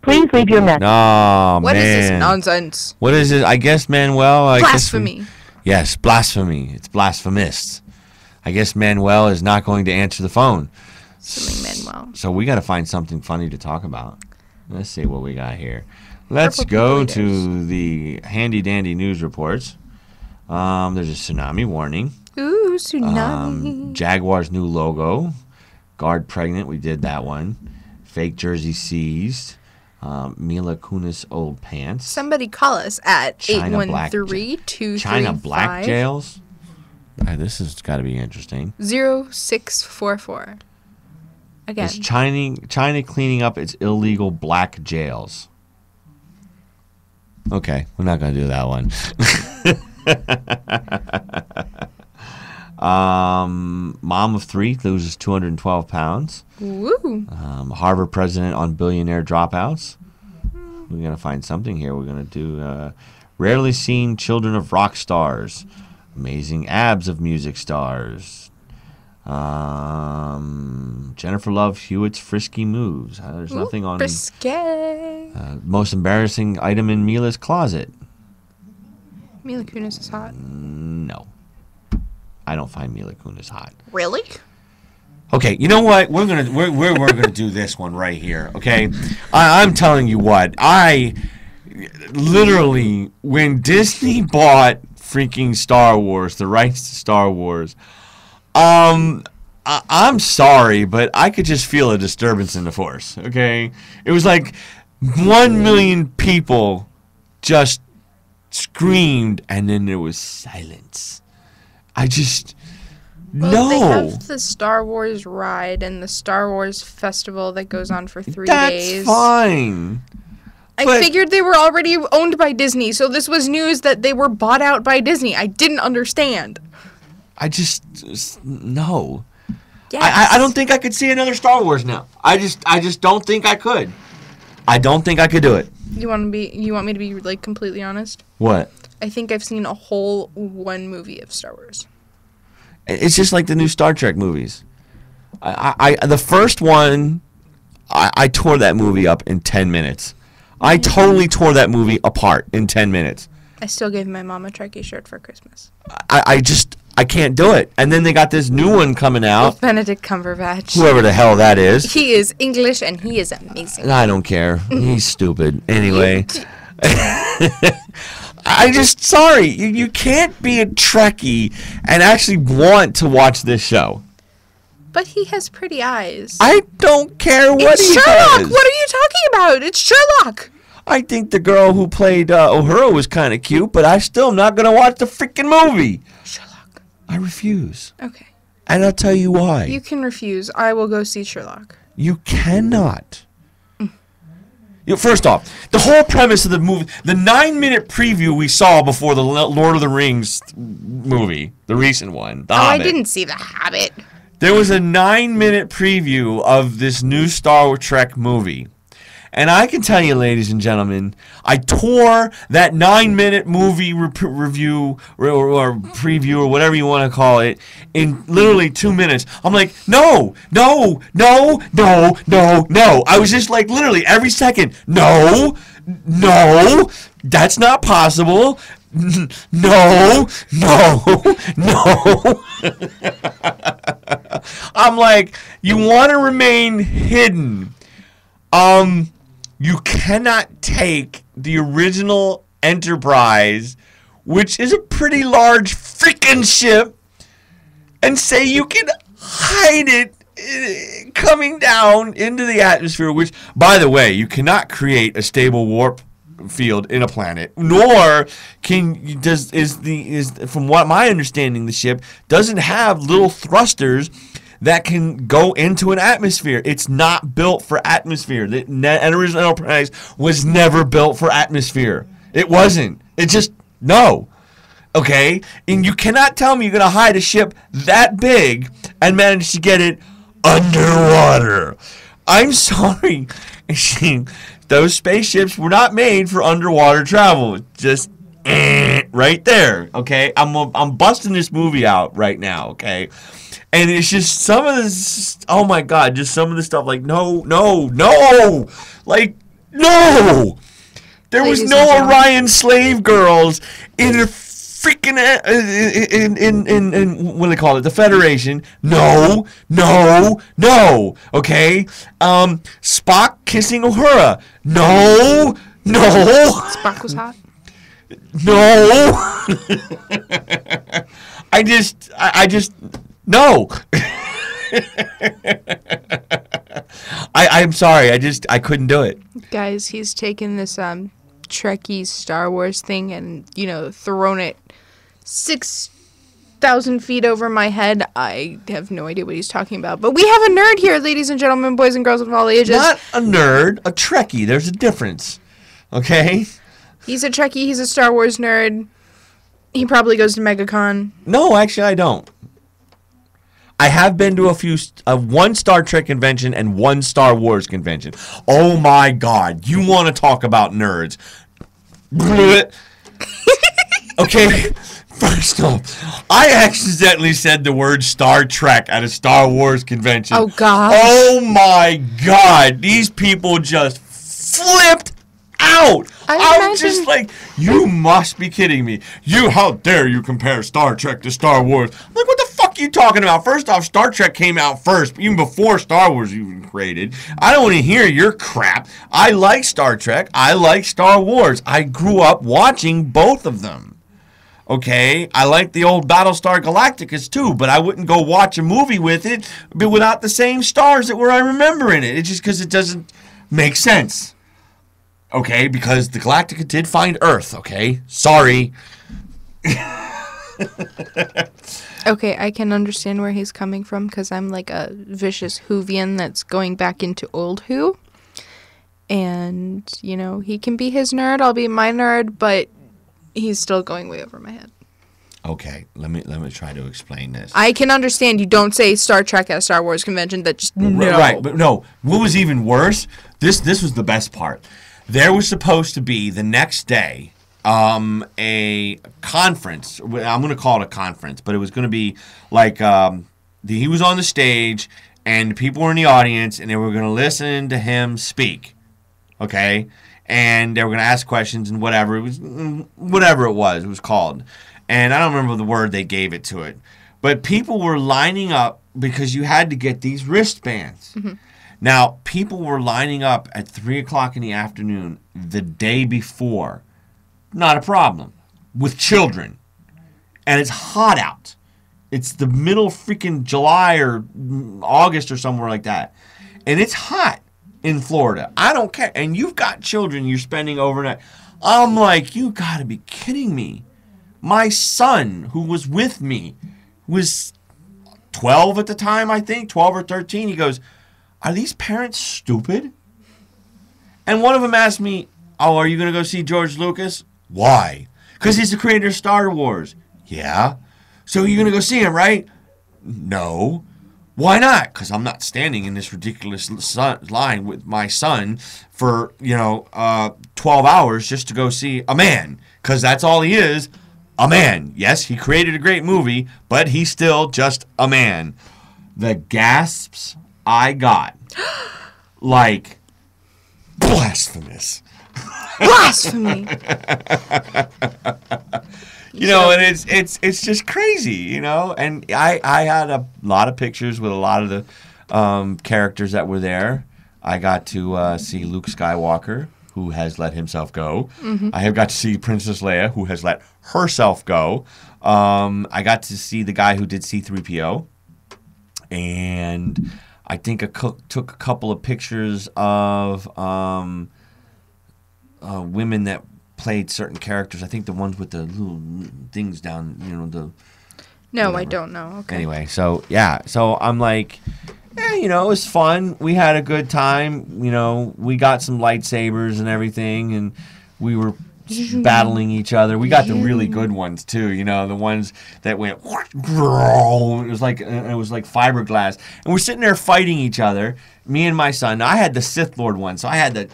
Please leave your message. No, What is this man. nonsense? What is it? I guess Manuel. Blasphemy. Yes, blasphemy. It's blasphemous. I guess Manuel is not going to answer the phone. Assuming Manuel. So we got to find something funny to talk about. Let's see what we got here. Let's go to the handy dandy news reports. There's a tsunami warning. Ooh, tsunami. Jaguar's new logo. Guard pregnant. We did that one. Fake jersey seized. Mila Kunis old pants. Somebody call us at China black 813-235. China black jails. This has got to be interesting. 0644. Again. Is China cleaning up its illegal black jails? Okay, we're not going to do that one. Mom of 3 loses 212 pounds. Woo. Harvard president on billionaire dropouts. We're going to find something here. We're going to do rarely seen children of rock stars. Amazing abs of music stars. Jennifer Love Hewitt's frisky moves. There's nothing on... Risque. Most embarrassing item in Mila's closet. Mila Kunis is hot. No. I don't find Mila Kunis hot. Really? Okay, you know what? We're gonna do this one right here. Okay, I'm telling you what. I literally, when Disney bought freaking Star Wars, the rights to Star Wars, I'm sorry, but I could just feel a disturbance in the force. Okay, it was like 1 million people just screamed, and then there was silence. I just. Well, they no. have the Star Wars ride and the Star Wars festival that goes on for 3 days. That's fine. I figured they were already owned by Disney, so this was news that they were bought out by Disney. I didn't understand. I just no. Yes. I don't think I could see another Star Wars now. I just don't think I could. I don't think I could do it. You want me to be like completely honest? What? I think I've seen a whole one movie of Star Wars. It's just like the new Star Trek movies. The first one, I tore that movie up in 10 minutes. I totally tore that movie apart in 10 minutes. I still gave my mom a Trekkie shirt for Christmas. I can't do it. And then they got this new one coming out. With Benedict Cumberbatch. Whoever the hell that is. He is English and he is amazing. I don't care. He's stupid. Anyway. Sorry, you can't be a Trekkie and actually want to watch this show. But he has pretty eyes. I don't care what it's he Sherlock. does. What are you talking about? It's Sherlock. I think the girl who played Uhura was kind of cute, but I still am not going to watch the freaking movie. Sherlock. I refuse. Okay. And I'll tell you why. You can refuse. I will go see Sherlock. You cannot. First off, the whole premise of the movie, the 9-minute preview we saw before the Lord of the Rings movie, the recent one, The Hobbit. I didn't see The Hobbit. There was a 9-minute preview of this new Star Trek movie. And I can tell you, ladies and gentlemen, I tore that 9-minute movie review or preview or whatever you want to call it in literally 2 minutes. I'm like, no. I was just like, literally every second, no, that's not possible. No. I'm like, you want to remain hidden. You cannot take the original Enterprise, which is a pretty large freaking ship, and say you can hide it coming down into the atmosphere, which, by the way, you cannot create a stable warp field in a planet, nor is from what my understanding, the ship doesn't have little thrusters that can go into an atmosphere. It's not built for atmosphere. The original Enterprise was never built for atmosphere. It wasn't. It just, no. Okay? And you cannot tell me you're going to hide a ship that big and manage to get it underwater. I'm sorry. Those spaceships were not made for underwater travel. Just right there. Okay? I'm busting this movie out right now. Okay? And it's just some of this, oh my God, just some of the stuff like, no. Like, no. There was no Orion slave girls in a freaking, in what do they call it, the Federation. No. Okay? Spock kissing Uhura. No. Spock was hot. No. I just, no. I'm sorry. I couldn't do it. Guys, he's taken this Trekkie Star Wars thing and, thrown it 6,000 feet over my head. I have no idea what he's talking about. But we have a nerd here, ladies and gentlemen, boys and girls of all ages. Not a nerd, a Trekkie. There's a difference. Okay? He's a Trekkie. He's a Star Wars nerd. He probably goes to MegaCon. No, actually, I don't. I have been to one Star Trek convention and one Star Wars convention. Oh my God. You want to talk about nerds. Okay, first off, I accidentally said the word Star Trek at a Star Wars convention. Oh, God. Oh, my God. These people just flipped out. I'm just like, you must be kidding me. How dare you compare Star Trek to Star Wars? I'm like, what the fuck are you talking about? First off, Star Trek came out first, even before Star Wars even created. I don't want to hear your crap. I like Star Trek. I like Star Wars. I grew up watching both of them. Okay, I like the old Battlestar Galacticas too, but I wouldn't go watch a movie with it without the same stars that I remember in it. It's just because it doesn't make sense. Okay, because the Galactica did find Earth, okay? Sorry. Okay, I can understand where he's coming from because I'm like a vicious Whovian that's going back into old Who. And, he can be his nerd, I'll be my nerd, but he's still going way over my head. Okay, let me try to explain this. I can understand you don't say Star Trek at a Star Wars convention, that just, no. Right, but no, what was even worse, this was the best part. There was supposed to be the next day a conference. I'm going to call it a conference, but it was going to be like he was on the stage and people were in the audience and they were going to listen to him speak. Okay? And they were going to ask questions and whatever. It was called. And I don't remember the word they gave it to it. But people were lining up because you had to get these wristbands. Mm-hmm. Now, people were lining up at 3 o'clock in the afternoon the day before. Not a problem. With children. And it's hot out. It's the middle of freaking July or August or somewhere like that. And it's hot in Florida. I don't care. And you've got children you're spending overnight. I'm like, you got to be kidding me. My son, who was with me, was 12 at the time, I think. 12 or 13. He goes, are these parents stupid? And one of them asked me, oh, are you going to go see George Lucas? Why? Because he's the creator of Star Wars. Yeah. So you're going to go see him, right? No. Why not? Because I'm not standing in this ridiculous line with my son for, 12 hours just to go see a man. Because that's all he is, a man. Yes, he created a great movie, but he's still just a man. The gasps I got, like, blasphemous. Blasphemy. And it's just crazy, And I had a lot of pictures with a lot of the characters that were there. I got to see Luke Skywalker, who has let himself go. Mm-hmm. I have got to see Princess Leia, who has let herself go. I got to see the guy who did C-3PO. And I think I took a couple of pictures of women that played certain characters. I think the ones with the little things down, No, whatever. I don't know. Okay. Anyway, so I'm like, it was fun. We had a good time. We got some lightsabers and everything, and we were battling each other. We got the really good ones too. The ones that went. It was like fiberglass, and we're sitting there fighting each other. Me and my son. Now, I had the Sith Lord one, so I had the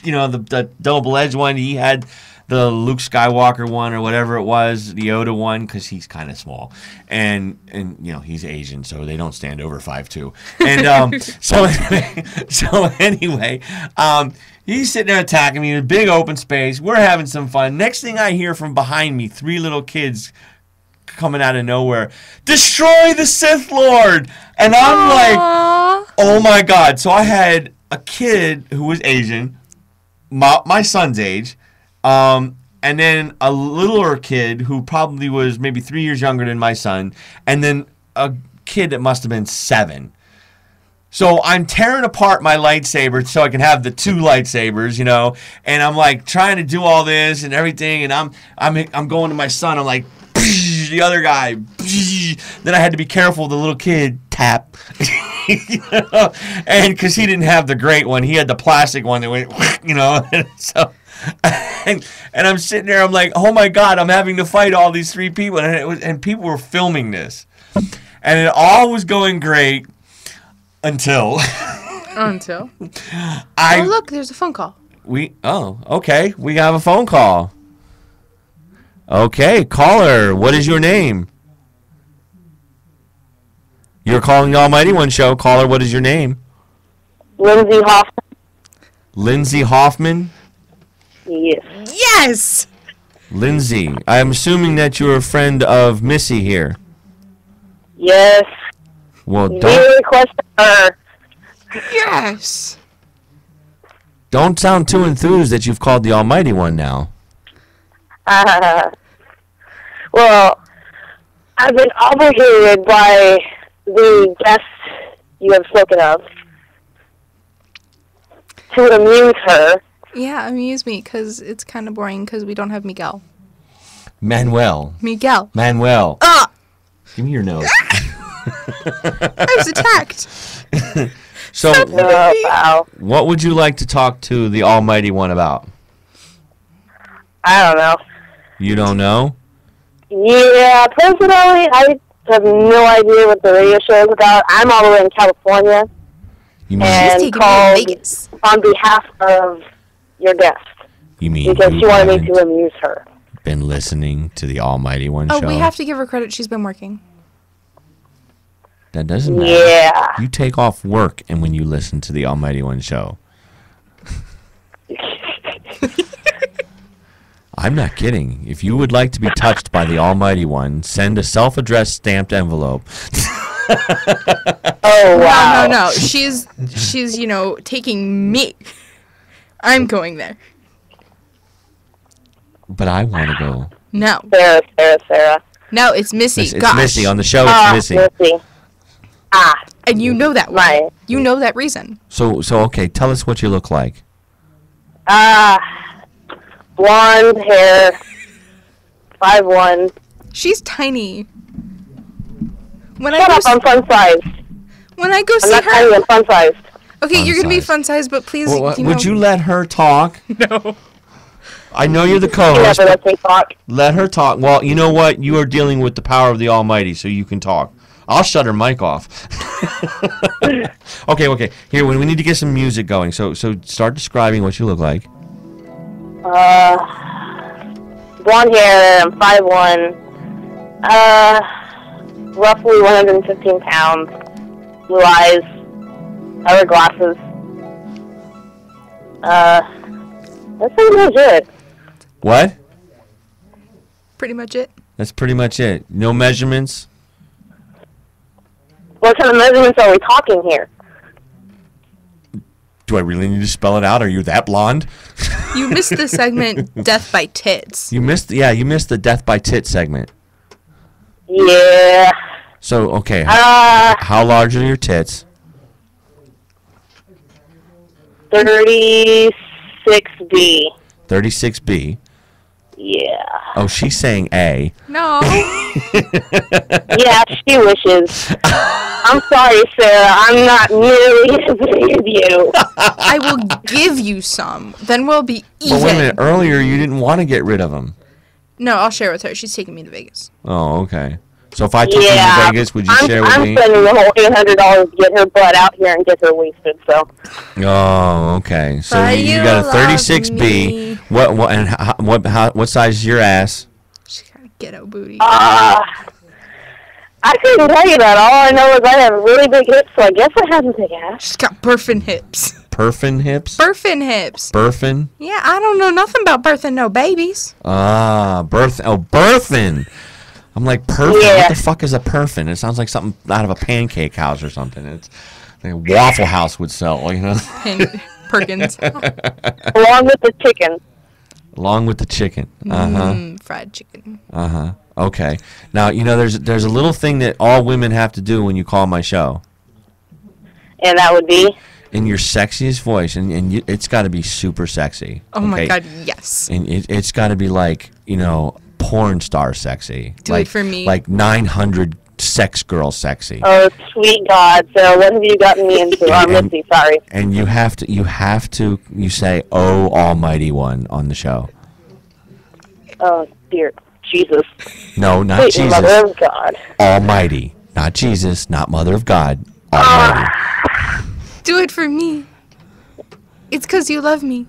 the double-edged one. He had the Luke Skywalker one or whatever it was, the Yoda one, because he's kind of small, and he's Asian, so they don't stand over 5'2". And so anyway, he's sitting there attacking me in a big open space. We're having some fun. Next thing I hear from behind me, 3 little kids coming out of nowhere, destroy the Sith Lord, and I'm like, oh my God. So I had a kid who was Asian, my son's age, and then a littler kid who probably was maybe 3 years younger than my son, and then a kid that must have been 7. So I'm tearing apart my lightsaber so I can have the 2 lightsabers, and I'm like trying to do all this and everything, and I'm going to my son. I'm like, the other guy. Then I had to be careful. The little kid tap, and because he didn't have the great one, he had the plastic one that went, and so. And I'm sitting there, I'm like, oh my God, I'm having to fight all these 3 people, and people were filming this, and it all was going great until. Oh, look, there's a phone call. Okay, we have a phone call. Okay, caller, what is your name? You're calling the Almighty One show. Caller, what is your name? Lindsay Hoffman. Lindsay Hoffman? Yes. Yes! Lindsay, I'm assuming that you're a friend of Missy here. Yes. Well, Really question her. Yes. Don't sound too enthused that you've called the Almighty One now. Well, I've been obligated by the guests you have spoken of to amuse her. Yeah, amuse me, because it's kind of boring, because we don't have Miguel. Manuel. Miguel. Ah! Give me your nose. I was attacked. So, what would you like to talk to the Almighty One about? I don't know. You don't know? Yeah, personally, I have no idea what the radio show is about. I'm all the way in California. You mean and called on behalf of your guest. You mean because you she wanted me haven't to amuse her. been listening to the Almighty One Oh, show? we have to give her credit. She's been working. That doesn't matter. Yeah. You take off work and when you listen to the Almighty One show. I'm not kidding. If you would like to be touched by the Almighty One, send a self-addressed stamped envelope. Oh, wow. No. She's taking me. I'm going there. But I want to go. No. Sarah. No, it's Missy. It's Gosh. Missy. On the show, it's Missy. Missy. And you know that. Right. You know that reason. So okay, tell us what you look like. Blonde hair, 5'1". She's tiny. Shut up, I'm fun-sized. When I go I'm see not her... tiny, I'm fun-sized. Okay, you're going to be fun-sized, but please, Would you let her talk? No. I know you're the You co-host. never let me talk. Let her talk. Well, you know what? You are dealing with the power of the Almighty, so you can talk. I'll shut her mic off. Okay. Here, we need to get some music going. So start describing what you look like. Blonde hair, I'm 5'1", roughly 115 pounds, blue eyes, I wear glasses. That's pretty much it. What? Pretty much it. That's pretty much it. No measurements? What kind of measurements are we talking here? Do I really need to spell it out? Are you that blonde? You missed the segment Death by Tits. You missed the Death by Tit segment. Yeah. So, okay. How large are your tits? 36B. 36B. Yeah. Oh, she's saying A. No. Yeah, she wishes. I'm sorry, Sarah. I'm not nearly as big as you. I will give you some. Then we'll be even. But wait a minute. Earlier, you didn't want to get rid of them. No, I'll share with her. She's taking me to Vegas. Oh, okay. So if I took you to Vegas, would you share with me? I'm spending the whole $800 to get her butt out here and get her wasted. So. Oh, okay. So But you you got a love 36B. me. What size is your ass? Ghetto booty. I couldn't tell you that. All I know is I have really big hips, so I guess I have a big ass. She's got birthin' hips. Perfin hips? Birthin' hips. Burfin? Yeah, I don't know nothing about birthing no babies. Birthin. I'm like, perfin? Yeah. What the fuck is a perfin? It sounds like something out of a pancake house or something. It's like a Waffle House would sell, you know? Perkins. Along with the chicken. Along with the chicken. Fried chicken. Okay. Now, you know, there's a little thing that all women have to do when you call my show. And that would be? In your sexiest voice, and it's got to be super sexy. Oh my God, yes. And it's got to be like, you know, porn star sexy. Do it for me. Like 900 sex girl sexy. Oh, sweet God. So what have you gotten me into? I'm Missy, sorry. And you say, "Oh, Almighty One" on the show. Oh, dear Jesus. No, not Sweet Jesus. Mother of God. Almighty. Not Jesus, not Mother of God. Almighty. Do it for me. It's because you love me.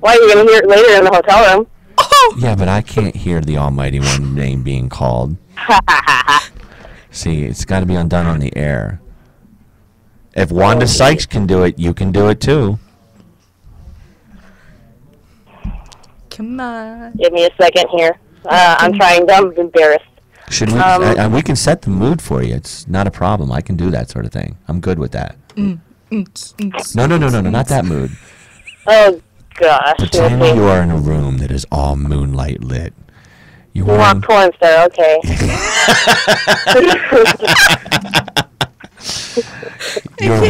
Why, are you going to hear it later in the hotel room? Oh! Yeah, but I can't hear the Almighty One name being called. See, it's got to be undone on the air. If Wanda Sykes can do it, you can do it too. Come on. Give me a second here. I'm trying. I'm embarrassed. Should we? We can set the mood for you. It's not a problem. I can do that sort of thing. I'm good with that. No, not that mood. Oh, gosh. Pretend you are in a room that is all moonlight lit. You want porn star, okay. You're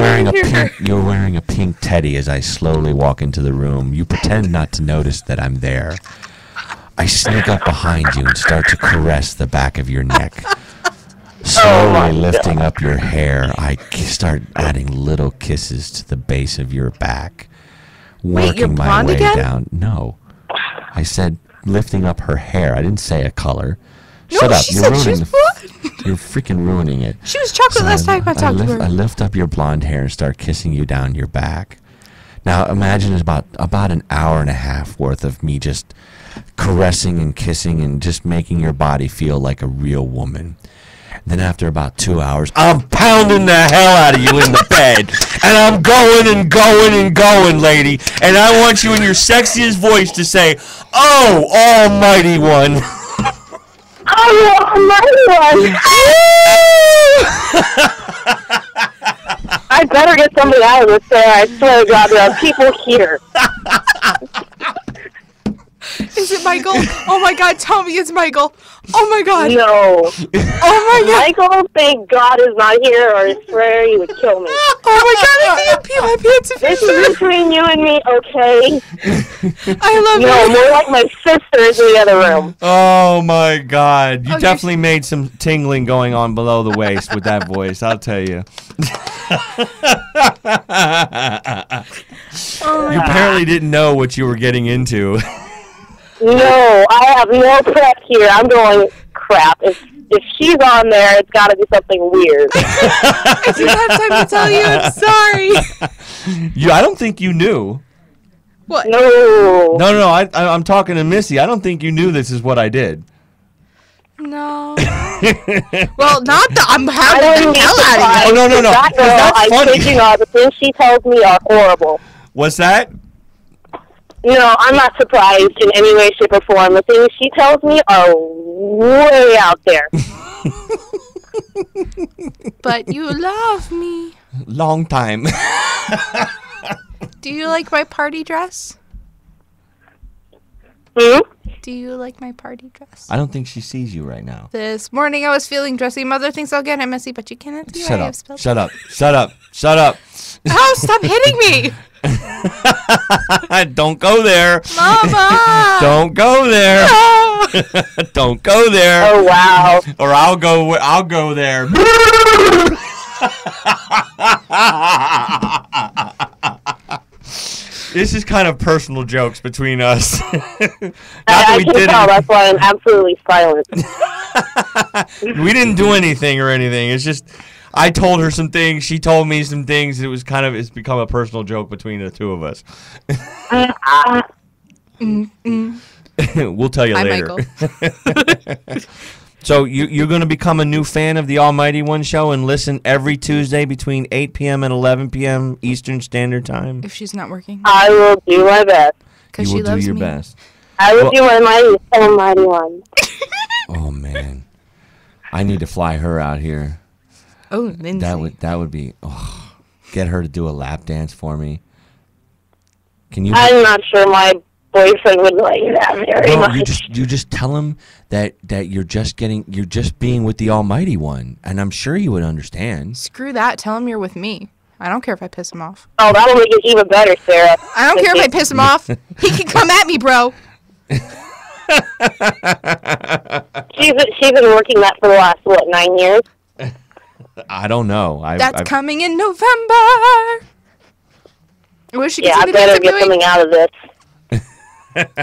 wearing a pink teddy as I slowly walk into the room. You pretend not to notice that I'm there. I sneak up behind you and start to caress the back of your neck. Slowly lifting up your hair, I start adding little kisses to the base of your back. Wait, you're Working my blonde way again? down. No. I said lifting up her hair. I didn't say a color. No, Shut up. she You're said she ruining was You're freaking ruining it. She was chocolate last time I talked to her. I lift up your blonde hair and start kissing you down your back. Now imagine it's about an hour and a half worth of me just caressing and kissing and just making your body feel like a real woman. Then after about 2 hours, I'm pounding the hell out of you in the bed. And I'm going and going and going, lady. And I want you in your sexiest voice to say, "Oh, Almighty One." Oh, Almighty One. I better get somebody out of this there. I swear to God, there are people here. Is it Michael? Oh my God, tell me it's Michael. Oh my God. No. Oh my God. Michael, thank God is not here, or I swear he would kill me. Oh my God, I can't pee my pants if This is between you and me, okay? I love No, you. more like my sisters in the other room. Oh my God. You definitely made some tingling going on below the waist with that voice, I'll tell you. You apparently didn't know what you were getting into. No, I have no prep here. I'm going, crap. If if she's on there, it's got to be something weird. I didn't have time to tell you. I'm sorry. I don't think you knew. What? No. No. I'm talking to Missy. I don't think you knew this is what I did. No. Well, not the. I'm I having wouldn't the be hell out of surprised. you. no. That girl, That's I funny. kid you not, the things she tells me are horrible. What's that? No, I'm not surprised in any way, shape, or form. The things she tells me are way out there. But you love me. Long time. Do you like my party dress? Hmm? Do you like my party dress? I don't think she sees you right now. This morning I was feeling dressy. Mother thinks I'll get it messy, but you cannot see Shut I up. have spilled. Shut up. Shut up. Shut up. Oh, stop hitting me! Don't go there. Mama! Don't go there. Don't go there. Oh, wow. Or I'll go there. This is kind of personal jokes between us. I can tell. That's why I'm absolutely silent. We didn't do anything or anything. It's just I told her some things. She told me some things. It's become a personal joke between the two of us. We'll tell you Hi, later. Michael. So you're going to become a new fan of the Almighty One show and listen every Tuesday between 8 p.m. and 11 p.m. Eastern Standard Time? If she's not working. I will do my best. Because You she will loves do your me. best. I will Well- do my almighty one. Oh, man. I need to fly her out here. Oh, Lindsay. That would be, get her to do a lap dance for me. Can you? I'm not sure my boyfriend would like that very No, much. you just tell him that you're just being with the Almighty One, and I'm sure he would understand. Screw that. Tell him you're with me. I don't care if I piss him off. Oh, that'll make it even better, Sarah. I don't care if I piss him off. He can come at me, bro. She's been working that for the last, 9 years? I don't know. That's coming in November. Where's she Yeah, I better get something out of this.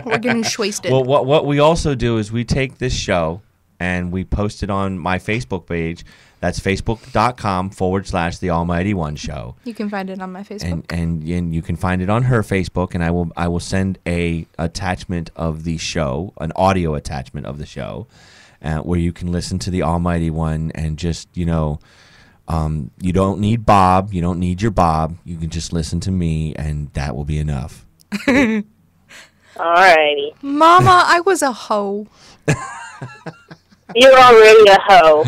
We're getting wasted. Well, what we also do is we take this show and we post it on my Facebook page. That's facebook.com/The Almighty One Show. You can find it on my Facebook. And you can find it on her Facebook, and I will send a attachment of the show, an audio attachment of the show, where you can listen to the Almighty One and just you don't need Bob, you don't need your Bob, you can just listen to me, and that will be enough. Alrighty. Mama, I was a hoe. You're already a hoe.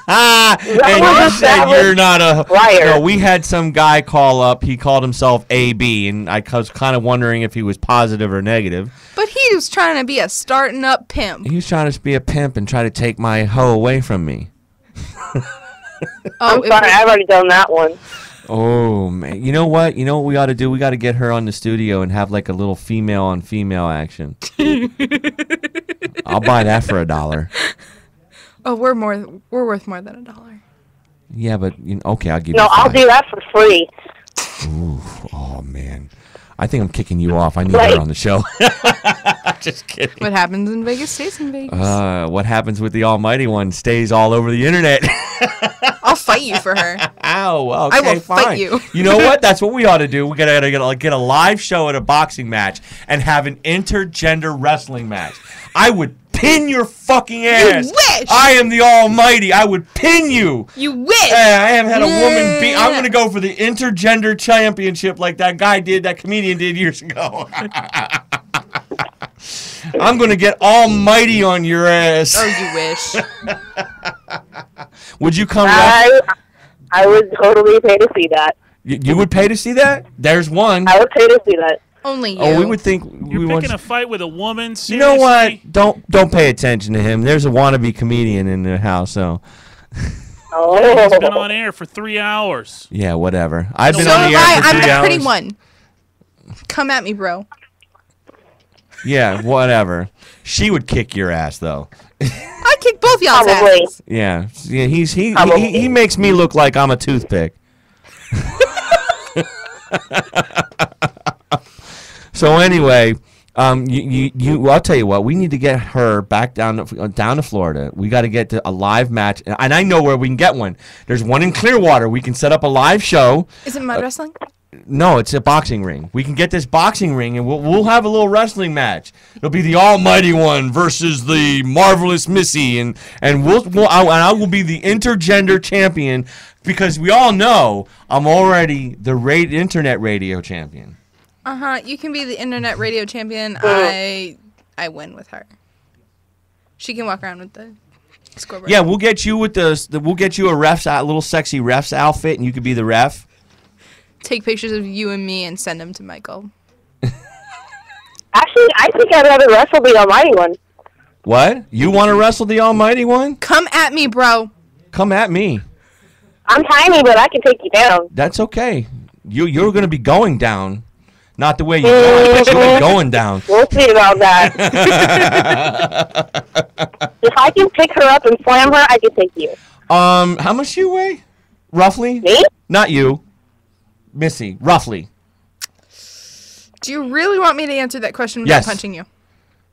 And you said you're not a liar. No, we had some guy call up. He called himself AB, and I was kind of wondering if he was positive or negative. But he was trying to be a starting up pimp. He was trying to be a pimp and try to take my hoe away from me. I'm sorry, I've already done that one. Oh man, you know what? You know what we ought to do? We got to get her on the studio and have like a little female on female action. I'll buy that for $1. Oh, we're worth more than $1. Yeah, but okay, I'll give No, you I'll $5. do that for free. Ooh, oh man, I think I'm kicking you off. I need Right. her on the show. Just kidding. What happens in Vegas stays in Vegas. What happens with the Almighty One stays all over the internet. I'll fight you for her. Ow, okay, I will fine. fight you. You know what? That's what we ought to do. We gotta get a live show at a boxing match and have an intergender wrestling match. I would pin your fucking ass. You wish. I am the Almighty. I would pin you. You wish. I haven't had a woman beat. I'm gonna go for the intergender championship like that comedian did years ago. I'm gonna get Almighty on your ass. Oh, you wish. Would you come? I would totally pay to see that. You would pay to see that? There's one. I would pay to see that. Only you. Oh, we would think You're we want. picking a fight with a woman. You know what? Seriously? Don't pay attention to him. There's a wannabe comedian in the house, so Oh. He's been on air for 3 hours. yeah, whatever. I've been So on the have air for I'm 3 the hours. pretty one. Come at me, bro. Yeah, whatever. She would kick your ass though. I kick both y'all's Probably. asses. Yeah, he makes me look like I'm a toothpick. So anyway, I'll tell you what. We need to get her back down to Florida. We got to get to a live match, and I know where we can get one. There's one in Clearwater. We can set up a live show. Is it mud wrestling? No, it's a boxing ring. We can get this boxing ring, and we'll have a little wrestling match. It'll be the Almighty One versus the Marvelous Missy, and I will be the intergender champion because we all know I'm already the internet radio champion. You can be the internet radio champion. I win with her. She can walk around with the scoreboard. Yeah, we'll get you with we'll get you a little sexy ref's outfit, and you could be the ref. Take pictures of you and me and send them to Michael. Actually, I think I'd rather wrestle the Almighty One. What? You want to wrestle the Almighty One? Come at me, bro. Come at me. I'm tiny, but I can take you down. That's okay. You're going to be going down. Not the way you're going, but you'll be going down. We'll see about that. If I can pick her up and slam her, I can take you. How much do you weigh? Roughly? Me? Not you. Missy, roughly. Do you really want me to answer that question without punching you?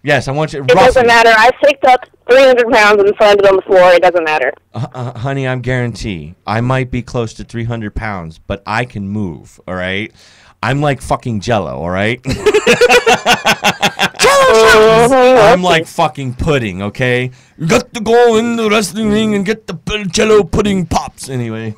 Yes, I want you. It doesn't matter. I picked up 300 pounds and slammed it on the floor. It doesn't matter. Honey, I'm guarantee I might be close to 300 pounds, but I can move, all right? I'm like fucking Jello, all right? Jello shots! I'm like fucking pudding, okay? You got to go in the wrestling ring and get the Jello pudding pops, anyway.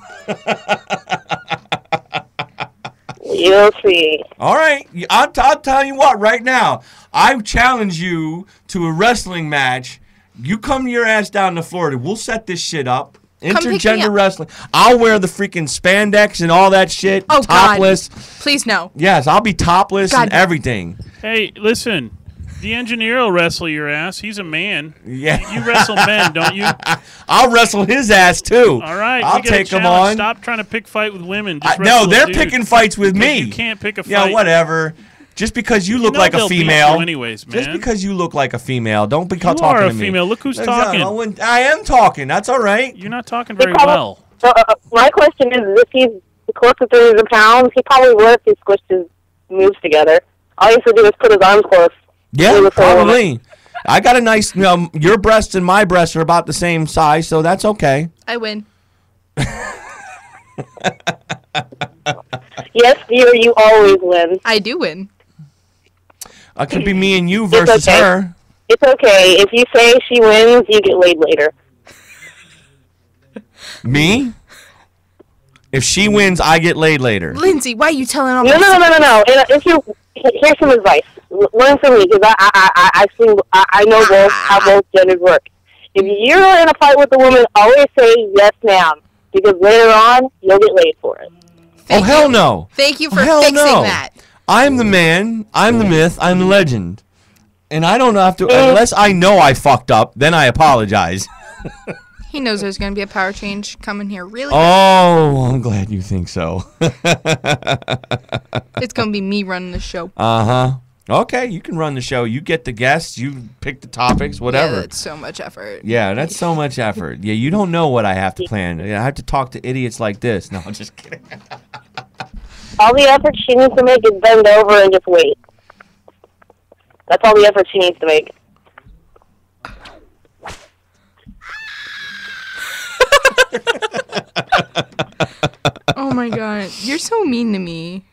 You'll see. All right, I'll tell you what. Right now, I challenge you to a wrestling match. You come your ass down to Florida. We'll set this shit up. Intergender wrestling. I'll wear the freaking spandex and all that shit. Oh, topless. God. Please no. Yes, I'll be topless and everything. Hey, listen. The engineer will wrestle your ass. He's a man. Yeah. You wrestle men, don't you? I'll wrestle his ass too. All right. I'll take him on. Stop trying to pick fight with women. No, they're picking fights with me. You can't pick a fight. Yeah, whatever. Just because you look like a female. Anyways, man. Just because you look like a female, don't be talking to me. You are a female. Look who's talking. I am talking. That's all right. You're not talking very well. My question is, if he's close to 300 pounds, he probably would if he squished his moves together. All he has to do is put his arms close. Yeah, probably. I got a nice, your breasts and my breasts are about the same size, so that's okay. I win. Yes, dear, you always win. I do win. It could be me and you versus her. It's okay. If you say she wins, you get laid later. Me? If she wins, I get laid later. Lindsay, why are you telling all No. If you here's some advice. Learn from me because I know how both genders work. If you're in a fight with a woman, always say yes, ma'am, because later on you'll get laid for it. Hell no! Thank you for fixing that. I'm the man. I'm the myth. I'm the legend, and I don't have to unless I know I fucked up. Then I apologize. He knows there's going to be a power change coming here really Oh, I'm glad you think so. It's going to be me running the show. Uh-huh. Okay, you can run the show. You get the guests. You pick the topics, whatever. Yeah, that's so much effort. Yeah, that's so much effort. Yeah, you don't know what I have to plan. I have to talk to idiots like this. No, I'm just kidding. All the effort she needs to make is bend over and just wait. That's all the effort she needs to make. Oh my god, you're so mean to me.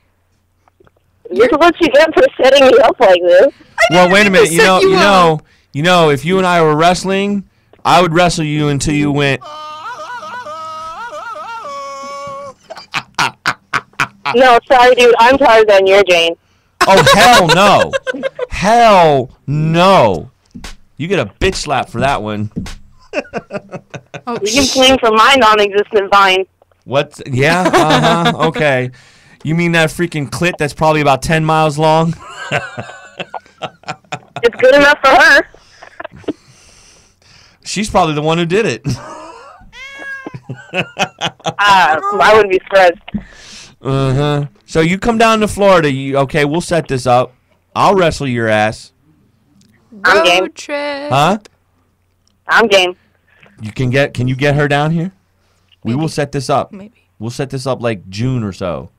This is what you get for setting me up like this. Well, wait a minute. You know, if you and I were wrestling, I would wrestle you until you went. No, sorry, dude. I'm Tarzan. You're Jane. Oh, hell no. Hell no. You get a bitch slap for that one. You can swing from my non-existent vine. What? Yeah? Uh-huh. Okay. You mean that freaking clit that's probably about 10 miles long? It's good enough for her. She's probably the one who did it. I wouldn't be surprised. Uh-huh. So you come down to Florida. Okay, we'll set this up. I'll wrestle your ass. I'm game. Road trip. Huh? I'm game. Can you get her down here? We will set this up. Maybe. We'll set this up like June or so.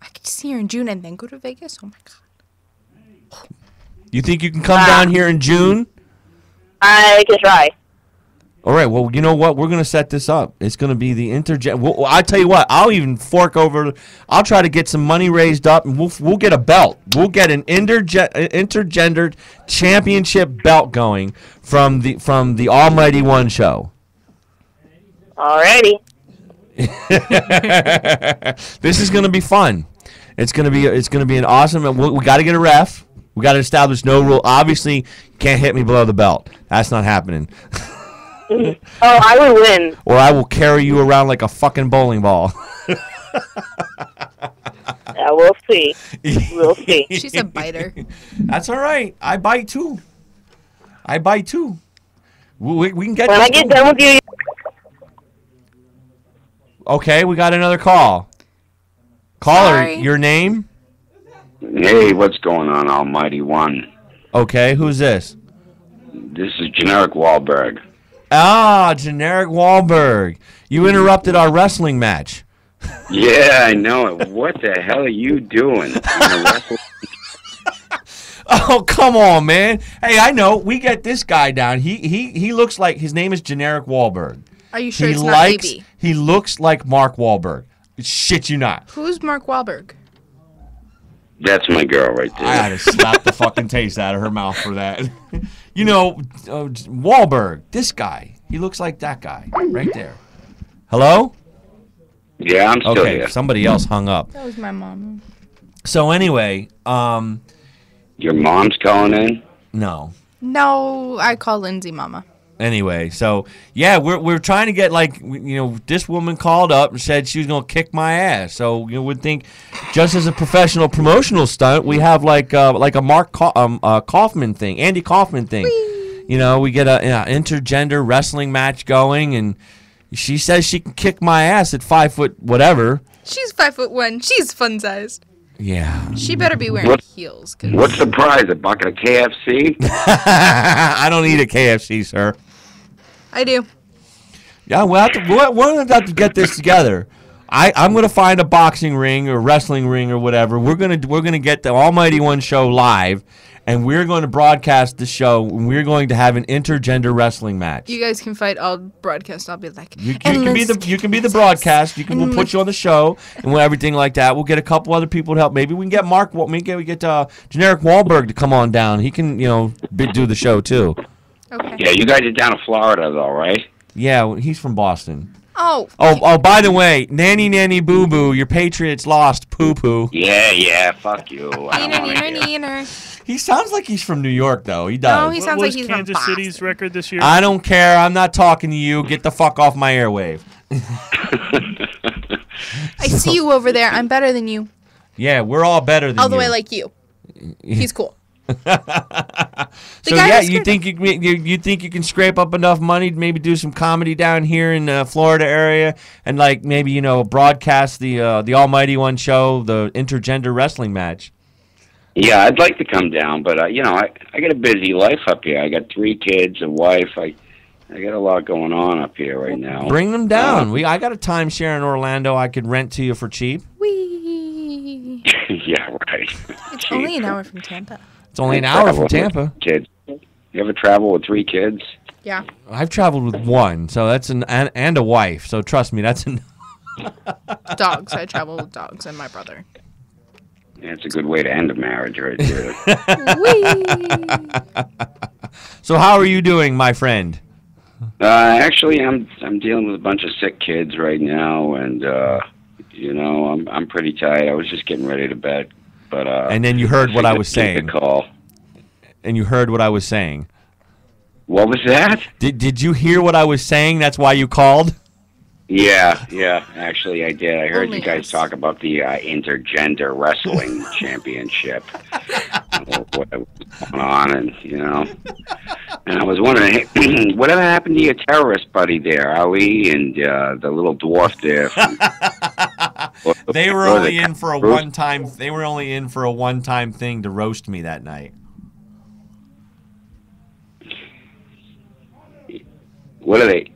I could see her in June and then go to Vegas. Oh my god. You think you can come down here in June? I can try. All right. Well, you know what? We're gonna set this up. It's gonna be the Well, I tell you what. I'll even fork over. I'll try to get some money raised up, and we'll get a belt. We'll get an intergendered championship belt going from the Almighty One show. Alrighty. This is gonna be fun. It's gonna be an awesome. We got to get a ref. We got to establish no rule. Obviously, you can't hit me below the belt. That's not happening. Oh, I would win. Or I will carry you around like a fucking bowling ball. Yeah, we'll see. We'll see. She's a biter. That's all right. I bite too. We can get. When I get done with you. Okay, we got another call. Caller, Sorry. your name? Hey, what's going on, Almighty One? Okay, who's this? This is Generic Wahlberg. Ah, Generic Wahlberg. You interrupted our wrestling match. Yeah, I know it. What the hell are you doing? Oh, come on, man. Hey, I know. We get this guy down. He looks like his name is Generic Wahlberg. Are you sure it's not baby? He looks like Mark Wahlberg. Shit you not. Who's Mark Wahlberg? That's my girl right there. I had to slap the fucking taste out of her mouth for that. You know, Wahlberg, this guy. He looks like that guy right there. Hello? Yeah, I'm still here. Somebody else hung up. That was my mom. So anyway, Your mom's calling in? No. No, I call Lindsay mama. Anyway, so yeah, we're trying to get this woman called up and said she was gonna kick my ass. So you would think, just as a professional promotional stunt, we have like a Mark Kaufman thing, Andy Kaufman thing. Whee! You know, we get a intergender wrestling match going, and she says she can kick my ass at 5 foot whatever. She's 5'1". She's fun sized. Yeah. She better be wearing heels. What's the prize? A buck of KFC? I don't eat a KFC, sir. I do. Yeah, we'll have to get this together. I'm gonna find a boxing ring or wrestling ring or whatever. We're gonna get the Almighty One show live, and we're going to broadcast the show. And we're going to have an intergender wrestling match. You guys can fight. I'll broadcast. I'll be like, You can be the broadcast. We'll put you on the show and everything like that. We'll get a couple other people to help. Maybe we can get Mark. We get Generic Wahlberg to come on down. He can do the show too. Okay. Yeah, you guys are down in Florida, though, right? Yeah, he's from Boston. Oh. Oh, by the way, nanny boo boo, your Patriots lost, poo poo. Yeah, fuck you. He sounds like he's from New York, though. He does. No, he sounds like he's from Kansas Boston. City's record this year? I don't care. I'm not talking to you. Get the fuck off my airwave. I see you over there. I'm better than you. Yeah, we're all better than you. All the way like you. He's cool. So yeah, you think you can scrape up enough money to maybe do some comedy down here in the Florida area and maybe broadcast the Almighty One show, the intergender wrestling match? Yeah, I'd like to come down, but I got a busy life up here. I got 3 kids, a wife. I got a lot going on up here right now. Bring them down. I got a timeshare in Orlando I could rent to you for cheap. Wee. Yeah, right. It's only an hour from Tampa. It's only an hour from Tampa. Kids. You ever travel with 3 kids? Yeah. I've traveled with 1, so that's and a wife. So trust me, that's Dogs. I travel with dogs and my brother. Yeah, it's a good way to end a marriage right there. So how are you doing, my friend? Actually, I'm dealing with a bunch of sick kids right now, and I'm pretty tired. I was just getting ready to bed, but and then you heard what I was saying. Call. And you heard what I was saying. What was that? Did you hear what I was saying? That's why you called? Yeah. Actually, I did. I heard you guys talk about the intergender wrestling championship. What was going on, and I was wondering, whatever happened to your terrorist buddy there, Ali, and the little dwarf there? They were only in for a one-time. They were only in for a one-time thing to roast me that night. What are they?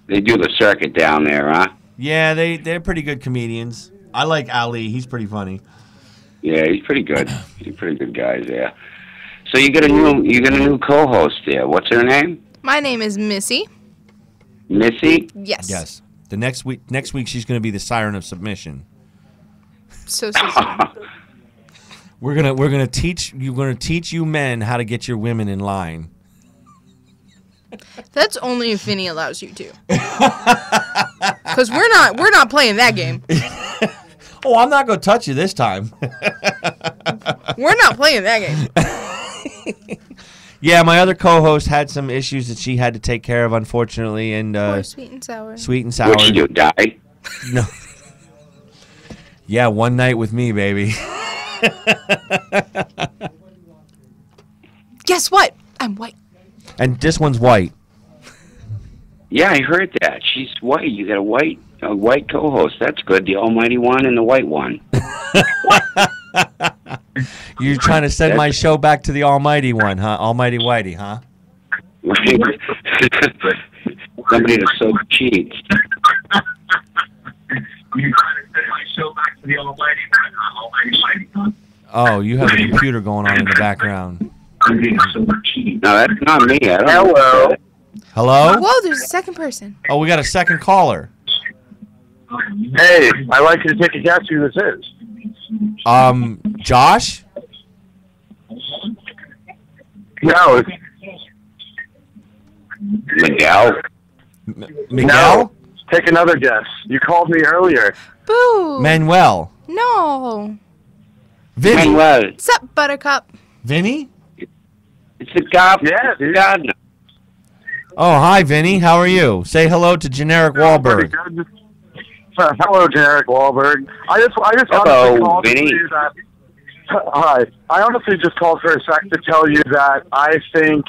They do the circuit down there, huh? Yeah, they're pretty good comedians. I like Ali. He's pretty funny. Yeah, he's pretty good. He's pretty good guys, yeah. So you got a new co-host there. What's her name? My name is Missy. Missy? Yes. Yes. The next week she's going to be the siren of submission. So. We're gonna teach you men how to get your women in line. That's only if Vinny allows you to. Because we're not playing that game. Oh, I'm not gonna touch you this time. We're not playing that game. Yeah, my other co-host had some issues that she had to take care of, unfortunately, and Poor Sweet and Sour. Sweet and Sour. What'd she do? Die? No. Yeah, one night with me, baby. Guess what? I'm white. And this one's white. Yeah, I heard that. She's white. You got a white co-host. That's good. The almighty one and the white one. You're trying to send my show back to the almighty one, huh? Almighty Whitey, huh? Somebody that's so cheap. Oh, you have a computer going on in the background. No, that's not me. I don't Hello. know. Hello? Whoa, there's a second person. Oh, we got a second caller. Hey, I'd like you to take a guess who this is. Josh? No. Miguel? Miguel? No. Take another guess. You called me earlier. Boo. Manuel? No. Vinny? Manuel. What's up, Buttercup? Vinny? It's the cop. Yeah, dude. God, no. Oh, hi, Vinny. How are you? Say hello to Generic Wahlberg. Hello, Generic Wahlberg. I just Hello, honestly called Vinny. to tell you that. Hi. I honestly just called for a sec to tell you that I think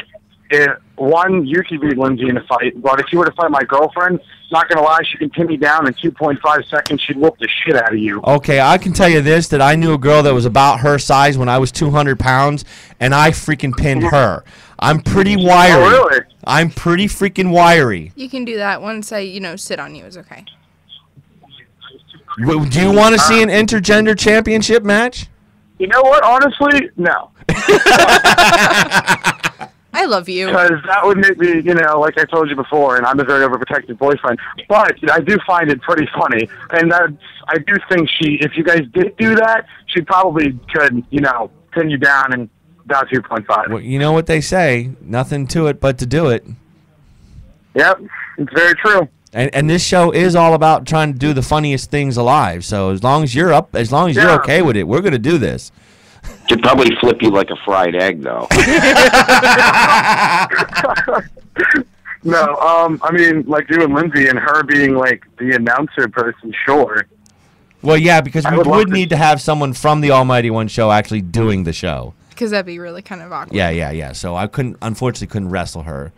you could beat Lindsay in a fight, but if you were to fight my girlfriend, not gonna lie, she can pin me down in 2.5 seconds. She'd whoop the shit out of you. Okay, I can tell you this, that I knew a girl that was about her size when I was 200 pounds, and I freaking pinned her. I'm pretty wiry. Oh, really? I'm pretty freaking wiry. You can do that once I, sit on you. It's okay. Do you want to see an intergender championship match? You know what? Honestly, no. I love you. Because that would make me, like I told you before, and I'm a very overprotective boyfriend. But I do find it pretty funny, and I do think if you guys did do that, she probably could, pin you down in about 2.5. Well, you know what they say, nothing to it but to do it. Yep, it's very true. And this show is all about trying to do the funniest things alive. So as long as you're you're okay with it, we're going to do this. She'd probably flip you like a fried egg, though. No, I mean, like you and Lindsay and her being like the announcer person, sure. Well, yeah, because we would need to have someone from the Almighty One show actually doing the show. Because that'd be really kind of awkward. Yeah. So I unfortunately couldn't wrestle her.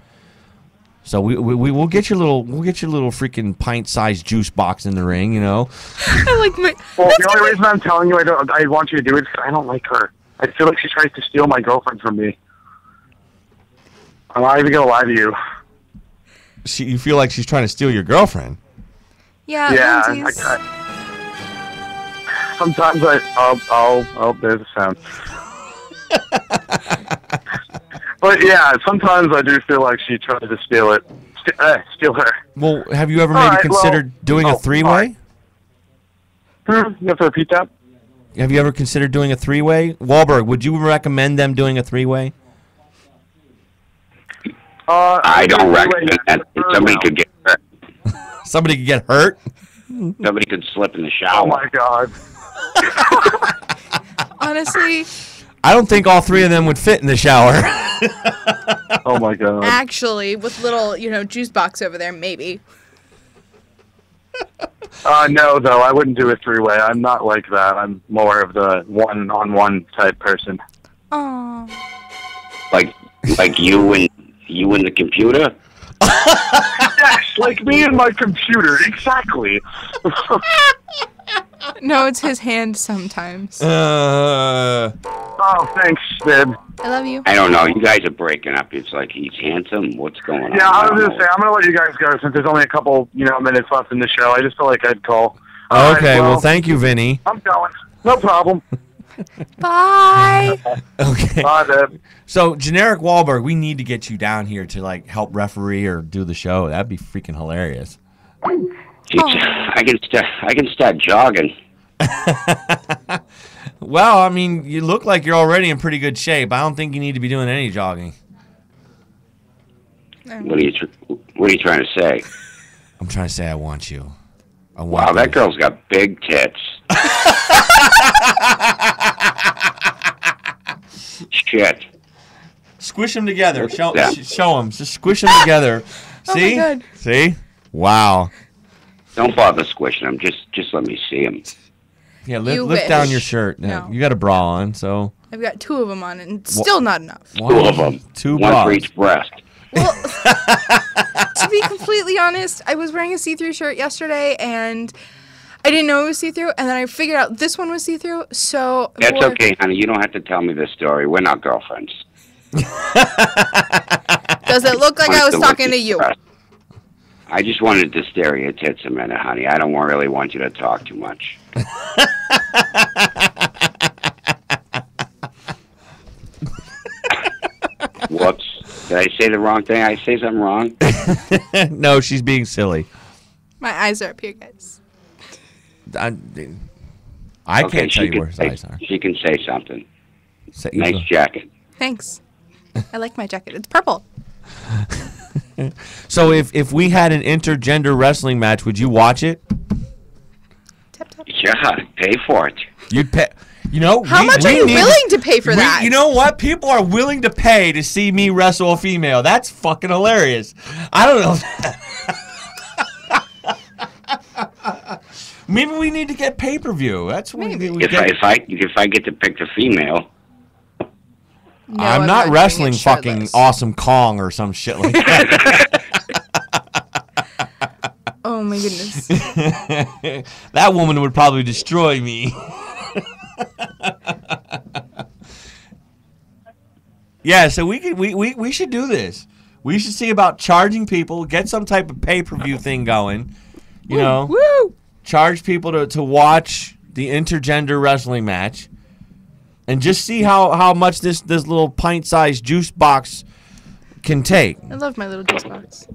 So we'll get your little freaking pint-sized juice box in the ring, I like my. Well, the only reason I'm telling you I want you to do it is because I don't like her. I feel like she tries to steal my girlfriend from me. I'm not even gonna lie to you. You feel like she's trying to steal your girlfriend? Yeah. Yeah. Sometimes there's a sound. But yeah, sometimes I do feel like she tried to steal it. Steal her. Well, have you ever considered doing a three-way? You have to repeat that? Have you ever considered doing a three-way? Wahlberg, would you recommend them doing a three-way? I don't recommend that. Somebody could get hurt. Somebody could get hurt? Somebody could slip in the shower. Oh, my God. Honestly, I don't think all three of them would fit in the shower. Oh, my God. actually, with little, juice box over there, maybe. No, though, I wouldn't do a three-way. I'm not like that. I'm more of the one-on-one type person. Aww. Like you and the computer? Yes, like me and my computer, exactly. No, it's his hand sometimes. Oh, thanks, Sid. I love you. I don't know. You guys are breaking up. It's like he's handsome. What's going on? Yeah, I was going to say, I'm going to let you guys go since there's only a couple, minutes left in the show. I just felt like I'd call. Okay, well, thank you, Vinny. I'm going. No problem. Bye. Okay. Bye, Deb. So, generic Wahlberg, we need to get you down here to like help referee or do the show. That'd be freaking hilarious. I can start jogging. Well, I mean, you look like you're already in pretty good shape. I don't think you need to be doing any jogging. What are you trying to say? I'm trying to say I want you. Wow, that girl's got big tits. Shit. Squish them together. Show Yeah. them. Just squish them together. Oh my See? God. See? Wow. Don't bother squishing them. Just let me see them. Yeah, You lift down wish. your shirt. No. You got a bra on, so. I've got 2 of them on, and it's still not enough. Two of them. Two One bras. for each breast. To be completely honest, I was wearing a see-through shirt yesterday, and I didn't know it was see-through, and then I figured out this one was see-through, so... That's okay, honey. You don't have to tell me this story. We're not girlfriends. Does it look like I was talking to you? I just wanted to stare at your tits a minute, honey. I don't really want you to talk too much. Whoops. Did I say the wrong thing? I say something wrong? No, she's being silly. My eyes are up here, guys. I Okay, can't tell she you can where his say- eyes are. She can say something. Say- Nice jacket. Thanks. I like my jacket. It's purple. So if we had an intergender wrestling match, would you watch it? Yeah, pay for it. You'd pay. You know, How much are you willing to pay for that? You know what? People are willing to pay to see me wrestle a female. That's fucking hilarious. I don't know. Maybe we need to get pay-per-view. That's what we If I get to pick the female, I'm not wrestling fucking Awesome Kong or some shit like that. Oh my goodness. That woman would probably destroy me. Yeah, so we should do this. We should see about charging people, get some type of pay-per-view thing going. You know, charge people to watch the intergender wrestling match, and just see how much this little pint-sized juice box can take. I love my little juice box.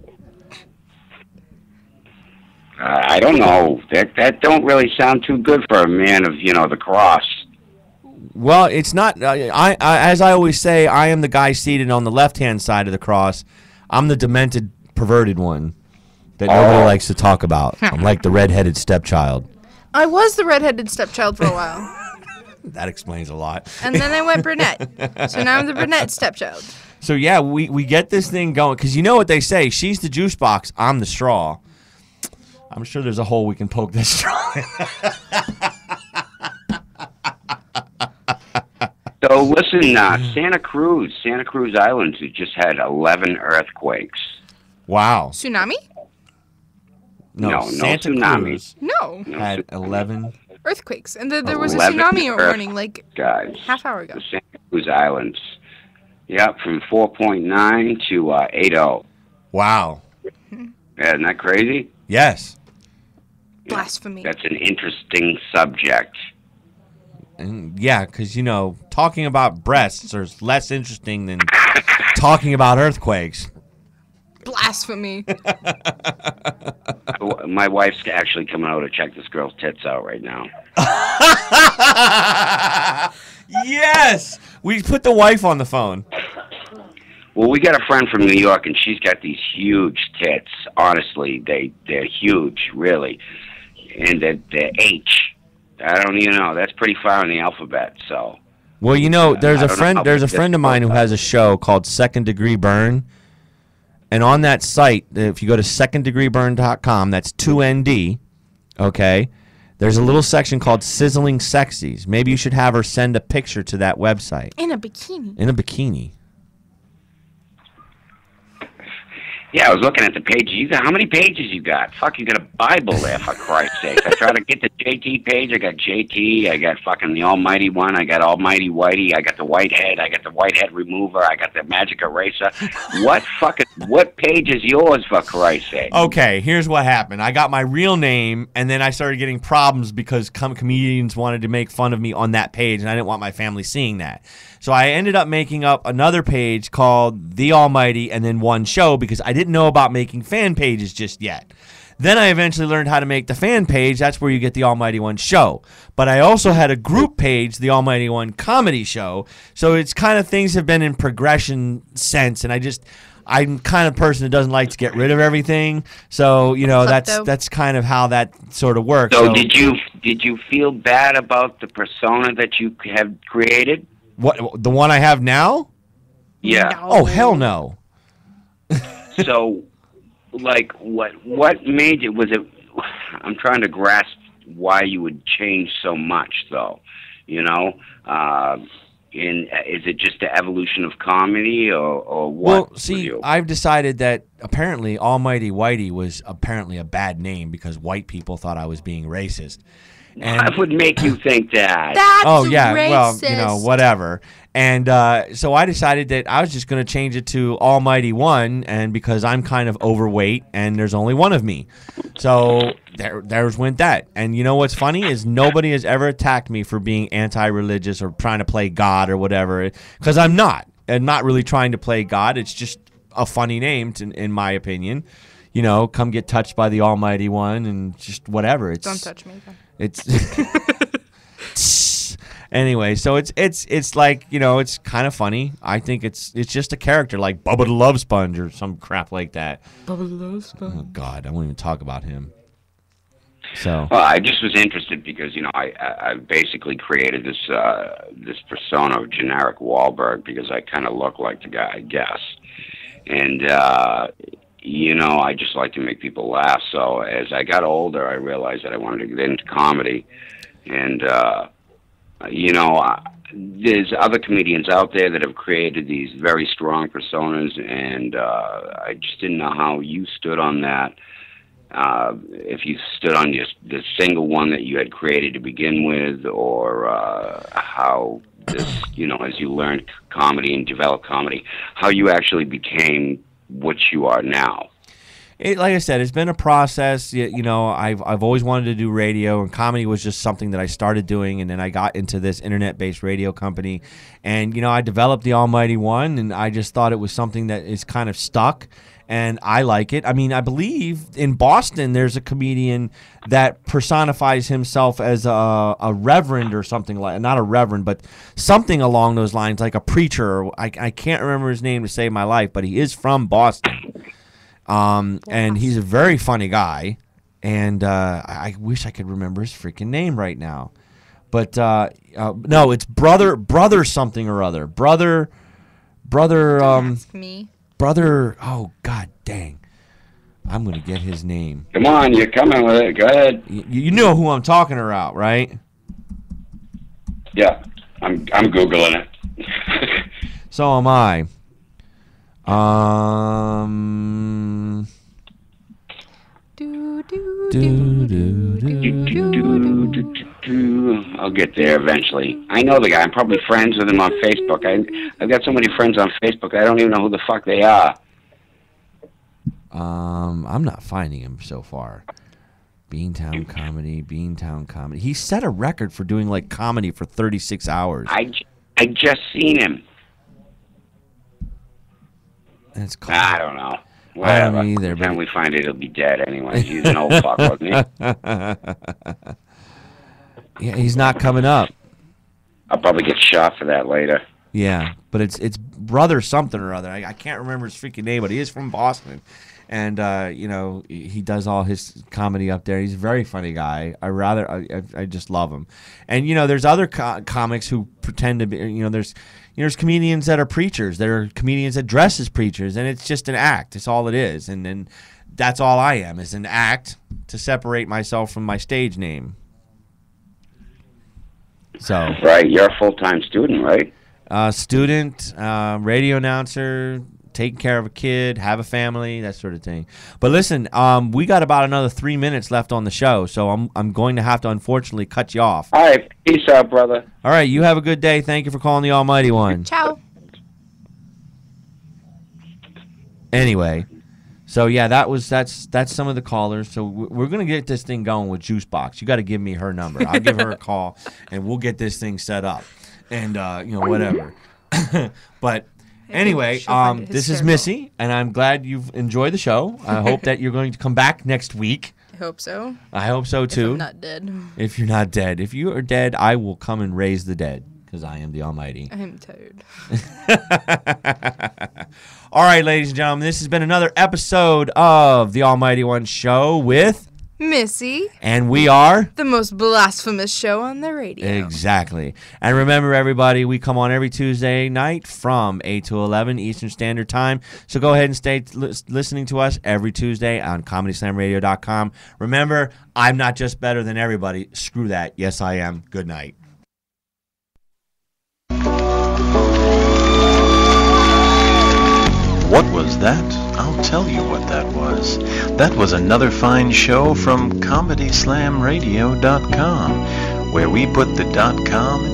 I don't know. That don't really sound too good for a man of the cross. Well, it's not. I as I always say, I am the guy seated on the left-hand side of the cross. I'm the demented, perverted one that nobody likes to talk about. I'm like the redheaded stepchild. I was the redheaded stepchild for a while. That explains a lot. And then I went brunette. So now I'm the brunette stepchild. So yeah, we get this thing going because you know what they say. She's the juice box. I'm the straw. I'm sure there's a hole we can poke this straw in. So listen, Santa Cruz Islands has just had 11 earthquakes. Wow. Tsunami? No Santa tsunami. Cruz No. had 11 Earthquakes. And there was a 11 tsunami warning like guys. half hour ago. Santa Cruz Islands. Yep, from 4.9 to 8.0. Wow. Yeah, isn't that crazy? Yes. Blasphemy. That's an interesting subject. And yeah, because talking about breasts is less interesting than talking about earthquakes. Blasphemy. My wife's actually coming out to check this girl's tits out right now. Yes! We put the wife on the phone. Well, we got a friend from New York, and she's got these huge tits. Honestly, they're huge, really. And they're H. I don't even know. That's pretty far in the alphabet, so. Well, there's I a don't know friend. how There's a big friend this of mine who is. has a show called Second Degree Burn, and on that site, if you go to seconddegreeburn.com, that's 2ND. Okay, there's a little section called Sizzling Sexies. Maybe you should have her send a picture to that website In a bikini. in a bikini. Yeah, I was looking at the pages. You got how many pages you got? Fuck, you got a Bible there, for Christ's sake. I tried to get the JT page. I got JT. I got fucking the Almighty One. I got Almighty Whitey. I got the Whitehead. I got the Whitehead Remover. I got the Magic Eraser. What page is yours, for Christ's sake? Okay, here's what happened. I got my real name, and then I started getting problems because comedians wanted to make fun of me on that page, and I didn't want my family seeing that. So I ended up making up another page called The Almighty and then One Show because I didn't know about making fan pages just yet. Then I eventually learned how to make the fan page. That's where you get The Almighty One Show. But I also had a group page, The Almighty One Comedy Show. So it's kind of things have been in progression sense, and I'm kind of person that doesn't like to get rid of everything. So, that's kind of how that sort of works. So did you feel bad about the persona that you have created? What, the one I have now? Yeah. No. Oh, hell no. So, like, what made it? Was it? I'm trying to grasp why you would change so much, though. Is it just the evolution of comedy, or what? Well, see, I've decided that apparently Almighty Whitey was apparently a bad name because white people thought I was being racist. And what would make you think that? That's racist. Well, whatever. And so I decided that I was just going to change it to Almighty One, and because I'm kind of overweight and there's only one of me. So there's went that. And you know what's funny is nobody has ever attacked me for being anti-religious or trying to play God or whatever, because I'm not. I'm not really trying to play God. It's just a funny name, in my opinion. Come get touched by the Almighty One and just whatever. Don't touch me. It's anyway, so it's like, it's kind of funny. I think it's just a character like Bubba the Love Sponge or some crap like that. Bubba the Love Sponge. Oh God, I won't even talk about him. So well, I just was interested because I basically created this persona of generic Wahlberg because I kind of look like the guy, I guess, and I just like to make people laugh. So as I got older, I realized that I wanted to get into comedy. And, there's other comedians out there that have created these very strong personas, and I just didn't know how you stood on that. If you stood on just the single one that you had created to begin with, or how this, as you learned comedy and developed comedy, how you actually became what you are now. Like I said, it's been a process. I've always wanted to do radio, and comedy was just something that I started doing, and then I got into this internet-based radio company, and I developed the Almighty One, and I just thought it was something that is kind of stuck, and I like it. I mean, I believe in Boston there's a comedian that personifies himself as a reverend or something like, not a reverend, but something along those lines, like a preacher. I can't remember his name to save my life, but he is from Boston. And he's a very funny guy, and I wish I could remember his freaking name right now, but no, it's brother something or other, brother. Ask me. Brother. Oh God, dang! I'm gonna get his name. Come on, you're coming with it. Go ahead. You know who I'm talking about, right? Yeah, I'm googling it. So am I. I'll get there eventually. I know the guy. I'm probably friends with him on Facebook. I've got so many friends on Facebook, I don't even know who the fuck they are. I'm not finding him so far. Beantown Comedy. He set a record for doing like comedy for 36 hours. I just seen him. That's cool. I don't know. Whatever. I don't either. By the time we find it, he'll be dead anyway. He's an old fuck, wasn't he? Yeah, he's not coming up. I'll probably get shot for that later. Yeah, but it's brother something or other. I can't remember his freaking name, but he is from Boston. And, he does all his comedy up there. He's a very funny guy. I just love him. And, there's other comics who pretend to be, there's comedians that are preachers. There are comedians that dress as preachers, and it's just an act. It's all it is. And then that's all I am, is an act to separate myself from my stage name. So right, you're a full-time student, right? Student, radio announcer, taking care of a kid, have a family, that sort of thing. But listen, we got about another 3 minutes left on the show, so I'm going to have to unfortunately cut you off. All right, peace out, brother. All right, you have a good day. Thank you for calling the Almighty One. Ciao. Anyway, so yeah, that's some of the callers. So we're gonna get this thing going with Juicebox. You got to give me her number. I'll give her a call, and we'll get this thing set up, and whatever. But anyway, this is Missy, and I'm glad you've enjoyed the show. I hope that you're going to come back next week. I hope so. I hope so too. If I'm not dead. If you're not dead, if you are dead, I will come and raise the dead. Because I am the Almighty. I'm tired. All right, ladies and gentlemen, this has been another episode of the Almighty One Show with Missy. And we are the most blasphemous show on the radio. Exactly. And remember, everybody, we come on every Tuesday night from 8 to 11 Eastern Standard Time. So go ahead and stay listening to us every Tuesday on ComedySlamRadio.com. Remember, I'm not just better than everybody. Screw that. Yes, I am. Good night. What was that? I'll tell you what that was. That was another fine show from ComedySlamRadio.com, where we put the .com